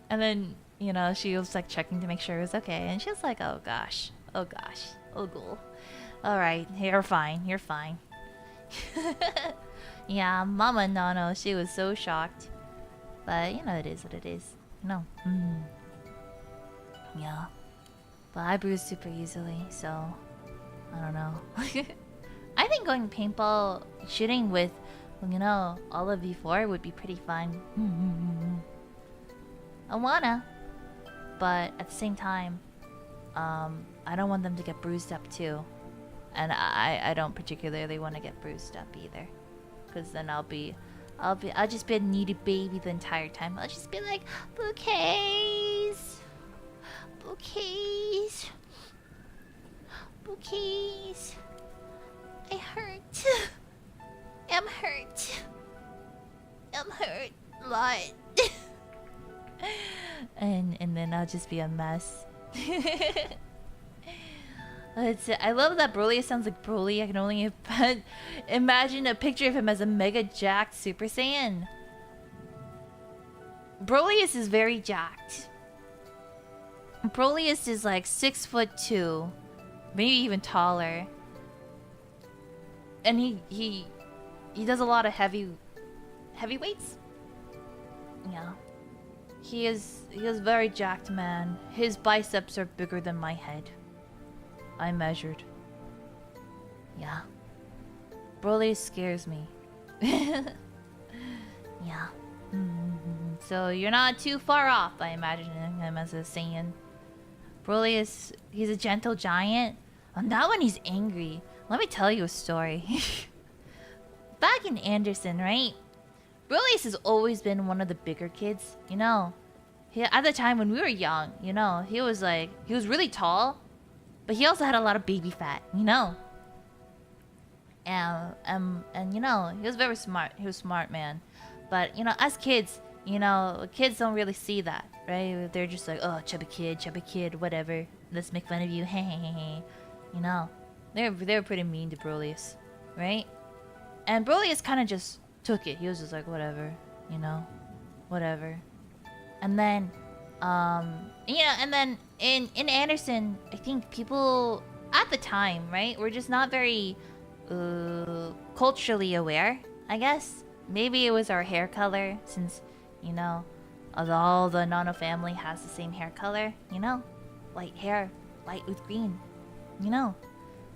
And then, you know, she was like checking to make sure it was okay. And she was like, oh gosh, oh ghoul. All right, you're fine. Yeah, Mama Nano, she was so shocked. But, you know, it is what it is. You know. Yeah. But I bruise super easily, so... I don't know. I think going paintball shooting with, you know, all of V4 would be pretty fun. I wanna. But at the same time, I don't want them to get bruised up too. And I don't particularly want to get bruised up either. Because then I'll just be a needy baby the entire time. I'll just be like, bouquets, I hurt. I'm hurt a lot. and then I'll just be a mess. I love that Broly sounds like Broly. I can only imagine a picture of him as a mega jacked Super Saiyan. Broly is very jacked. Broly is like 6'2", maybe even taller. And he does a lot of heavyweights. Yeah. He is very jacked, man. His biceps are bigger than my head. I measured. Yeah. Broly scares me. Yeah. So you're not too far off by imagining him as a Saiyan. Broly he's a gentle giant. Not when he's angry. Let me tell you a story. Back in Anderson, right? Brillius has always been one of the bigger kids, you know. At the time when we were young, you know, he was really tall, but he also had a lot of baby fat, you know. And you know, he was very smart. He was smart, man. But you know, as kids, you know, kids don't really see that, right? They're just like, oh, chubby kid, whatever. Let's make fun of you, hey. You know, they were pretty mean to Brolius, right? And Brolius kind of just took it. He was just like, whatever, you know, whatever. And then, yeah, and then in Anderson, I think people at the time, right, were just not very culturally aware, I guess. Maybe it was our hair color, since, you know, all the Anono family has the same hair color, you know? Light hair, light with green, you know?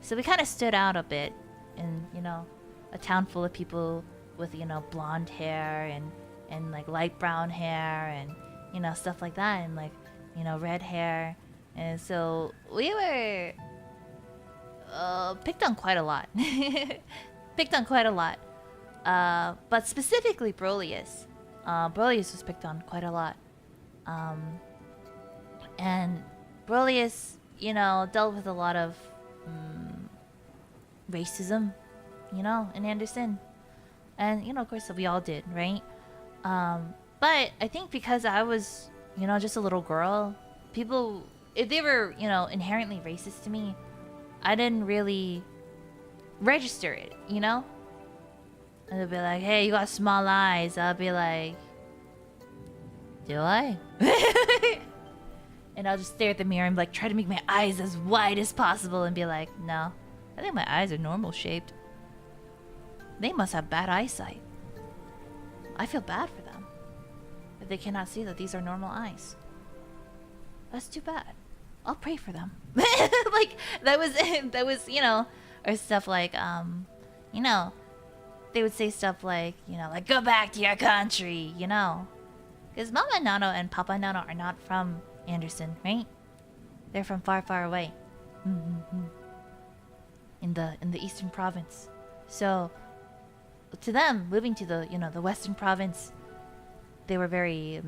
So we kind of stood out a bit in, you know, a town full of people with, you know, blonde hair and like light brown hair and, you know, stuff like that, and like, you know, red hair. And so we were picked on quite a lot. Picked on quite a lot. But specifically Brolius. Brolius was picked on quite a lot. And Brolius, you know, dealt with a lot of racism, you know, in Anderson. And, you know, of course, we all did, right? But I think because I was, you know, just a little girl, people, if they were, you know, inherently racist to me, I didn't really register it, you know? And they'll be like, hey, you got small eyes. I'll be like, do I? And I'll just stare at the mirror and like try to make my eyes as wide as possible and be like, no, I think my eyes are normal shaped. They must have bad eyesight. I feel bad for them if they cannot see that these are normal eyes. That's too bad. I'll pray for them. Like that was, you know, or stuff like, you know, they would say stuff like, you know, like, go back to your country, you know. Because Mama Anono and Papa Anono are not from Anderson, right? They're from far, far away. In the eastern province. So, to them, moving to the, you know, the western province, they were very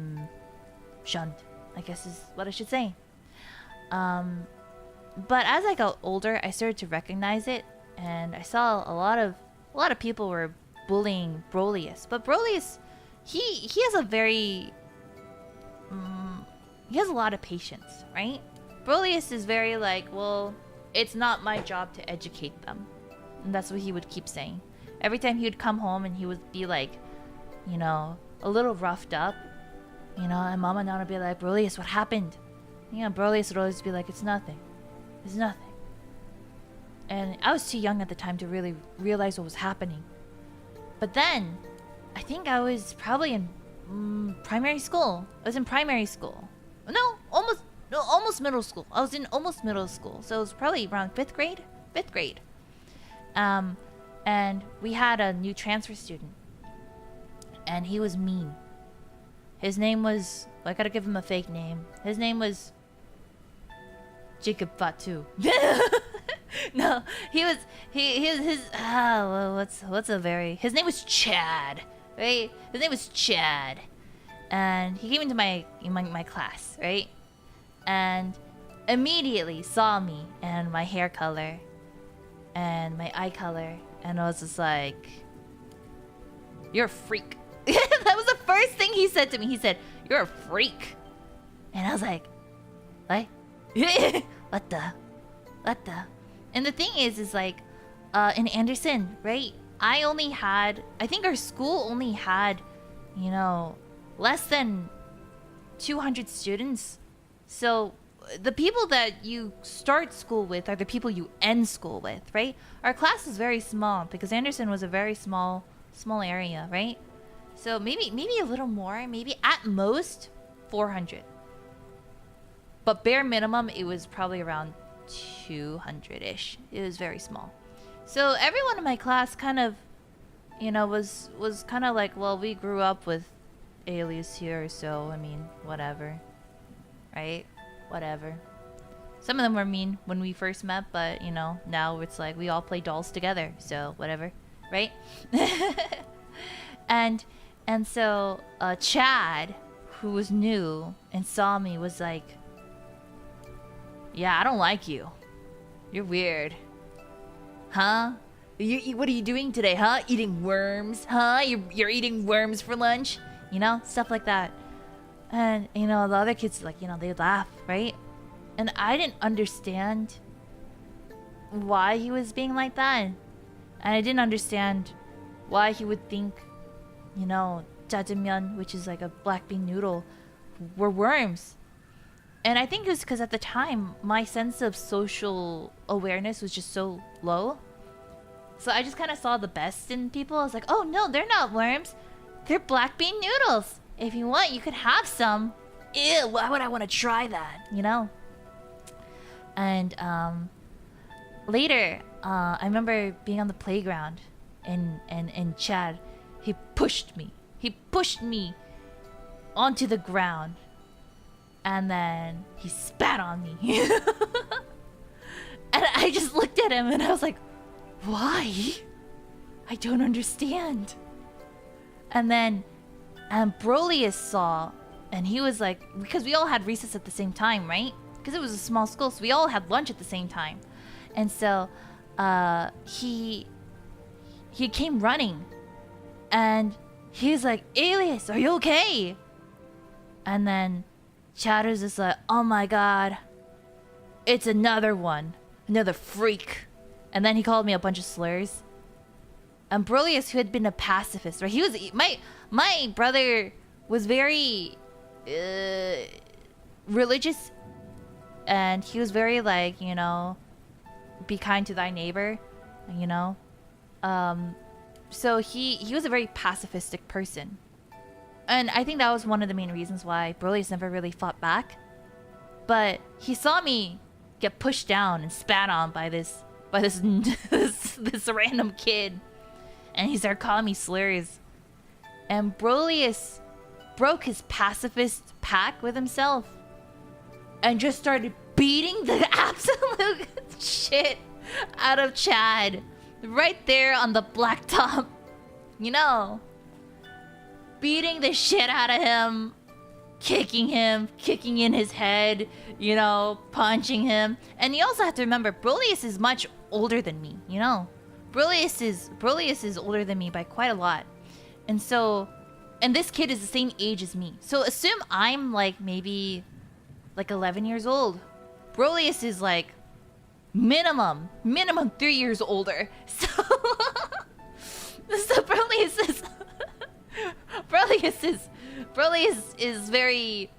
shunned, I guess is what I should say. But as I got older, I started to recognize it, and I saw a lot of people were bullying Brolius. But Brolius, he has a very he has a lot of patience, right? Brolius is very like, well, it's not my job to educate them. And that's what he would keep saying. Every time he would come home and he would be like, you know, a little roughed up, you know, and Mama Nana would be like, Brolius, what happened? You know, Brolius would always be like, it's nothing. It's nothing. And I was too young at the time to really realize what was happening. But then, I think I was probably in primary school. I was in primary school. No, almost middle school. I was in almost middle school. So it was probably around 5th grade. 5th grade. And we had a new transfer student. And he was mean. His name was... I gotta give him a fake name. His name was... Jacob Fatu. No, he was what's a very, his name was Chad, right? His name was Chad, and he came into my class, right? And immediately saw me and my hair color and my eye color, and I was just like, "You're a freak." That was the first thing he said to me. He said, "You're a freak," and I was like, "What? What the?" And the thing is like, in Anderson, right? I think our school only had, you know, less than 200 students. So the people that you start school with are the people you end school with, right? Our class is very small because Anderson was a very small area, right? So maybe a little more, maybe at most 400. But bare minimum, it was probably around 200-ish. It was very small. So everyone in my class kind of, you know, was kind of like, well, we grew up with Alias here, so I mean, whatever, right? Whatever. Some of them were mean when we first met, but you know, now it's like we all play dolls together, so whatever, right? and so Chad, who was new and saw me, was like, "Yeah, I don't like you. You're weird, huh? What are you doing today, huh? Eating worms, huh? You're eating worms for lunch, you know, stuff like that." And you know, the other kids, like, you know, they laugh, right? And I didn't understand why he was being like that. And I didn't understand why he would think, you know, jjajangmyeon, which is like a black bean noodle, were worms. And I think it was because at the time, my sense of social awareness was just so low. So I just kind of saw the best in people. I was like, oh no, they're not worms. They're black bean noodles. If you want, you could have some. Ew, why would I want to try that, you know? And later, I remember being on the playground, and Chad, he pushed me. He pushed me onto the ground, and then he spat on me. And I just looked at him, and I was like, why? I don't understand. And then Brolius saw, and he was like, because we all had recess at the same time, right? Because it was a small school, so we all had lunch at the same time. And so he came running, and he was like, Alias, are you okay? And then Chad was just like, oh my god, it's another one, another freak. And then he called me a bunch of slurs. And Brolius, who had been a pacifist, right? He was my brother was very religious, and he was very like, you know, be kind to thy neighbor, you know. So he was a very pacifistic person, and I think that was one of the main reasons why Brolius never really fought back. But he saw me get pushed down and spat on by this this random kid, and he started calling me slurs. And Brolius broke his pacifist pact with himself and just started beating the absolute shit out of Chad right there on the blacktop. You know, beating the shit out of him, kicking in his head, you know, punching him. And you also have to remember, Brolius is much older than me, you know. Brolius is older than me by quite a lot. And so, and this kid is the same age as me. So assume I'm like maybe like 11 years old. Brolius is like minimum 3 years older. So, so Brolius is very,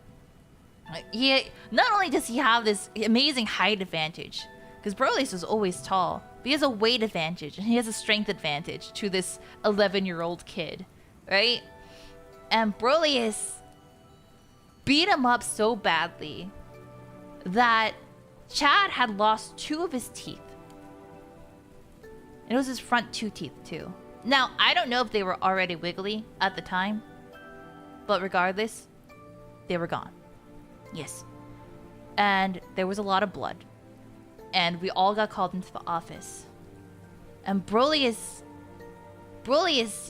he not only does he have this amazing height advantage, because Brolius was always tall, but he has a weight advantage and he has a strength advantage to this 11-year-old kid, right? And Brolius beat him up so badly that Chad had lost 2 of his teeth. It was his front 2 teeth too. Now, I don't know if they were already wiggly at the time, but regardless, they were gone. Yes. And there was a lot of blood. And we all got called into the office. And Brolius,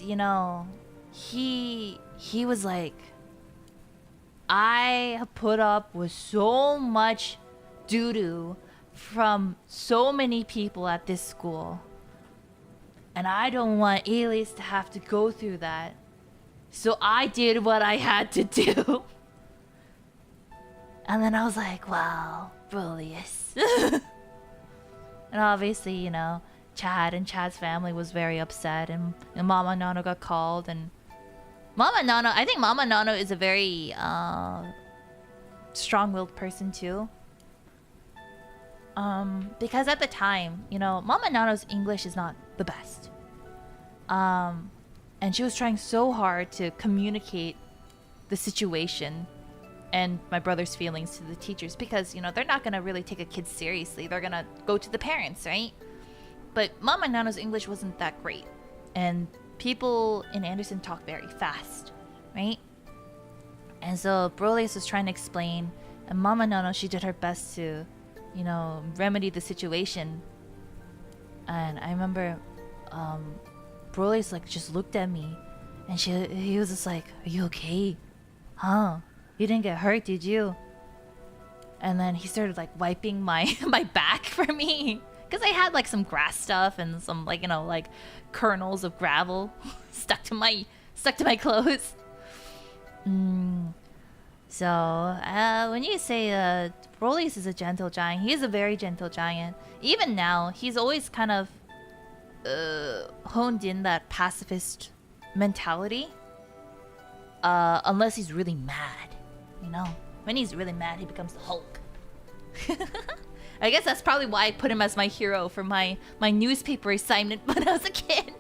you know, he was like, I have put up with so much doo-doo from so many people at this school, and I don't want Alias to have to go through that. So I did what I had to do. And then I was like, wow, Brolius. And obviously, you know, Chad and Chad's family was very upset, and Mama Nono got called, and I think Mama Nono is a very strong-willed person too. Because at the time, you know, Mama Nono's English is not the best. And she was trying so hard to communicate the situation and my brother's feelings to the teachers, because, you know, they're not gonna really take a kid seriously. They're gonna go to the parents, right? But Mama Nono's English wasn't that great, and people in Anderson talk very fast, right? And so Brolius was trying to explain, and Mama Nono, she did her best to you know, remedy the situation. And I remember Broly's like just looked at me, and he was just like, "Are you okay? Huh? You didn't get hurt, did you?" And then he started like wiping my my back for me, because I had like some grass stuff and some, like, you know, like kernels of gravel stuck to my clothes. So when you say Broly's is a gentle giant, he is a very gentle giant. Even now, he's always kind of honed in that pacifist mentality. Unless he's really mad, you know. When he's really mad, he becomes the Hulk. I guess that's probably why I put him as my hero for my newspaper assignment when I was a kid.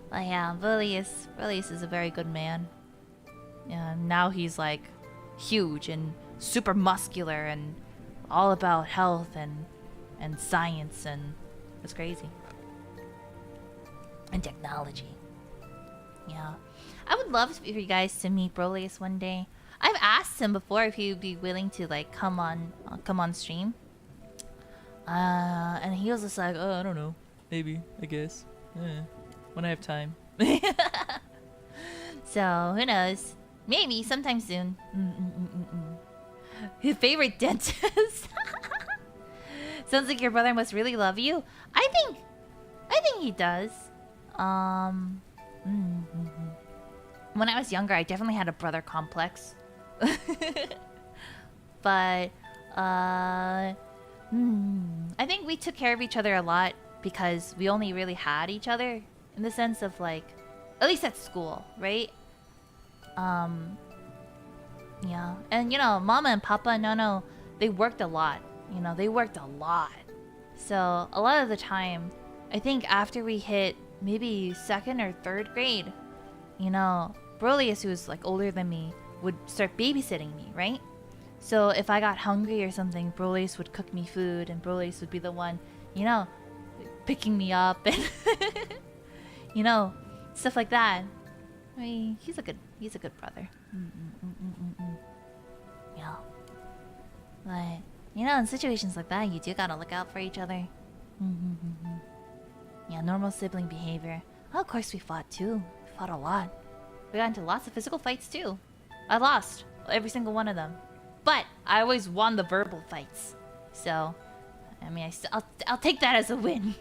But yeah, Broly is a very good man. Yeah, now he's like huge and super muscular and all about health and science, and it's crazy. And technology. Yeah. I would love for you guys to meet Broly one day. I've asked him before if he would be willing to like come on stream. And he was just like, "Oh, I don't know. Maybe, I guess. When I have time." So, who knows? Maybe sometime soon. His favorite dentist. Sounds like your brother must really love you. I think he does. When I was younger, I definitely had a brother complex. But I think we took care of each other a lot because we only really had each other, in the sense of like, at least at school, right? Yeah. And you know, Mama and Papa and Nono, they worked a lot. You know, they worked a lot. So a lot of the time, I think after we hit maybe 2nd or 3rd grade, you know, Broly, who was like older than me, would start babysitting me, right? So if I got hungry or something, Broly would cook me food, and Broly would be the one, you know, picking me up and you know, stuff like that. I mean, he's a good brother. Yeah. But you know, in situations like that, you do gotta look out for each other. Yeah, normal sibling behavior. Oh, of course we fought too. We fought a lot. We got into lots of physical fights too. I lost every single one of them, but I always won the verbal fights. So, I mean, I'll take that as a win.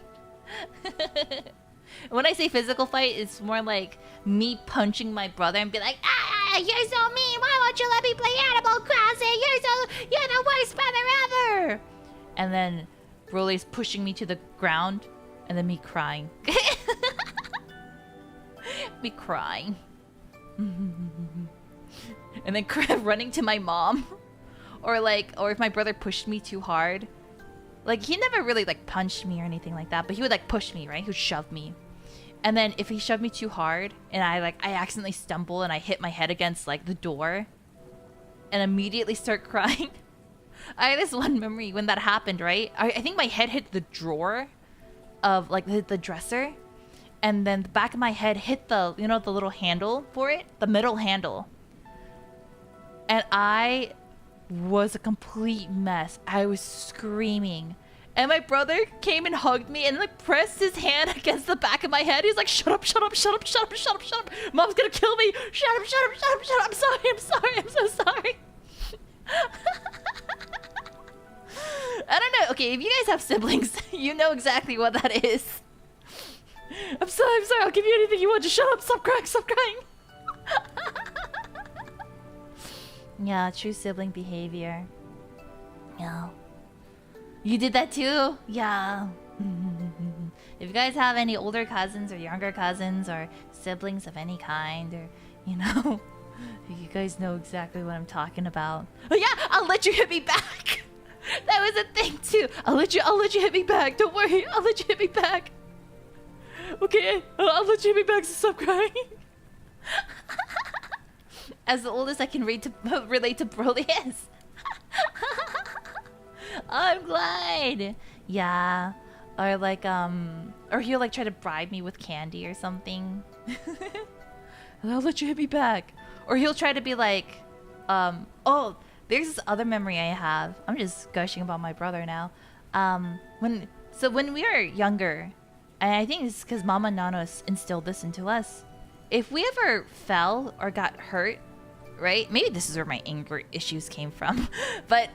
When I say physical fight, it's more like me punching my brother and be like, "Ah, you're so mean! Why won't you let me play Animal Crossing? You're the worst brother ever!" And then Broly's pushing me to the ground, and then me crying. Me crying. And then running to my mom. Or if my brother pushed me too hard. Like, he never really like punched me or anything like that, but he would like push me, right? He would shove me. And then if he shoved me too hard and I accidentally stumble and I hit my head against like the door and immediately start crying. I had this one memory when that happened, right? I think my head hit the drawer of like the dresser, and then the back of my head hit the, you know, the little handle for it, the middle handle. And I was a complete mess. I was screaming. And my brother came and hugged me and like pressed his hand against the back of my head. He's like, "Shut up, shut up, shut up, shut up, shut up, shut up. Mom's gonna kill me. Shut up, shut up, shut up, shut up. I'm sorry, I'm sorry, I'm so sorry." I don't know. Okay, if you guys have siblings, you know exactly what that is. I'm sorry, I'll give you anything you want. Just shut up, stop crying, stop crying. Yeah, true sibling behavior. Yeah. You did that too? Yeah. If you guys have any older cousins or younger cousins or siblings of any kind, or, you know, you guys know exactly what I'm talking about. Oh yeah, I'll let you hit me back. That was a thing too. I'll let you hit me back. Don't worry, I'll let you hit me back. Okay, I'll let you hit me back, so stop crying. As the oldest I can relate to Broly is. I'm glad. Yeah. Or like, or he'll like try to bribe me with candy or something. I'll let you hit me back. Or he'll try to be like, oh, There's this other memory I have. I'm just gushing about my brother now. When we were younger, and I think it's because Mama Nano instilled this into us. If we ever fell or got hurt, right? Maybe this is where my anger issues came from. But,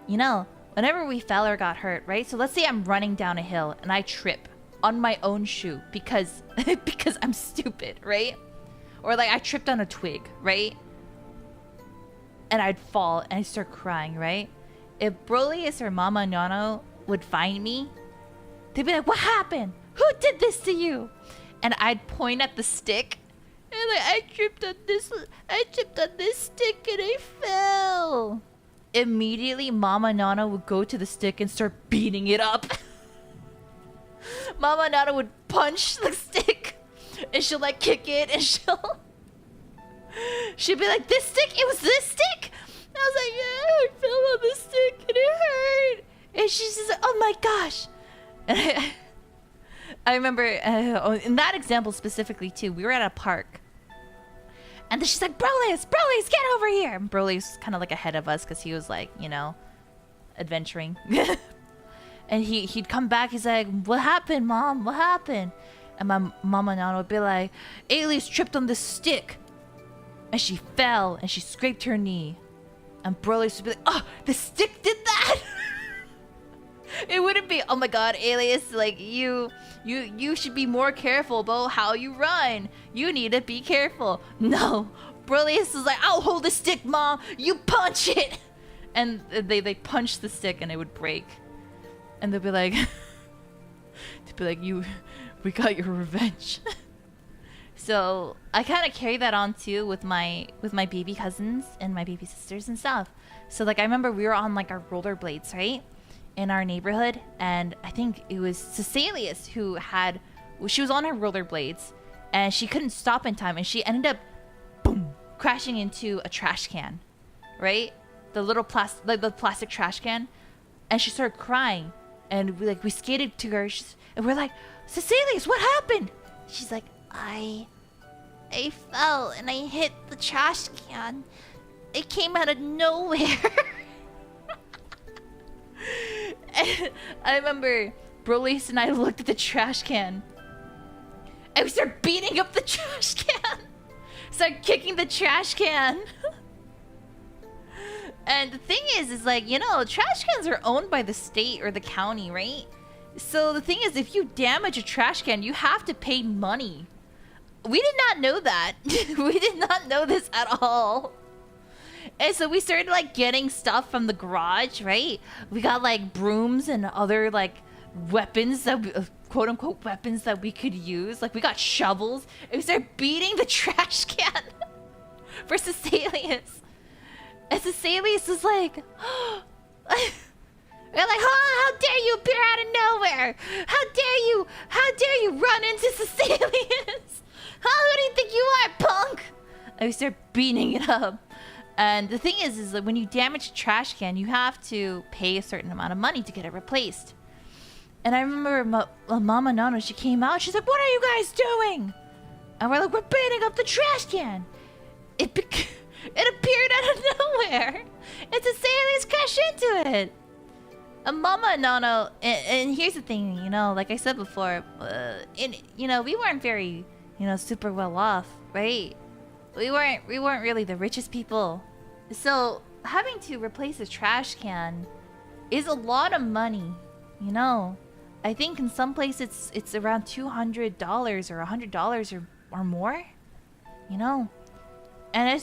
you know, whenever we fell or got hurt, right? So let's say I'm running down a hill and I trip on my own shoe because because I'm stupid, right? Or like I tripped on a twig, right? And I'd fall and I'd start crying, right? If Brolius or Mama Nano would find me, they'd be like, "What happened? Who did this to you?" And I'd point at the stick and like, I tripped on this stick and I fell. Immediately Mama Nana would go to the stick and start beating it up. Mama Nana would punch the stick and she'll like kick it and she'd be like, "This stick? It was this stick?" And I was like, "Yeah, I fell on the stick and it hurt." And she's just like, "Oh my gosh." And I remember in that example specifically too, we were at a park. And then she's like, Brolius, get over here. And Brolius was kind of like ahead of us because he was like, you know, adventuring. And he'd come back, he's like, "What happened, Mom? What happened?" And my Mama Nana would be like, "Alias tripped on this stick. And she fell and she scraped her knee." And Brolius would be like, "Oh, the stick did that?" It wouldn't be, "Oh my god, Alias, like you should be more careful about how you run. You need to be careful." No. Brolius is like, "I'll hold the stick, Mom. You punch it." And they punch the stick and it would break. And they'd be like, we got your revenge." So I kind of carry that on too with my baby cousins and my baby sisters and stuff. So like I remember we were on like our rollerblades, right? In our neighborhood, and I think it was Cecilius she was on her rollerblades and she couldn't stop in time and she ended up boom crashing into a trash can, right? The little plastic trash can, and she started crying and we skated to her and we're like, "Cecilius, what happened?" She's like, I fell and I hit the trash can. It came out of nowhere." And I remember Brolius and I looked at the trash can and we started beating up the trash can. Started kicking the trash can. And the thing is like, you know, trash cans are owned by the state or the county, right? So the thing is, if you damage a trash can, you have to pay money. We did not know that. We did not know this at all. And so we started like getting stuff from the garage, right? We got like brooms and other like weapons that we, quote unquote weapons that we could use. Like we got shovels and we started beating the trash can for Cecilius. And Cecilius was like, we're like, "Oh, how dare you appear out of nowhere? How dare you run into Cecilius? Who do you think you are, punk?" And we started beating it up. And the thing is that when you damage a trash can, you have to pay a certain amount of money to get it replaced. And I remember Mama Nana, she came out, she's like, "What are you guys doing?" And we're like, "We're beating up the trash can." It appeared out of nowhere. And Cecilius crashed into it. And Mama Nana, and here's the thing, you know, like I said before, you know, we weren't very, you know, super well off, right? We weren't really the richest people. So having to replace a trash can is a lot of money, you know. I think in some places it's around $200 or $100 or more, you know. And it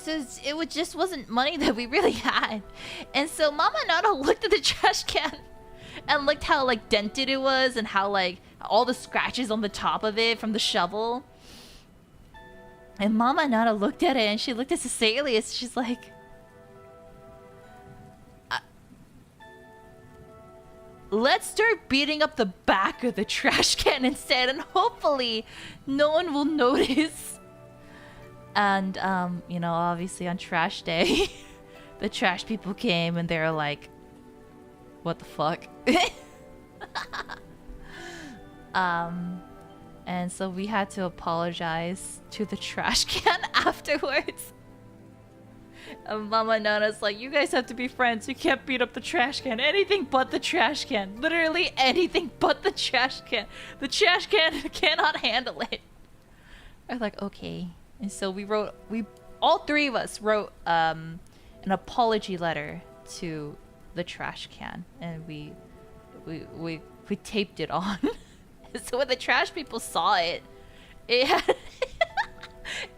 just wasn't money that we really had. And so Mama Nana looked at the trash can and looked how like dented it was and how like all the scratches on the top of it from the shovel. And Mama Nana looked at it and she looked at Cecilius. She's like, "Let's start beating up the back of the trash can instead, and hopefully no one will notice." And, you know, obviously on trash day, the trash people came and they were like, "What the fuck?" And so we had to apologize to the trash can afterwards. And Mama Nana's like, you guys have to be friends. You can't beat up the trash can. Anything but the trash can. Literally anything but the trash can. The trash can cannot handle it. I'm like, okay. And so we all three of us wrote an apology letter to the trash can, and we taped it on. So when the trash people saw it, it had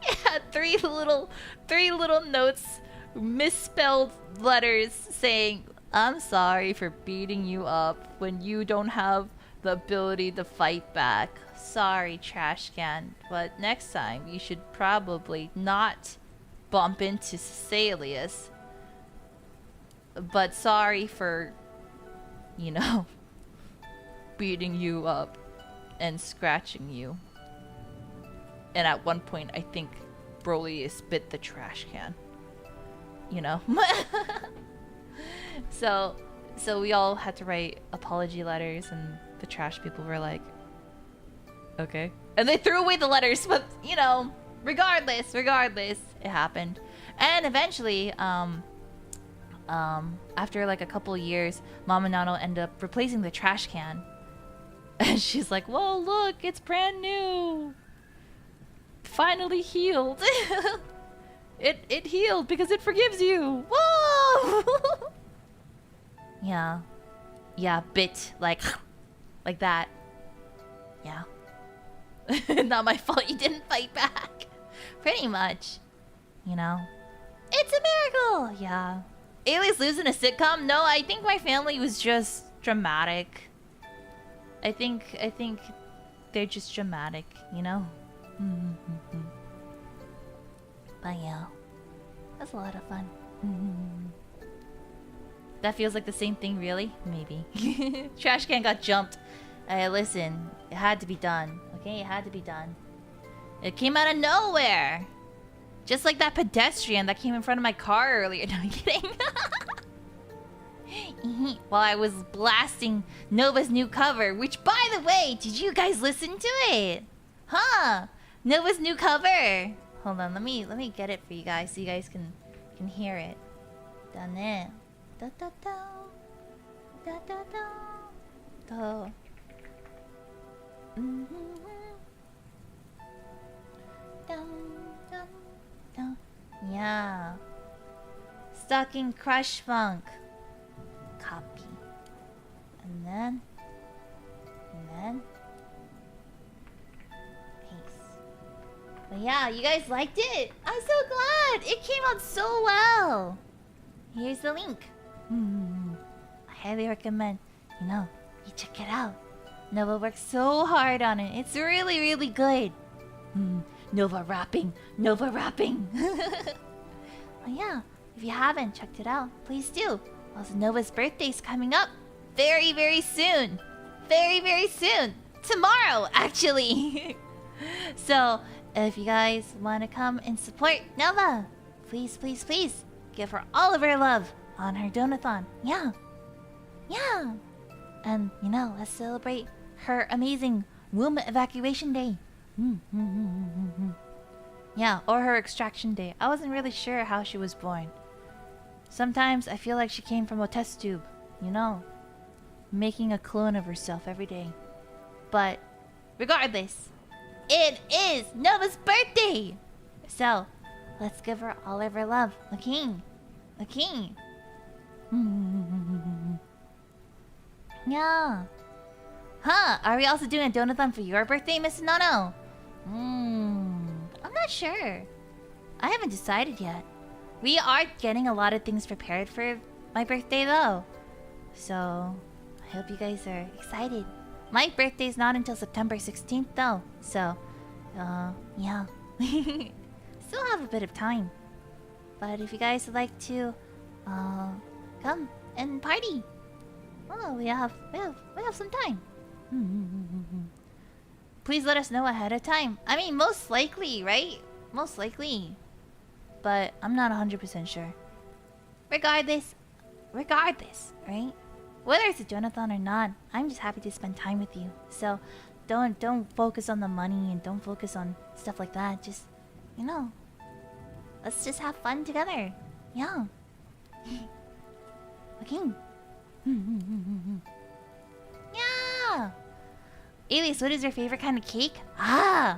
it had three little notes, misspelled letters saying, "I'm sorry for beating you up when you don't have the ability to fight back. Sorry, trash can, but next time you should probably not bump into Alias. But sorry for, you know, beating you up and scratching you." And at one point, I think Broly bit the trash can. You know? So we all had to write apology letters, and the trash people were like, okay. And they threw away the letters, but, you know, regardless, it happened. And eventually, after like a couple of years, Mama Nano ended up replacing the trash can. And she's like, "Whoa, look, it's brand new. Finally healed." It healed because it forgives you. Whoa! Yeah, bit like that. Yeah. Not my fault you didn't fight back. Pretty much. You know. It's a miracle! Yeah. Alias lives in a sitcom? No, I think my family was just dramatic. I think they're just dramatic, you know? But yeah. That's a lot of fun. That feels like the same thing, really? Maybe. Trash can got jumped. Listen, it had to be done. Okay, it had to be done. It came out of nowhere. Just like that pedestrian that came in front of my car earlier. No, I'm kidding. While I was blasting Nova's new cover, which, by the way, did you guys listen to it? Huh? Nova's new cover. Hold on, let me get it for you guys so you guys can hear it. Done. Da da da. Da da da. Da. Dun, dun, dun. Yeah. Stocking Crush Funk. Copy. And then paste. But yeah, you guys liked it. I'm so glad. It came out so well. Here's the link. I highly recommend, you check it out. Nova worked so hard on it. It's really, really good. Nova rapping. Well, yeah, if you haven't checked it out, please do. Also, Nova's birthday's coming up very, very soon. Very, very soon. Tomorrow, actually. So, if you guys want to come and support Nova, please, please, please give her all of her love on her donathon. Yeah. And, let's celebrate her amazing womb evacuation day. Yeah, or her extraction day. I wasn't really sure how she was born. Sometimes I feel like she came from a test tube, making a clone of herself every day. But regardless, it is Nova's birthday! So, let's give her all of her love. Okay? Yeah. Huh, are we also doing a donathon for your birthday, Miss Nono? I'm not sure. I haven't decided yet. We are getting a lot of things prepared for my birthday, though. So, I hope you guys are excited. My birthday's not until September 16th, though. So, yeah. Still have a bit of time. But if you guys would like to, come and party. Oh, we have some time. Please let us know ahead of time. I mean, most likely, right? Most likely. But I'm not 100% sure. Regardless, right? Whether it's a donathon or not, I'm just happy to spend time with you. So, don't focus on the money and don't focus on stuff like that. Just, let's just have fun together. Yeah. Okay. Yeah. Alias, what is your favorite kind of cake? I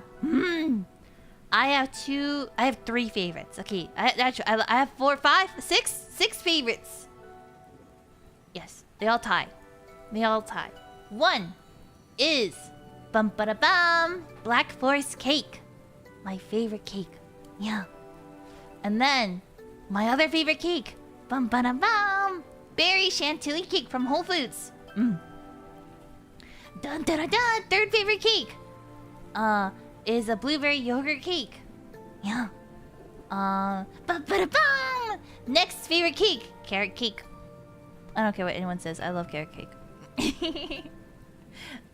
have three favorites. Okay, I have 4, 5, 6 favorites. Yes, they all tie. One is bum ba da bum Black Forest cake, my favorite cake. Yeah. And then my other favorite cake, bum ba da bum berry chantilly cake from Whole Foods. Dun dun dun dun. Third favorite cake, is a blueberry yogurt cake. Yeah. Bum ba da bum. Next favorite cake, carrot cake. I don't care what anyone says. I love carrot cake.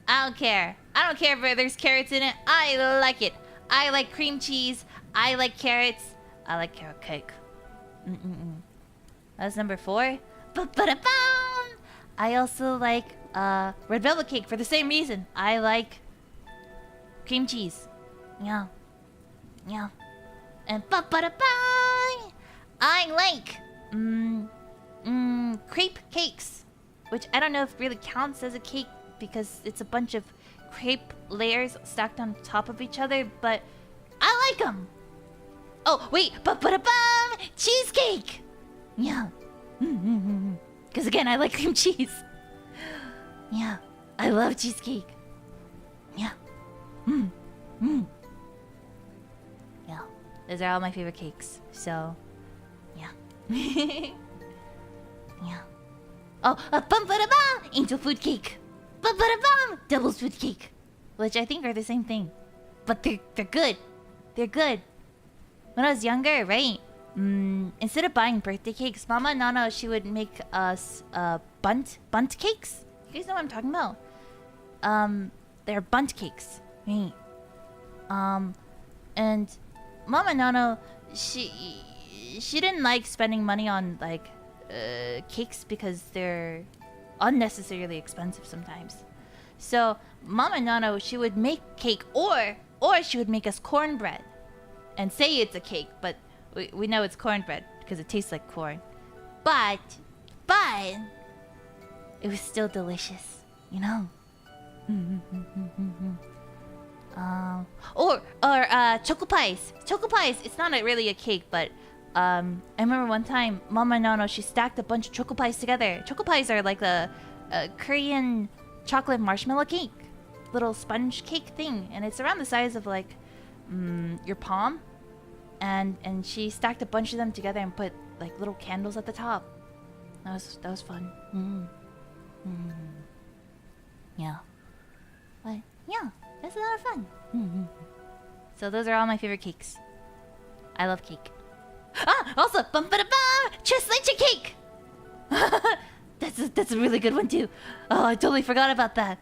I don't care. I don't care if there's carrots in it. I like it. I like cream cheese. I like carrots. I like carrot cake. That's number 4. Ba-ba-da-bum! I also like red velvet cake for the same reason. I like cream cheese. Yeah. Yeah. And ba-ba-da-bum! I like crepe cakes, which I don't know if really counts as a cake because it's a bunch of crepe layers stacked on top of each other, but I like them. Oh, wait, ba-ba-da-bum! Cheesecake! Yeah. Because again, I like cream cheese. Yeah, I love cheesecake. Yeah. Yeah, those are all my favorite cakes. So, yeah. Yeah. Oh, a bum-ba-da-bum! Angel food cake. Bum-ba-da-bum! Devil's food cake. Which I think are the same thing. But they're good. They're good. When I was younger, right? Instead of buying birthday cakes, Mama Nana, she would make us bunt cakes. You guys know what I'm talking about? They're bunt cakes, right? And Mama Nana, she didn't like spending money on like cakes because they're unnecessarily expensive sometimes. So Mama Nana, she would make cake, or she would make us cornbread and say it's a cake, but we know it's cornbread because it tastes like corn. But it was still delicious, you know. Or choco pies. Choco pies. It's not really a cake, but I remember one time Mama Nano, she stacked a bunch of choco pies together. Choco pies are like a Korean chocolate marshmallow cake, little sponge cake thing, and it's around the size of like your palm. And she stacked a bunch of them together and put like little candles at the top. That was fun. Yeah. But yeah, that's a lot of fun. So those are all my favorite cakes. I love cake. Also, bum ba da bum, tres leche cake. That's a really good one too. Oh, I totally forgot about that.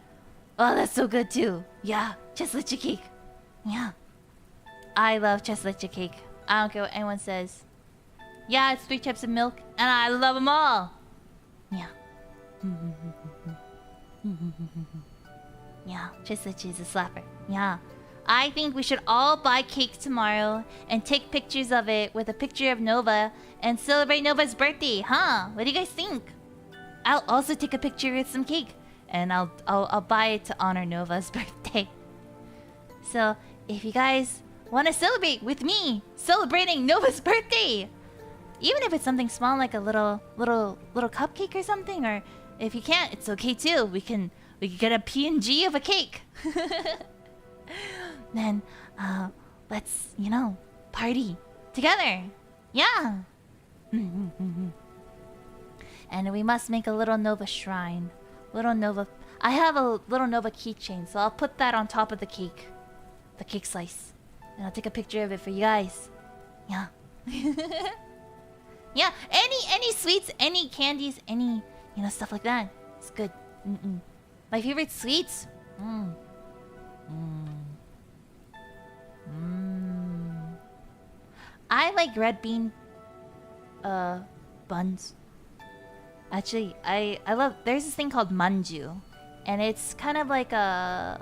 Oh, that's so good too. Yeah, tres leche cake. Yeah. I love tres leche cake. I don't care what anyone says. Yeah, it's 3 types of milk, and I love them all. Yeah. Yeah, tres leche is a slapper. Yeah. I think we should all buy cake tomorrow and take pictures of it with a picture of Nova and celebrate Nova's birthday, huh? What do you guys think? I'll also take a picture with some cake, and I'll buy it to honor Nova's birthday. So, if you guys want to celebrate with me celebrating Nova's birthday, even if it's something small like a little cupcake or something, or if you can't, it's okay too. We can get a PNG of a cake. Then let's, you know, party together. Yeah. And we must make a little Nova shrine. Little Nova. I have a little Nova keychain, so I'll put that on top of the cake slice, and I'll take a picture of it for you guys. Yeah. Yeah. Any sweets, any candies, any, you know, stuff like that. It's good. My favorite sweets. I like red bean buns. Actually, I love. There's this thing called manju, and it's kind of like a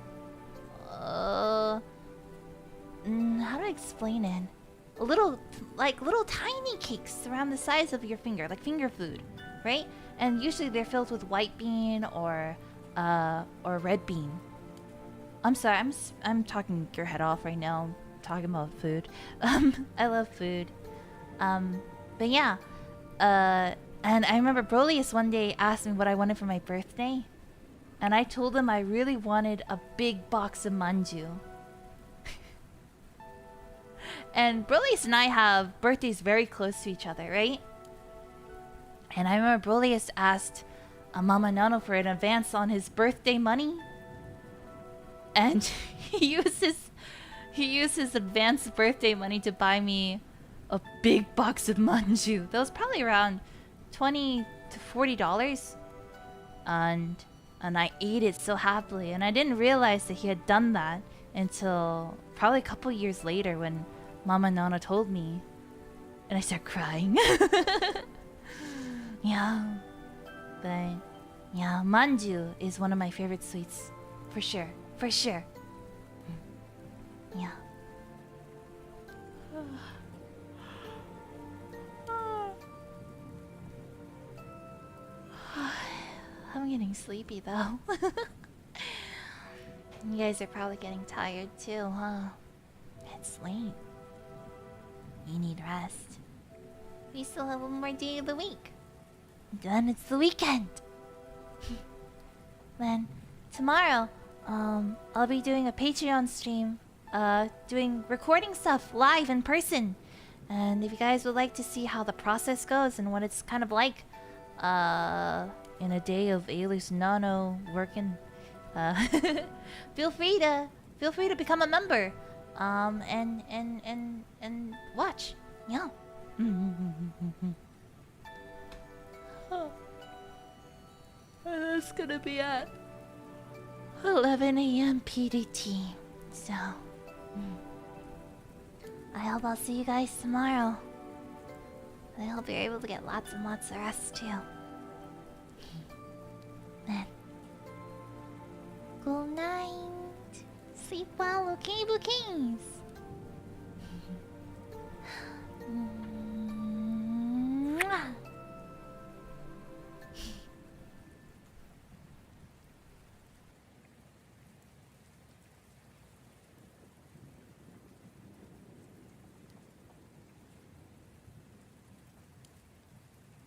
how do I explain it? little tiny cakes around the size of your finger, like finger food, right? And usually they're filled with white bean or red bean. I'm sorry, I'm talking your head off right now. I'm talking about food. I love food. But yeah, and I remember Brolius one day asked me what I wanted for my birthday, and I told him I really wanted a big box of manju. And Brolius and I have birthdays very close to each other, right? And I remember Brolius asked Mama Nano for an advance on his birthday money, and he used his advanced birthday money to buy me a big box of manju. That was probably around $20 to $40, and I ate it so happily. And I didn't realize that he had done that until probably a couple years later when Mama Nana told me, and I started crying. Yeah, but yeah, manju is one of my favorite sweets, for sure, for sure. Yeah. I'm getting sleepy though. You guys are probably getting tired too, huh? It's late. You need rest. We still have one more day of the week. Then it's the weekend. Then tomorrow, I'll be doing a Patreon stream, doing recording stuff live in person. And if you guys would like to see how the process goes and what it's kind of like, in a day of Alias Anono working, feel free to become a member, and watch, yeah. That's gonna be at 11 a.m. PDT. So, I hope I'll see you guys tomorrow. I hope you're able to get lots and lots of rest too. Then, good night. Sleep well, okay, bouquets.